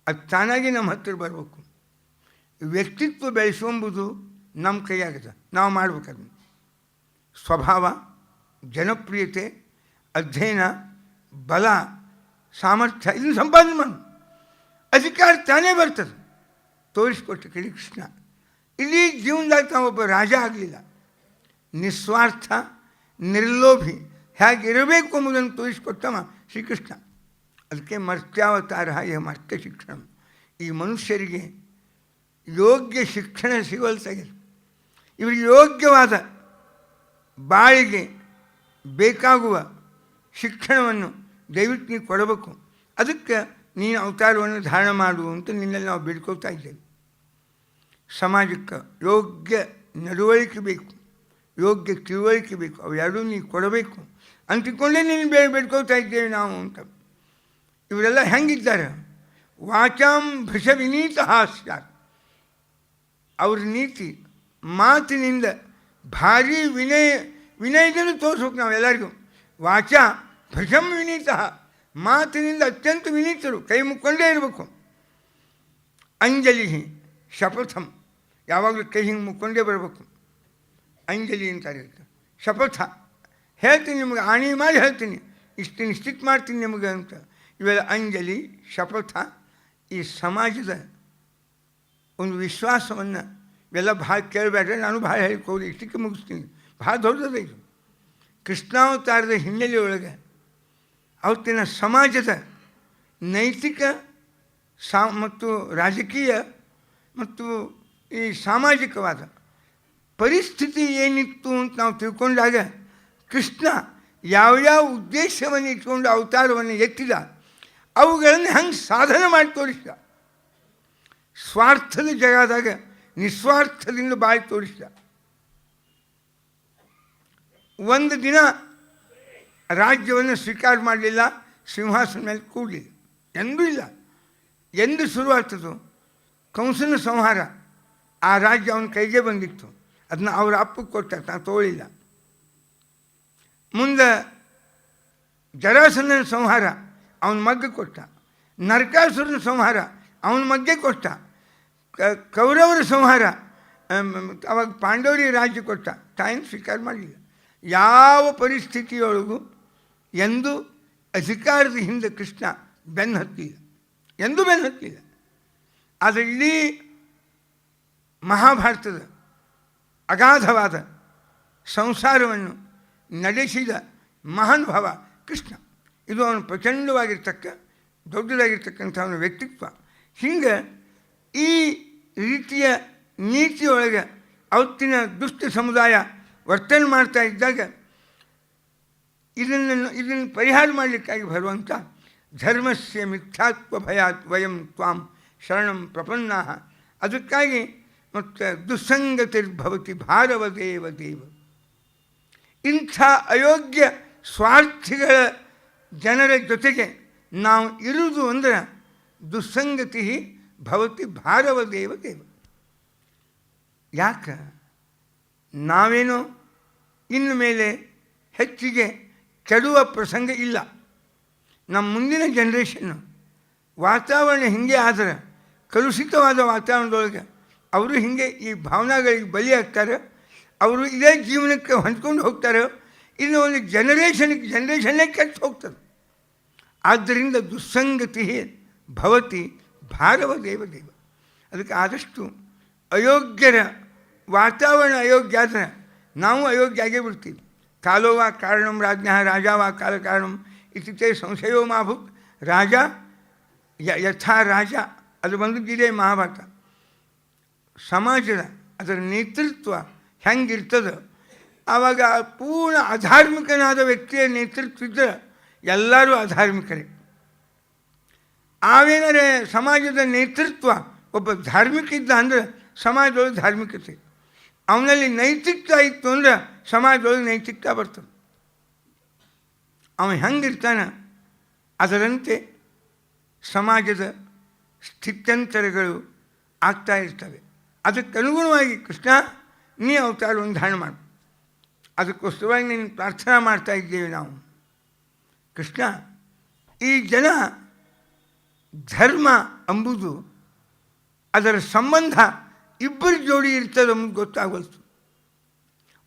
ಅದು ತಾನಾಗಿ ನಮ್ಮ ಹತ್ತಿರ ಬರಬೇಕು. ವ್ಯಕ್ತಿತ್ವ ಬೆಳೆಸೋಂಬುದು ನಮ್ಮ ಕೈಯಾಗಿದೆ, ನಾವು ಮಾಡ್ಬೇಕದನ್ನು. ಸ್ವಭಾವ, ಜನಪ್ರಿಯತೆ, ಅಧ್ಯಯನ, ಬಲ, ಸಾಮರ್ಥ್ಯ ಇದನ್ನು ಸಂಪಾದನೆ ಮಾಡು. ಅಧಿಕಾರ ತಾನೇ ಬರ್ತದೆ. ತೋರಿಸ್ಕೊಟ್ಟು ಕಡಿ ಕೃಷ್ಣ. ಇಡೀ ಜೀವನದಾಗ ತಾವೊಬ್ಬ ರಾಜ ಆಗಲಿಲ್ಲ. ನಿಸ್ವಾರ್ಥ, ನಿರ್ಲೋಭಿ ಹೇಗಿರಬೇಕು ಎಂಬುದನ್ನು ತೋರಿಸಿಕೊಟ್ಟವ ಶ್ರೀಕೃಷ್ಣ. ಅದಕ್ಕೆ ಮರ್ತ್ಯಾವತಾರ ಮರ್ತ್ಯ ಶಿಕ್ಷಣ. ಈ ಮನುಷ್ಯರಿಗೆ ಯೋಗ್ಯ ಶಿಕ್ಷಣ ಸಿಗಲ್ಸಾಗಿದೆ. ಇವರಿಗೆ ಯೋಗ್ಯವಾದ ಬಾಳಿಗೆ ಬೇಕಾಗುವ ಶಿಕ್ಷಣವನ್ನು ದಯವಿಟ್ಟು ನೀವು ಕೊಡಬೇಕು. ಅದಕ್ಕೆ ನೀನು ಅವತಾರವನ್ನು ಧಾರಣ ಮಾಡು ಅಂತ ನಿನ್ನಲ್ಲಿ ನಾವು ಬೇಡ್ಕೊಳ್ತಾ ಇದ್ದೇವೆ. ಸಮಾಜಕ್ಕೆ ಯೋಗ್ಯ ನಡವಳಿಕೆ ಬೇಕು, ಯೋಗ್ಯ ತಿಳುವಳಿಕೆ ಬೇಕು, ಅವು ಎರಡೂ ನೀನು ಕೊಡಬೇಕು ಅಂತಿಕೊಂಡೇ ನೀನು ಬೇಡ್ಕೊಳ್ತಾ ಇದ್ದೇವೆ ನಾವು ಅಂತ. ಇವರೆಲ್ಲ ಹೆಂಗಿದ್ದಾರೆ? ವಾಚಾಂ ಭೃಷ ವಿನೀತ ಸ್ಯಾತ್. ಅವ್ರ ನೀತಿ ಮಾತಿನಿಂದ ಭಾರಿ ವಿನಯದಲ್ಲಿ ತೋರಿಸ್ಬೇಕು ನಾವೆಲ್ಲರಿಗೂ. ವಾಚಾ ಭೃಷಂ ವಿನೀತ, ಮಾತಿನಿಂದ ಅತ್ಯಂತ ವಿನೀತರು, ಕೈ ಮುಕ್ಕೊಂಡೇ ಇರಬೇಕು. ಅಂಜಲಿ ಶಪಥಂ, ಯಾವಾಗಲೂ ಕೈ ಹಿಂಗೆ ಮುಕ್ಕೊಂಡೇ ಬರಬೇಕು. ಅಂಜಲಿ ಅಂತಾರೆ. ಶಪಥ ಹೇಳ್ತೀನಿ ನಿಮಗೆ, ಆಣಿ ಮಾಡಿ ಹೇಳ್ತೀನಿ, ಇಷ್ಟು ನಿಶ್ಚಿತ ಮಾಡ್ತೀನಿ ನಿಮಗೆ ಅಂತ. ಇವೆಲ್ಲ ಅಂಜಲಿ, ಶಪಥ ಈ ಸಮಾಜದ ಒಂದು ವಿಶ್ವಾಸವನ್ನು ಇವೆಲ್ಲ ಭಾಳ ಕೇಳಬೇಡ್ರೆ, ನಾನು ಭಾಳ ಹೇಳ್ಕೋದು, ಇಷ್ಟಕ್ಕೆ ಮುಗಿಸ್ತೀನಿ. ಭಾಳ ದೊಡ್ಡದು ಇದು. ಕೃಷ್ಣಾವತಾರದ ಹಿನ್ನೆಲೆಯೊಳಗೆ ಅವತ್ತಿನ ಸಮಾಜದ ನೈತಿಕ ಮತ್ತು ರಾಜಕೀಯ ಮತ್ತು ಈ ಸಾಮಾಜಿಕವಾದ ಪರಿಸ್ಥಿತಿ ಏನಿತ್ತು ಅಂತ ನಾವು ತಿಳ್ಕೊಂಡಾಗ ಕೃಷ್ಣ ಯಾವ್ಯಾವ ಉದ್ದೇಶವನ್ನು ಇಟ್ಕೊಂಡು ಅವತಾರವನ್ನು ಎತ್ತಿದ, ಅವುಗಳನ್ನು ಹೆಂಗೆ ಸಾಧನೆ ಮಾಡಿ ತೋರಿಸಿದ. ಸ್ವಾರ್ಥದ ಜಗದಾಗ ನಿಸ್ವಾರ್ಥದಿಂದ ಬಾಳಿ ತೋರಿಸಿದ. ಒಂದು ದಿನ ರಾಜ್ಯವನ್ನು ಸ್ವೀಕಾರ ಮಾಡಲಿಲ್ಲ, ಸಿಂಹಾಸನ ಮೇಲೆ ಕೂಡಲಿಲ್ಲ, ಎಂದೂ ಇಲ್ಲ. ಎಂದು ಶುರುವಾಗ್ತದೋ ಕಂಸನ ಸಂಹಾರ, ಆ ರಾಜ್ಯ ಅವನ ಕೈಗೆ ಬಂದಿತ್ತು, ಅದನ್ನ ಅವರ ಅಪ್ಪಗೆ ಕೊಟ್ಟ, ನಾನು ತಗೊಳ್ಳಿಲ್ಲ. ಮುಂದೆ ಜರಾಸಂಧನ ಸಂಹಾರ ಅವನ ಮಗ್ಗೆ ಕೊಟ್ಟ, ನರಕಾಸುರನ ಸಂಹಾರ ಅವನ ಮಗ್ಗೆ ಕೊಟ್ಟ, ಕೌರವರ ಸಂಹಾರ ಅವಾಗ ಪಾಂಡವರಿಗೆ ರಾಜ್ಯ ಕೊಟ್ಟ, ತಾಯಿನ ಸ್ವೀಕಾರ ಮಾಡಲಿಲ್ಲ. ಯಾವ ಪರಿಸ್ಥಿತಿಯೊಳಗೂ ಎಂದೂ ಅಧಿಕಾರದ ಹಿಂದೆ ಕೃಷ್ಣ ಬೆನ್ನು ಹತ್ತಲಿಲ್ಲ, ಎಂದೂ ಬೆನ್ನು ಹತ್ತಲಿಲ್ಲ. ಆದರೆ ಇಡೀ ಮಹಾಭಾರತದ ಅಗಾಧವಾದ ಸಂಸಾರವನ್ನು ನಡೆಸಿದ ಮಹಾನುಭಾವ ಕೃಷ್ಣ. ಇದು ಅವನು ಪ್ರಚಂಡವಾಗಿರ್ತಕ್ಕ ದೊಡ್ಡದಾಗಿರ್ತಕ್ಕಂಥ ಅವನ ವ್ಯಕ್ತಿತ್ವ. ಹಿಂಗೆ ಈ ರೀತಿಯ ನೀತಿಯೊಳಗೆ ಅವತ್ತಿನ ದುಷ್ಟ ಸಮುದಾಯ ವರ್ತನೆ ಮಾಡ್ತಾ ಇದ್ದಾಗ ಇದನ್ನು ಪರಿಹಾರ ಮಾಡಲಿಕ್ಕಾಗಿ ಭಗವಂತ ಧರ್ಮಸ್ಯ ಮಿಥ್ಯಾತ್ವ ಭಯಾತ್ ವಯಂ ತ್ವಾಂ ಶರಣಂ ಪ್ರಪನ್ನಾಃ, ಅದಕ್ಕಾಗಿ ಮತ್ತು ದುಸ್ಸಂಗತಿರ್ಭವತಿ ಭಾರವದೇವ ದೇವ. ಇಂಥ ಅಯೋಗ್ಯ ಸ್ವಾರ್ಥಿಗಳ ಜನರ ಜೊತೆಗೆ ನಾವು ಇರುವುದು ಅಂದರೆ ದುಸ್ಸಂಗತಿ ಭವತಿ ಭಾರವದೇವ ದೇವ. ಯಾಕೆ ನಾವೇನೋ ಇನ್ನು ಮೇಲೆ ಹೆಚ್ಚಿಗೆ ಕೆಡುವ ಪ್ರಸಂಗ ಇಲ್ಲ. ನಮ್ಮ ಮುಂದಿನ ಜನ್ರೇಷನ್ನು ವಾತಾವರಣ ಹಿಂಗೆ ಆದರೆ, ಕಲುಷಿತವಾದ ವಾತಾವರಣದೊಳಗೆ ಅವರು ಹಿಂಗೆ ಈ ಭಾವನೆಗಳಿಗೆ ಬಲಿಯಾಗ್ತಾರೆ, ಅವರು ಇದೇ ಜೀವನಕ್ಕೆ ಹೊಂದ್ಕೊಂಡು ಹೋಗ್ತಾರೆ. ಇನ್ನು ಒಂದು ಜನರೇಷನ್ನೇ ಕೆಟ್ಟು ಹೋಗ್ತದೆ. ಆದ್ದರಿಂದ ದುಸ್ಸಂಗತಿ ಭವತಿ ಭಾರವದೇವ ದೇವ. ಅದಕ್ಕೆ ಆದಷ್ಟು ಅಯೋಗ್ಯರ ವಾತಾವರಣ ಅಯೋಗ್ಯ ಆದರೆ ನಾವು ಅಯೋಗ್ಯ ಆಗೇ ಬಿಡ್ತೀವಿ. ಕಾಲೋವಾ ಕಾರಣಂ ರಾಜ್ಞ ರಾಜಾವಾ ಕಾಲ ಕಾರಣಂ ಇತ್ಯುಕ್ತೆ ಸಂಶಯೋ ಮಾಭೂತ್. ರಾಜ ಯಥಾ ರಾಜ ಅದು ಬಂದಿದ್ದಿದೆ ಮಹಾಭಾರತ. ಸಮಾಜದ ಅದರ ನೇತೃತ್ವ ಹೆಂಗಿರ್ತದೆ, ಆವಾಗ ಪೂರ್ಣ ಅಧಾರ್ಮಿಕನಾದ ವ್ಯಕ್ತಿಯ ನೇತೃತ್ವ ಇದ್ದರೆ ಎಲ್ಲರೂ ಅಧಾರ್ಮಿಕರೇ. ಆವೇನರೆ ಸಮಾಜದ ನೇತೃತ್ವ ಒಬ್ಬ ಧಾರ್ಮಿಕ ಇದ್ದ ಅಂದರೆ ಸಮಾಜದೊಳಗೆ ಧಾರ್ಮಿಕತೆ, ಅವನಲ್ಲಿ ನೈತಿಕತೆ ಇತ್ತು ಅಂದರೆ ಸಮಾಜದೊಳಗೆ ನೈತಿಕತೆ ಬರ್ತದೆ. ಅವನು ಹೆಂಗಿರ್ತಾನೆ ಅದರಂತೆ ಸಮಾಜದ ಸ್ಥಿತ್ಯಂತರಗಳು ಆಗ್ತಾ ಇರ್ತವೆ. ಅದಕ್ಕನುಗುಣವಾಗಿ ಕೃಷ್ಣ ನೀ ಅವತಾರವನ್ನು ಧಾರಣ ಮಾಡು. ಅದಕ್ಕೋಸ್ಕರವಾಗಿ ನೀನು ಪ್ರಾರ್ಥನಾ ಮಾಡ್ತಾ ಇದ್ದೇವೆ ನಾವು. ಕೃಷ್ಣ, ಈ ಜನ ಧರ್ಮ ಎಂಬುದು ಅದರ ಸಂಬಂಧ ಇಬ್ಬರ ಜೋಡಿ ಇರ್ತದೆ ನಮಗೆ ಗೊತ್ತಾಗಲ್ತು.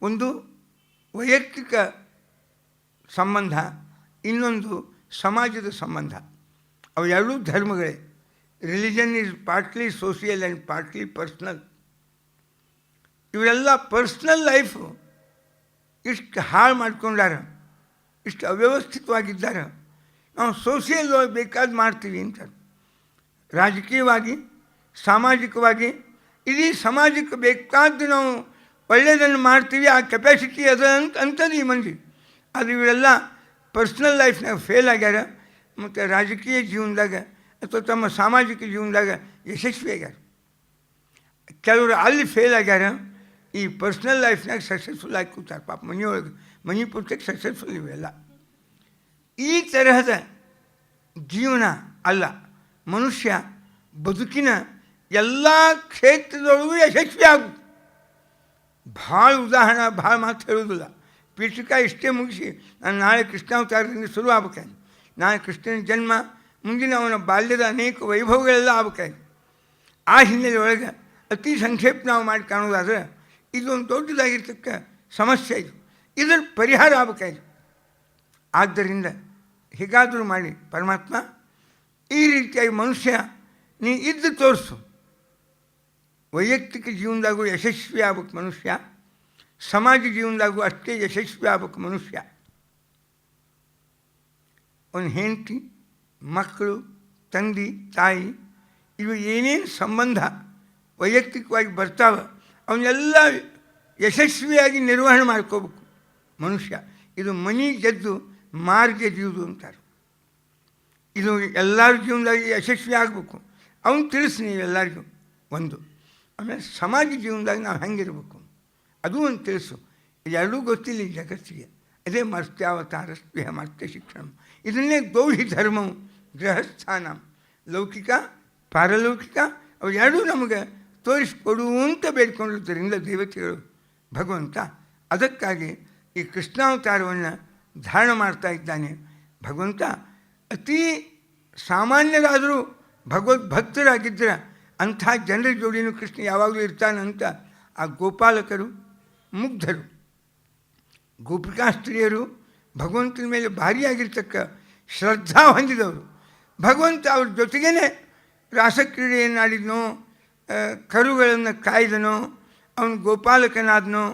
ಒಂದು ವೈಯಕ್ತಿಕ ಸಂಬಂಧ, ಇನ್ನೊಂದು ಸಮಾಜದ ಸಂಬಂಧ. ಅವು ಎರಡೂ ಧರ್ಮಗಳೇ. Religion is partly social and partly personal. ಇವರೆಲ್ಲ ಪರ್ಸ್ನಲ್ ಲೈಫು ಇಷ್ಟು ಹಾಳು ಮಾಡ್ಕೊಂಡಾರ, ಇಷ್ಟು ಅವ್ಯವಸ್ಥಿತವಾಗಿದ್ದಾರೆ. ನಾವು ಸೋಷಿಯಲ್ ಬೇಕಾದ ಮಾಡ್ತೀವಿ ಅಂತ. ರಾಜಕೀಯವಾಗಿ, ಸಾಮಾಜಿಕವಾಗಿ ಇಡೀ ಸಮಾಜಕ್ಕೆ ಬೇಕಾದ್ದು ನಾವು ಒಳ್ಳೆಯದನ್ನು ಮಾಡ್ತೀವಿ. ಆ ಕೆಪಾಸಿಟಿ ಅದ ಅಂತದ್ದು ಈ ಮಂದಿ. ಅದು ಇವರೆಲ್ಲ ಪರ್ಸ್ನಲ್ ಲೈಫ್ನಾಗ ಫೇಲ್ ಆಗ್ಯಾರ ಮತ್ತು ರಾಜಕೀಯ ಜೀವನದಾಗ ಅಥವಾ ತಮ್ಮ ಸಾಮಾಜಿಕ ಜೀವನದಾಗ ಯಶಸ್ವಿ ಆಗ್ಯಾರ. ಕೆಲವರು ಅಲ್ಲಿ ಫೇಲ್ ಆಗ್ಯಾರ, ಈ ಪರ್ಸ್ನಲ್ ಲೈಫ್ನಾಗ ಸಕ್ಸಸ್ಫುಲ್ ಆಗಿ ಕೂತಾರೆ. ಪಾಪ ಮನೆಯೊಳಗೆ ಮನೆ ಪುಸ್ತಕ ಸಕ್ಸಸ್ಫುಲ್ ಇವೆಲ್ಲ. ಈ ತರಹದ ಜೀವನ ಅಲ್ಲ. ಮನುಷ್ಯ ಬದುಕಿನ ಎಲ್ಲ ಕ್ಷೇತ್ರದೊಳಗೂ ಯಶಸ್ವಿ ಆಗು. ಭಾಳ ಉದಾಹರಣೆ ಭಾಳ ಮಾತು ಹೇಳೋದಿಲ್ಲ. ಪೀಠಿಕ ಇಷ್ಟೇ ಮುಗಿಸಿ ನಾನು ನಾಳೆ ಕೃಷ್ಣಾವತಾರದಿಂದ ಶುರು ಆಗ್ಬೇಕಾಗಿ, ನಾಳೆ ಕೃಷ್ಣನ ಜನ್ಮ, ಮುಂದಿನ ಅವನ ಬಾಲ್ಯದ ಅನೇಕ ವೈಭವಗಳೆಲ್ಲ ಆಗ್ಬೇಕಾಗಿ. ಆ ಹಿನ್ನೆಲೆ ಒಳಗೆ ಅತಿ ಸಂಕ್ಷೇಪ ನಾವು ಮಾಡಿ ಕಾಣೋದಾದ್ರೆ ಇದೊಂದು ದೊಡ್ಡದಾಗಿರ್ತಕ್ಕ ಸಮಸ್ಯೆ ಇದು. ಇದರ ಪರಿಹಾರ ಆಗ್ಬೇಕಾಗಿ. ಆದ್ದರಿಂದ ಹೀಗಾದರೂ ಮಾಡಿ ಪರಮಾತ್ಮ ಈ ರೀತಿಯಾಗಿ ಮನುಷ್ಯ ನೀ ಇದ್ದು ತೋರಿಸು. ವೈಯಕ್ತಿಕ ಜೀವನದಾಗೂ ಯಶಸ್ವಿ ಆಗ್ಬೇಕು ಮನುಷ್ಯ, ಸಮಾಜ ಜೀವನದಾಗೂ ಅಷ್ಟೇ ಯಶಸ್ವಿ ಆಗ್ಬೇಕು ಮನುಷ್ಯ. ಅವನ ಹೆಂಡತಿ, ಮಕ್ಕಳು, ತಂದೆ ತಾಯಿ, ಇವು ಏನೇನು ಸಂಬಂಧ ವೈಯಕ್ತಿಕವಾಗಿ ಬರ್ತಾವೆ ಅವನ್ನೆಲ್ಲ ಯಶಸ್ವಿಯಾಗಿ ನಿರ್ವಹಣೆ ಮಾಡ್ಕೋಬೇಕು ಮನುಷ್ಯ. ಇದು ಮನೆ ಗೆದ್ದು ಮಾರು ಗೆದ್ದುವುದು ಅಂತಾರೆ. ಇದು ಎಲ್ಲರ ಜೀವನದಾಗಿ ಯಶಸ್ವಿ ಆಗಬೇಕು. ಅವನು ತಿಳಿಸಿ ನೀವೆಲ್ಲರಿಗೂ ಒಂದು. ಆಮೇಲೆ ಸಮಾಜ ಜೀವನದಾಗ ನಾವು ಹೆಂಗಿರ್ಬೇಕು ಅದು ಒಂದು ತಿಳಿಸು. ಎರಡೂ ಗೊತ್ತಿಲ್ಲ ಈ ಜಗತ್ತಿಗೆ. ಅದೇ ಮರ್ತ್ಯಾವತಾರ ಸ್ನೇಹ ಮರ್ತ್ಯ ಶಿಕ್ಷಣ. ಇದನ್ನೇ ಗೌಹಿ ಧರ್ಮವು ಗೃಹಸ್ಥಾನ, ಲೌಕಿಕ ಪಾರಲೌಕಿಕ ಅವು ಎರಡೂ ನಮಗೆ ತೋರಿಸಿಕೊಡುವಂತ ಬೇಡ್ಕೊಂಡಿದ್ದರಿಂದ ದೇವತೆಗಳು ಭಗವಂತ. ಅದಕ್ಕಾಗಿ ಈ ಕೃಷ್ಣಾವತಾರವನ್ನು ಧಾರಣ ಮಾಡ್ತಾ ಇದ್ದಾನೆ ಭಗವಂತ. ಅತೀ ಸಾಮಾನ್ಯರಾದರೂ ಭಗವದ್ಭಕ್ತರಾಗಿದ್ದರೆ ಅಂಥ ಜನರ ಜೋಡಿನೂ ಕೃಷ್ಣ ಯಾವಾಗಲೂ ಇರ್ತಾನಂತ ಆ ಗೋಪಾಲಕರು, ಮುಗ್ಧರು, ಗೋಪಿಕಾಸ್ತ್ರೀಯರು ಭಗವಂತನ ಮೇಲೆ ಭಾರಿಯಾಗಿರ್ತಕ್ಕ ಶ್ರದ್ಧಾ ಹೊಂದಿದವರು. ಭಗವಂತ ಅವ್ರ ಜೊತೆಗೇ ರಾಸಕ್ರೀಡೆಯನ್ನಾಡಿದ್ನೋ, ಕರುಗಳನ್ನು ಕಾಯ್ದನೋ, ಅವನು ಗೋಪಾಲಕನಾದನೋ,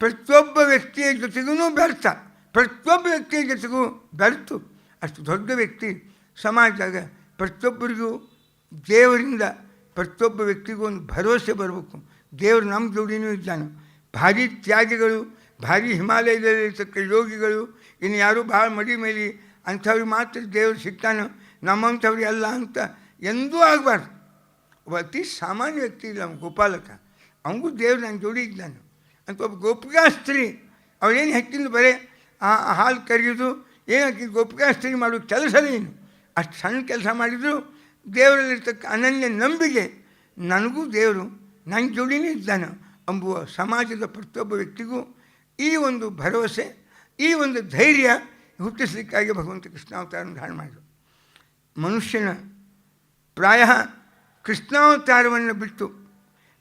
ಪ್ರತಿಯೊಬ್ಬ ವ್ಯಕ್ತಿಯ ಜೊತೆಗೂ ಬೆರ್ತ, ಪ್ರತಿಯೊಬ್ಬ ವ್ಯಕ್ತಿಯ ಜೊತೆಗೂ ಬೆರೆತು ಅಷ್ಟು ದೊಡ್ಡ ವ್ಯಕ್ತಿ ಸಮಾಜದಾಗ ಪ್ರತಿಯೊಬ್ಬರಿಗೂ ದೇವರಿಂದ ಪ್ರತಿಯೊಬ್ಬ ವ್ಯಕ್ತಿಗೂ ಒಂದು ಭರವಸೆ ಬರಬೇಕು. ದೇವರು ನಮ್ಮ ಜೋಡಿನೂ ಇದ್ದಾನೆ. ಭಾರಿ ತ್ಯಾಗಿಗಳು, ಭಾರಿ ಹಿಮಾಲಯದಲ್ಲಿರ್ತಕ್ಕ ಯೋಗಿಗಳು, ಇನ್ನು ಯಾರೂ ಭಾಳ ಮಡಿ ಮೇಲೆ ಅಂಥವ್ರಿಗೆ ಮಾತ್ರ ದೇವರು ಸಿಗ್ತಾನೆ, ನಮ್ಮಂಥವ್ರಿಗೆ ಅಲ್ಲ ಅಂತ ಎಂದೂ ಆಗಬಾರ್ದು. ಒಬ್ಬ ಅತಿ ಸಾಮಾನ್ಯ ವ್ಯಕ್ತಿ ಇಲ್ಲ ಅವ್ನು ಗೋಪಾಲಕ, ಅವನಿಗೂ ದೇವರು ನನ್ನ ಜೋಡಿ ಇದ್ದಾನೆ ಅಂತ. ಒಬ್ಬ ಗೋಪಿಕಾಸ್ತ್ರೀ ಅವಳೇನು ಹೆಚ್ಚಿಂದ ಬರೇ ಹಾಲು ಕರೆಯೋದು, ಏನಕ್ಕೆ ಗೋಪಿಕಾಸ್ತ್ರೀ ಮಾಡೋ ಕೆಲಸನೇ ಏನು, ಅಷ್ಟು ಸಣ್ಣ ಕೆಲಸ ಮಾಡಿದರೂ ದೇವರಲ್ಲಿರ್ತಕ್ಕ ಅನನ್ಯ ನಂಬಿಕೆ, ನನಗೂ ದೇವರು ನನ್ನ ಜೋಡಿನೇ ಇದ್ದಾನೆ ಎಂಬುವ ಸಮಾಜದ ಪ್ರತಿಯೊಬ್ಬ ವ್ಯಕ್ತಿಗೂ ಈ ಒಂದು ಭರವಸೆ, ಈ ಒಂದು ಧೈರ್ಯ ಹುಟ್ಟಿಸಲಿಕ್ಕಾಗಿ ಭಗವಂತ ಕೃಷ್ಣಾವತಾರವನ್ನು ಧಾರಣ ಮಾಡಿದರು. ಮನುಷ್ಯನ ಪ್ರಾಯ ಕೃಷ್ಣಾವತಾರವನ್ನು ಬಿಟ್ಟು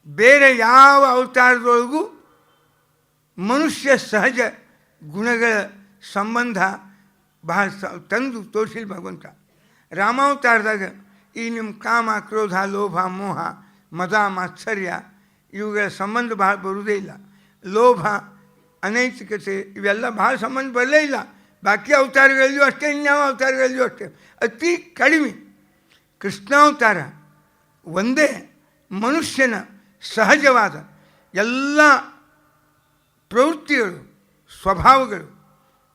ಬೇರೆ ಯಾವ ಅವತಾರದೊಳಗೂ ಮನುಷ್ಯ ಸಹಜ ಗುಣಗಳ ಸಂಬಂಧ ಬಹಳ ತಂದು ತೋರಿಸಿಲ್ಲ ಭಗವಂತ. ರಾಮಾವತಾರದಾಗ ಈ ನಿಮ್ಮ ಕಾಮ, ಕ್ರೋಧ, ಲೋಭ, ಮೋಹ, ಮದ, ಮಾತ್ಸರ್ಯ ಇವುಗಳ ಸಂಬಂಧ ಭಾಳ ಬರುವುದೇ ಇಲ್ಲ. ಲೋಭ, ಅನೈತಿಕತೆ ಇವೆಲ್ಲ ಭಾಳ ಸಂಬಂಧ ಬರಲೇ ಇಲ್ಲ. ಬಾಕಿ ಅವತಾರಗಳಲ್ಲಿಯೂ ಅಷ್ಟೇ, ಇನ್ಯಾವ ಅವತಾರಗಳಲ್ಲಿಯೂ ಅಷ್ಟೇ, ಅತಿ ಕಡಿಮೆ. ಕೃಷ್ಣಾವತಾರ ಒಂದೇ ಮನುಷ್ಯನ ಸಹಜವಾದ ಎಲ್ಲ ಪ್ರವೃತ್ತಿಗಳು, ಸ್ವಭಾವಗಳು,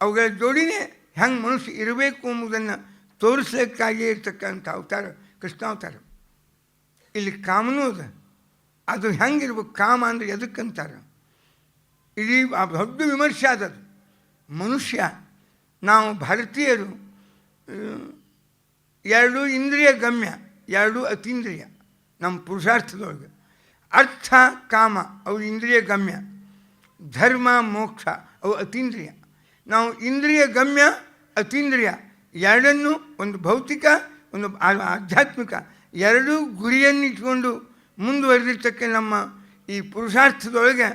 ಅವುಗಳ ಜೋಡಿನೇ ಹೆಂಗೆ ಮನುಷ್ಯ ಇರಬೇಕು ಎಂಬುದನ್ನು ತೋರಿಸ್ಲಿಕ್ಕಾಗಿ ಇರ್ತಕ್ಕಂಥ ಅವತಾರ ಕೃಷ್ಣಾವತಾರ. ಇಲ್ಲಿ ಕಾಮನೂ ಅದ, ಅದು ಹೆಂಗಿರ್ಬೇಕು, ಕಾಮ ಅಂದರೆ ಎದಕ್ಕಂತಾರೆ, ಇಡೀ ದೊಡ್ಡ ವಿಮರ್ಶೆ ಆದದು. ಮನುಷ್ಯ, ನಾವು ಭಾರತೀಯರು ಎರಡು ಇಂದ್ರಿಯ ಗಮ್ಯ, ಎರಡು ಅತೀಂದ್ರಿಯ. ನಮ್ಮ ಪುರುಷಾರ್ಥದೊಳಗೆ ಅರ್ಥ, ಕಾಮ ಅವು ಇಂದ್ರಿಯ ಗಮ್ಯ, ಧರ್ಮ, ಮೋಕ್ಷ ಅವು ಅತೀಂದ್ರಿಯ. ನಾವು ಇಂದ್ರಿಯ ಗಮ್ಯ, ಅತೀಂದ್ರಿಯ ಎರಡನ್ನೂ, ಒಂದು ಭೌತಿಕ ಒಂದು ಆಧ್ಯಾತ್ಮಿಕ, ಎರಡೂ ಗುರಿಯನ್ನು ಇಟ್ಕೊಂಡು ಮುಂದುವರೆದಿರ್ತಕ್ಕ ನಮ್ಮ ಈ ಪುರುಷಾರ್ಥದೊಳಗೆ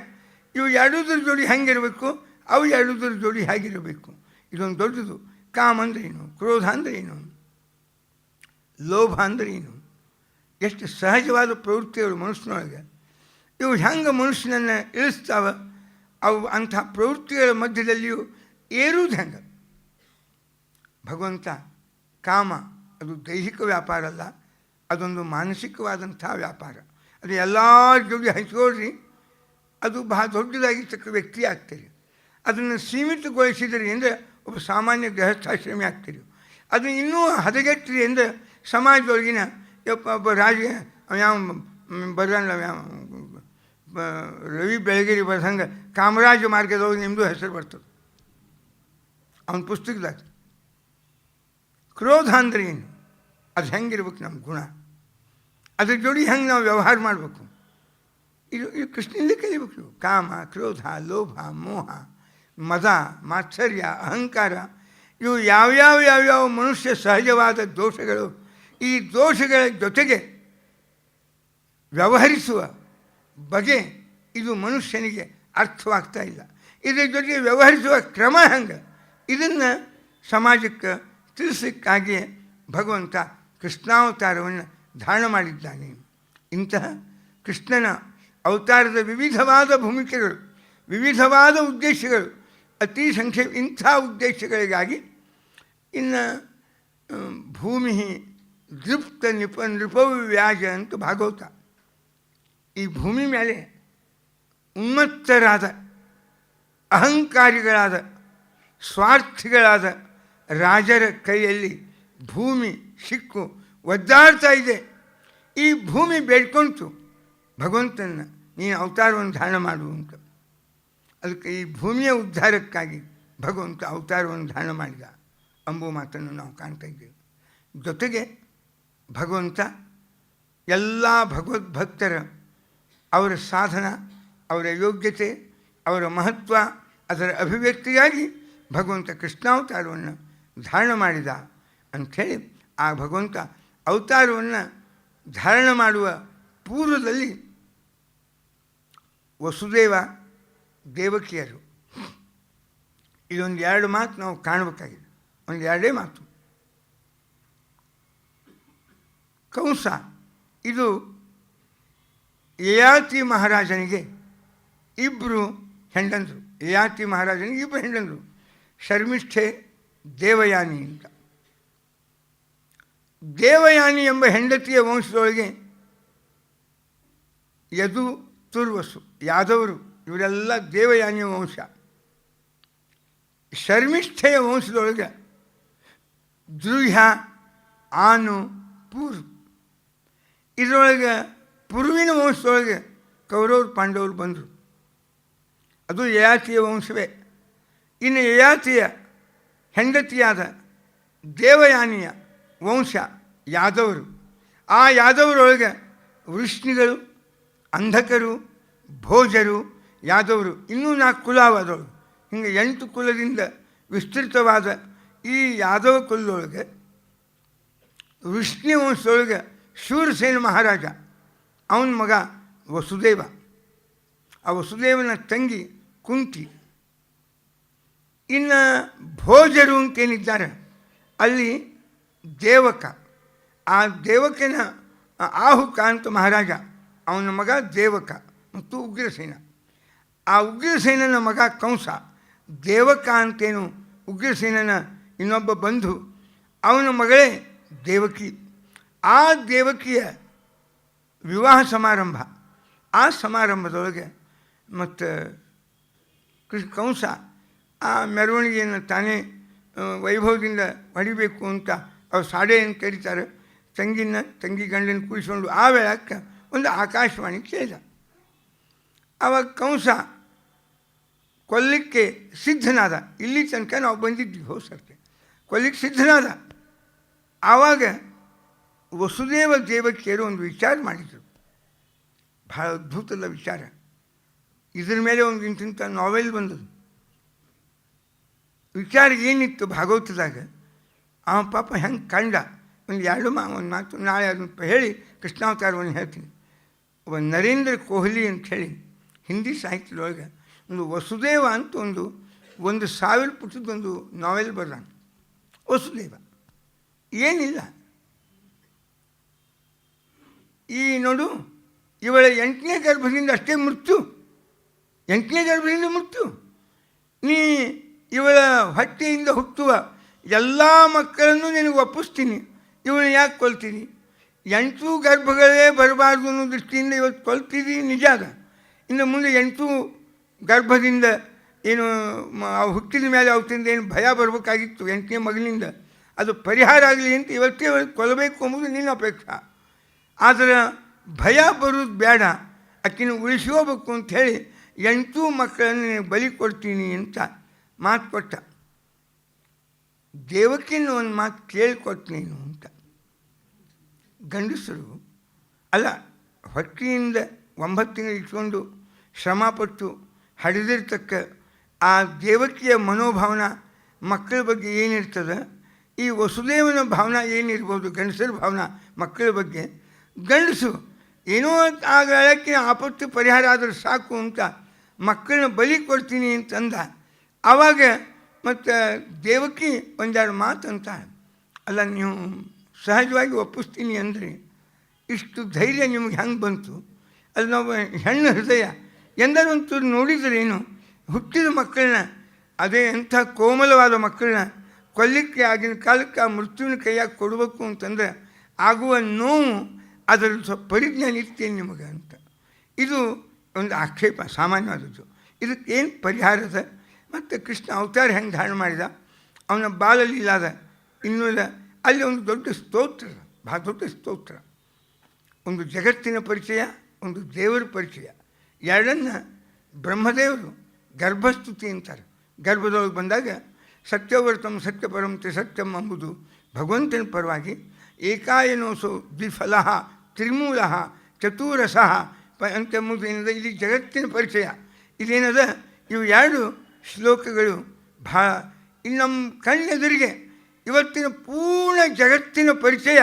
ಇವು ಎರಡೂದ್ರ ಜೋಡಿ ಹೆಂಗಿರಬೇಕು, ಅವು ಎರಡೂದ್ರ ಜೋಡಿ ಹೇಗಿರಬೇಕು, ಇದೊಂದು ದೊಡ್ಡದು. ಕಾಮ ಅಂದರೆ ಏನು, ಕ್ರೋಧ ಅಂದರೆ ಏನು, ಲೋಭ ಅಂದರೆ ಏನು, ಎಷ್ಟು ಸಹಜವಾದ ಪ್ರವೃತ್ತಿಗಳು ಮನುಷ್ಯನೊಳಗೆ. ಇವು ಹೆಂಗೆ ಮನುಷ್ಯನನ್ನು ಇಳಿಸ್ತಾವೆ, ಅವು ಅಂಥ ಪ್ರವೃತ್ತಿಗಳ ಮಧ್ಯದಲ್ಲಿಯೂ ಏರುವುದು ಹೆಂಗೆ. ಭಗವಂತ ಕಾಮ ಅದು ದೈಹಿಕ ವ್ಯಾಪಾರ ಅಲ್ಲ, ಅದೊಂದು ಮಾನಸಿಕವಾದಂಥ ವ್ಯಾಪಾರ. ಅದು ಎಲ್ಲ ಜೋಡಿ ಹಂಚ್ಕೊಳ್ರಿ, ಅದು ಬಹಳ ದೊಡ್ಡದಾಗಿರ್ತಕ್ಕ ವ್ಯಕ್ತಿ ಆಗ್ತೀರಿ. ಅದನ್ನು ಸೀಮಿತಗೊಳಿಸಿದ್ರಿ ಅಂದರೆ ಒಬ್ಬ ಸಾಮಾನ್ಯ ಗೃಹಸ್ಥಾಶ್ರಮಿ ಆಗ್ತೀರಿ. ಅದನ್ನು ಇನ್ನೂ ಹದಗೆಟ್ರಿ ಅಂದರೆ ಸಮಾಜದೊಳಗಿನ ಒಬ್ಬ ರಾಜ ಯಾವ ಬರಲ್ಲ ಯಾವ ರವಿ ಬೆಳಗೆರೆ ಬರ್ದಂಗೆ ಕಾಮರಾಜ ಮಾರ್ಗದೊಳಗೆ ನಿಮ್ಮದು ಹೆಸರು ಬರ್ತದೆ ಅವನ ಪುಸ್ತಕದಾಗ. ಕ್ರೋಧ ಅಂದ್ರೆ ಏನು, ಅದು ಹೆಂಗಿರ್ಬೇಕು ನಮ್ಮ ಗುಣ, ಅದ್ರ ಜೋಡಿ ಹೆಂಗೆ ನಾವು ವ್ಯವಹಾರ ಮಾಡಬೇಕು, ಇದು ಕೃಷ್ಣನಿಂದ ಕಲಿಬೇಕು. ಕಾಮ, ಕ್ರೋಧ, ಲೋಭ, ಮೋಹ, ಮದ, ಮಾತ್ಸರ್ಯ, ಅಹಂಕಾರ, ಇವು ಯಾವ್ಯಾವ ಮನುಷ್ಯ ಸಹಜವಾದ ದೋಷಗಳು. ಈ ದೋಷಗಳ ಜೊತೆಗೆ ವ್ಯವಹರಿಸುವ ಬಗೆ ಇದು ಮನುಷ್ಯನಿಗೆ ಅರ್ಥವಾಗ್ತಾ ಇಲ್ಲ. ಇದರ ಜೊತೆಗೆ ವ್ಯವಹರಿಸುವ ಕ್ರಮ ಹೆಂಗೆ, ಇದನ್ನು ಸಮಾಜಕ್ಕೆ ತಿಳಿಸೋಕ್ಕಾಗಿಯೇ ಭಗವಂತ ಕೃಷ್ಣಾವತಾರವನ್ನು ಧಾರಣ ಮಾಡಿದ್ದಾನೆ. ಇಂತಹ ಕೃಷ್ಣನ ಅವತಾರದ ವಿವಿಧವಾದ ಭೂಮಿಕೆಗಳು, ವಿವಿಧವಾದ ಉದ್ದೇಶಗಳು, ಅತಿ ಸಂಕ್ಷೇಪ ಇಂಥ ಉದ್ದೇಶಗಳಿಗಾಗಿ ಇನ್ನು ಭೂಮಿ ದೃಪ್ತ ನೃಪವ್ಯಾಜ ಅಂತ ಭಾಗವತ. ಈ ಭೂಮಿ ಮೇಲೆ ಉನ್ಮತ್ತರಾದ, ಅಹಂಕಾರಿಗಳಾದ, ಸ್ವಾರ್ಥಿಗಳಾದ ರಾಜರ ಕೈಯಲ್ಲಿ ಭೂಮಿ ಸಿಕ್ಕು ಒದ್ದಾಡ್ತಾ ಇದೆ. ಈ ಭೂಮಿ ಬೇಡ್ಕೊಂತು ಭಗವಂತನ ನೀನು ಅವತಾರವನ್ನು ಧಾರಣ ಮಾಡು ಅಂತ. ಅದಕ್ಕೆ ಈ ಭೂಮಿಯ ಉದ್ಧಾರಕ್ಕಾಗಿ ಭಗವಂತ ಅವತಾರವನ್ನು ಧಾರಣ ಮಾಡಿದ ಎಂಬುವ ಮಾತನ್ನು ನಾವು ಕಾಣ್ತಾ ಇದ್ದೇವೆ. ಜೊತೆಗೆ ಭಗವಂತ ಎಲ್ಲ ಭಗವದ್ಭಕ್ತರ ಅವರ ಸಾಧನ, ಅವರ ಯೋಗ್ಯತೆ, ಅವರ ಮಹತ್ವ, ಅದರ ಅಭಿವ್ಯಕ್ತಿಯಾಗಿ ಭಗವಂತ ಕೃಷ್ಣಾವತಾರವನ್ನು ಧಾರಣ ಮಾಡಿದ ಅಂಥೇಳಿ ಆ ಭಗವಂತ ಅವತಾರವನ್ನು ಧಾರಣ ಮಾಡುವ ಪೂರ್ವದಲ್ಲಿ ವಸುದೇವ ದೇವಕಿಯರು, ಇದೊಂದು ಎರಡು ಮಾತು ನಾವು ಕಾಣಬೇಕಾಗಿದೆ. ಒಂದು ಎರಡೇ ಮಾತು. ಕಂಸ ಇದು ಯಯಾತಿ ಮಹಾರಾಜನಿಗೆ ಇಬ್ಬರು ಹೆಂಡಂದರು. ಯಯಾತಿ ಮಹಾರಾಜನಿಗೆ ಇಬ್ಬರು ಹೆಂಡಂದರು, ಶರ್ಮಿಷ್ಠೆ, ದೇವಯಾನಿ ಅಂತ. ದೇವಯಾನಿ ಎಂಬ ಹೆಂಡತಿಯ ವಂಶದೊಳಗೆ ಯದು, ತುರ್ವಸು, ಯಾದವರು ಇವರೆಲ್ಲ ದೇವಯಾನಿಯ ವಂಶ. ಶರ್ಮಿಷ್ಠೆಯ ವಂಶದೊಳಗೆ ದ್ರುಹ್ಯ, ಆನು, ಪೂರ್. ಇದರೊಳಗೆ ಪುರುವಿನ ವಂಶದೊಳಗೆ ಕೌರವರು ಪಾಂಡವರು ಬಂದರು. ಅದು ಯಯಾತಿಯ ವಂಶವೇ. ಇನ್ನು ಯಯಾತಿಯ ಹೆಂಡತಿಯಾದ ದೇವಯಾನಿಯ ವಂಶ ಯಾದವರು. ಆ ಯಾದವರೊಳಗೆ ವೃಷ್ಣಿಗಳು, ಅಂಧಕರು, ಭೋಜರು, ಯಾದವರು, ಇನ್ನೂ 4 ಕುಲ ಅದರೊಳಗೆ. ಹಿಂಗೆ 8 ಕುಲದಿಂದ ವಿಸ್ತೃತವಾದ ಈ ಯಾದವ ಕುಲದೊಳಗೆ ವೃಷ್ಣಿ ವಂಶದೊಳಗೆ ಶೂರಸೇನ ಮಹಾರಾಜ, ಅವನ ಮಗ ವಸುದೇವ. ಆ ವಸುದೇವನ ತಂಗಿ ಕುಂತಿ. ಇನ್ನು ಭೋಜರು ಅಂತೇನಿದ್ದಾರೆ ಅಲ್ಲಿ ದೇವಕ. ಆ ದೇವಕನ ಆಹುಕ ಅಂತ ಮಹಾರಾಜ, ಅವನ ಮಗ ದೇವಕ ಮತ್ತು ಉಗ್ರಸೇನ. ಆ ಉಗ್ರಸೇನನ ಮಗ ಕಂಸ. ದೇವಕ ಅಂತೇನು ಉಗ್ರಸೇನನ ಇನ್ನೊಬ್ಬ ಬಂಧು, ಅವನ ಮಗಳೇ ದೇವಕಿ. ಆ ದೇವಕಿಯ ವಿವಾಹ ಸಮಾರಂಭ. ಆ ಸಮಾರಂಭದೊಳಗೆ ಮತ್ತು ಕಂಸ ಆ ಮೆರವಣಿಗೆಯನ್ನು ತಾನೇ ವೈಭವದಿಂದ ಹೊಡಿಬೇಕು ಅಂತ ಅವ್ರು ಸಾಡೆ ಅಂತ ಕರೀತಾರೆ. ತಂಗಿ ಗಂಡನ ಕೂರಿಸ್ಕೊಂಡು ಆ ವೇಳಕ್ಕೆ ಒಂದು ಆಕಾಶವಾಣಿ ಕೇಳಿದ. ಆವಾಗ ಕಂಸ ಕೊಲ್ಲಿಕ್ಕೆ ಸಿದ್ಧನಾದ. ಇಲ್ಲಿ ತನಕ ನಾವು ಬಂದಿದ್ವಿ ಹೋಸರ್ತೆ, ಕೊಲ್ಲಿಕ್ಕೆ ಸಿದ್ಧನಾದ. ಆವಾಗ ವಸುದೇವ ದೇವಕಿಯರು ಒಂದು ವಿಚಾರ ಮಾಡಿದರು, ಭಾಳ ಅದ್ಭುತದ ವಿಚಾರ. ಇದ್ರ ಮೇಲೆ ಒಂದು ಇಂಥ ನಾವೆಲ್ ಬಂದದ್ದು. ವಿಚಾರ ಏನಿತ್ತು ಭಾಗವತದಾಗ, ಆ ಪಾಪ ಹೆಂಗೆ ಕಂಡ. ಒಂದು ಮಾತು ನಾಳೆ ಅದನ್ನು ಹೇಳಿ ಕೃಷ್ಣಾವತಾರವನ್ನು ಹೇಳ್ತೀನಿ. ಒಬ್ಬ ನರೇಂದ್ರ ಕೊಹ್ಲಿ ಅಂತ ಹೇಳಿ ಹಿಂದಿ ಸಾಹಿತ್ಯದೊಳಗೆ ಒಂದು ವಸುದೇವ ಅಂತ ಒಂದು 1000 ಪುಟದೊಂದು ನಾವೆಲ್ ಬರ್ದಾನ. ವಸುದೇವ ಏನಿಲ್ಲ, ಈ ನೋಡು ಇವಳ 8ನೇ ಗರ್ಭದಿಂದ ಅಷ್ಟೇ ಮೃತ್ಯು. 8ನೇ ಗರ್ಭದಿಂದ ಮೃತ್ಯು. ನೀ ಇವಳ ಹೊಟ್ಟೆಯಿಂದ ಹುಟ್ಟುವ ಎಲ್ಲ ಮಕ್ಕಳನ್ನು ನಿನಗೆ ಒಪ್ಪಿಸ್ತೀನಿ, ಇವಳು ಯಾಕೆ ಕೊಲ್ತೀನಿ? 8 ಗರ್ಭಗಳೇ ಬರಬಾರ್ದು ಅನ್ನೋ ದೃಷ್ಟಿಯಿಂದ ಇವತ್ತು ಕೊಲ್ತಿದ್ದೀನಿ, ನಿಜ ಅದ. ಇನ್ನು ಮುಂದೆ 8 ಗರ್ಭದಿಂದ ಏನು ಹುಟ್ಟಿದ ಮೇಲೆ ಅವತ್ತಿಂದ ಏನು ಭಯ ಬರಬೇಕಾಗಿತ್ತು 8ನೇ ಮಗನಿಂದ, ಅದು ಪರಿಹಾರ ಆಗಲಿ ಅಂತ ಇವತ್ತೇ ಕೊಲ್ಲಬೇಕು ಎಂಬುದು ನಿನ್ನ ಅಪೇಕ್ಷೆ. ಆದರೆ ಭಯ ಬರೋದು ಬೇಡ, ಆಕಿನ ಉಳಿಸ್ಕೋಬೇಕು ಅಂಥೇಳಿ 8 ಮಕ್ಕಳನ್ನು ನಿನಗೆ ಬಲಿ ಕೊಡ್ತೀನಿ ಅಂತ ಮಾತು ಕೊಟ್ಟ. ದೇವಕ್ಕಿನ ಒಂದು ಮಾತು ಕೇಳಿಕೊಟ್ಟು ನೀನು ಅಂತ. ಗಂಡಸರು ಅಲ್ಲ, ಹೊಟ್ಟೆಯಿಂದ 9 ತಿಂಗಳು ಇಟ್ಕೊಂಡು ಶ್ರಮಪಟ್ಟು ಹಡಿದಿರ್ತಕ್ಕ ಆ ದೇವಕಿಯ ಮನೋಭಾವನ ಮಕ್ಕಳ ಬಗ್ಗೆ ಏನಿರ್ತದೆ, ಈ ವಸುದೇವನ ಭಾವನಾ ಏನಿರ್ಬೋದು ಗಂಡಸರ ಭಾವನಾ ಮಕ್ಕಳ ಬಗ್ಗೆ. ಗಂಡಸು ಏನೋ ಆಗಕ್ಕೆ ಆಪತ್ತು ಪರಿಹಾರ ಆದರೂ ಸಾಕು ಅಂತ ಮಕ್ಕಳನ್ನ ಬಲಿ ಕೊಡ್ತೀನಿ ಅಂತಂದ. ಆವಾಗ ಮತ್ತು ದೇವಕಿ ಒಂದೆರಡು ಮಾತು ಅಂತ, ಅಲ್ಲ ನೀವು ಸಹಜವಾಗಿ ಒಪ್ಪಿಸ್ತೀನಿ ಅಂದರೆ ಇಷ್ಟು ಧೈರ್ಯ ನಿಮ್ಗೆ ಹೆಂಗೆ ಬಂತು? ಅದು ನಾವು ಹೆಣ್ಣು ಹೃದಯ ಎಂದರೂ ಒಂಚೂರು ನೋಡಿದ್ರೇನು, ಹುಟ್ಟಿದ ಮಕ್ಕಳನ್ನ, ಅದೇ ಎಂಥ ಕೋಮಲವಾದ ಮಕ್ಕಳನ್ನ ಕೊಲ್ಲಿಕ್ಕೆ ಆಗಿನ ಕಾಲಕ್ಕೆ ಆ ಮೃತ್ಯುವಿನ ಕೈಯಾಗಿ ಕೊಡಬೇಕು ಅಂತಂದರೆ ಆಗುವ ನೋವು, ಅದರ ಸ್ವಲ್ಪ ಪರಿಜ್ಞಾನ ಇರ್ತೇನೆ ನಿಮಗೆ ಅಂತ. ಇದು ಒಂದು ಆಕ್ಷೇಪ ಸಾಮಾನ್ಯವಾದದ್ದು. ಇದಕ್ಕೇನು ಪರಿಹಾರದ? ಮತ್ತು ಕೃಷ್ಣ ಅವತಾರ ಹೆಂಗೆ ಧಾರಣ ಮಾಡಿದ, ಅವನ ಬಾಲಲೀಲಾದ ಇನ್ನೂ ಅಲ್ಲಿ ಒಂದು ದೊಡ್ಡ ಸ್ತೋತ್ರ, ಭಾಳ ದೊಡ್ಡ ಸ್ತೋತ್ರ. ಒಂದು ಜಗತ್ತಿನ ಪರಿಚಯ, ಒಂದು ದೇವರ ಪರಿಚಯ, ಎರಡನ್ನು ಬ್ರಹ್ಮದೇವರು ಗರ್ಭಸ್ತುತಿ ಅಂತಾರೆ. ಗರ್ಭದೊಳಗೆ ಬಂದಾಗ ಸತ್ಯವರ್ತಂ ಸತ್ಯಪರಂತೆ ಸತ್ಯಂ ಎಂಬುದು ಭಗವಂತನ ಪರವಾಗಿ. ಏಕಾಯನೋಸೋ ದ್ವಿಫಲ ತ್ರಿಮೂಲ ಚತುರಸ ಎಂಬುದು ಏನಿದೆ, ಇಲ್ಲಿ ಜಗತ್ತಿನ ಪರಿಚಯ. ಇದೇನದ, ಇವು 2 ಶ್ಲೋಕಗಳು ಭಾಳ ಇನ್ನು ನಮ್ಮ ಕಣ್ಣೆದುರಿಗೆ ಇವತ್ತಿನ ಪೂರ್ಣ ಜಗತ್ತಿನ ಪರಿಚಯ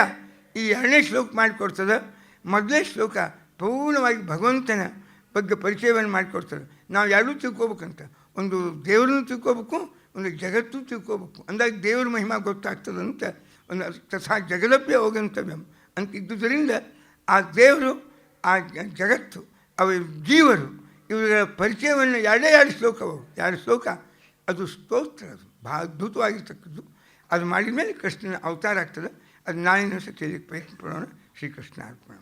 ಈ 2ನೇ ಶ್ಲೋಕ ಮಾಡಿಕೊಡ್ತದೆ. 1ನೇ ಶ್ಲೋಕ ಪೂರ್ಣವಾಗಿ ಭಗವಂತನ ಬಗ್ಗೆ ಪರಿಚಯವನ್ನು ಮಾಡಿಕೊಡ್ತದೆ. ನಾವು 2 ತಿಳ್ಕೊಬೇಕಂತ, ಒಂದು ದೇವ್ರನ್ನೂ ತಿಳ್ಕೊಬೇಕು, ಒಂದು ಜಗತ್ತು ತಿಳ್ಕೊಬೇಕು. ಅಂದಾಗ ದೇವ್ರ ಮಹಿಮಾ ಗೊತ್ತಾಗ್ತದಂತ ಒಂದು ತಥಾ ಜಗದಪ್ಯ ಹೋಗಂತವ್ಯಂ ಅಂತ ಇದ್ದುದರಿಂದ ಆ ದೇವರು, ಆ ಜಗತ್ತು, ಅವ ಜೀವರು, ಇವರ ಪರಿಚಯವನ್ನು 2 ಶ್ಲೋಕವು 2 ಶ್ಲೋಕ ಅದು ಸ್ತೋತ್ರ. ಅದು ಭಾಳ ಅದ್ಭುತವಾಗಿರ್ತಕ್ಕದ್ದು. ಅದು ಮಾಡಿದ ಮೇಲೆ ಕೃಷ್ಣನ ಅವತಾರ ಆಗ್ತದೆ. ಅದು ನಾಳಿನ ದಿವಸ ಕೇಳಲಿಕ್ಕೆ ಪ್ರಯತ್ನ ಪಡೋಣ. ಶ್ರೀಕೃಷ್ಣ ಅರ್ಪಣ.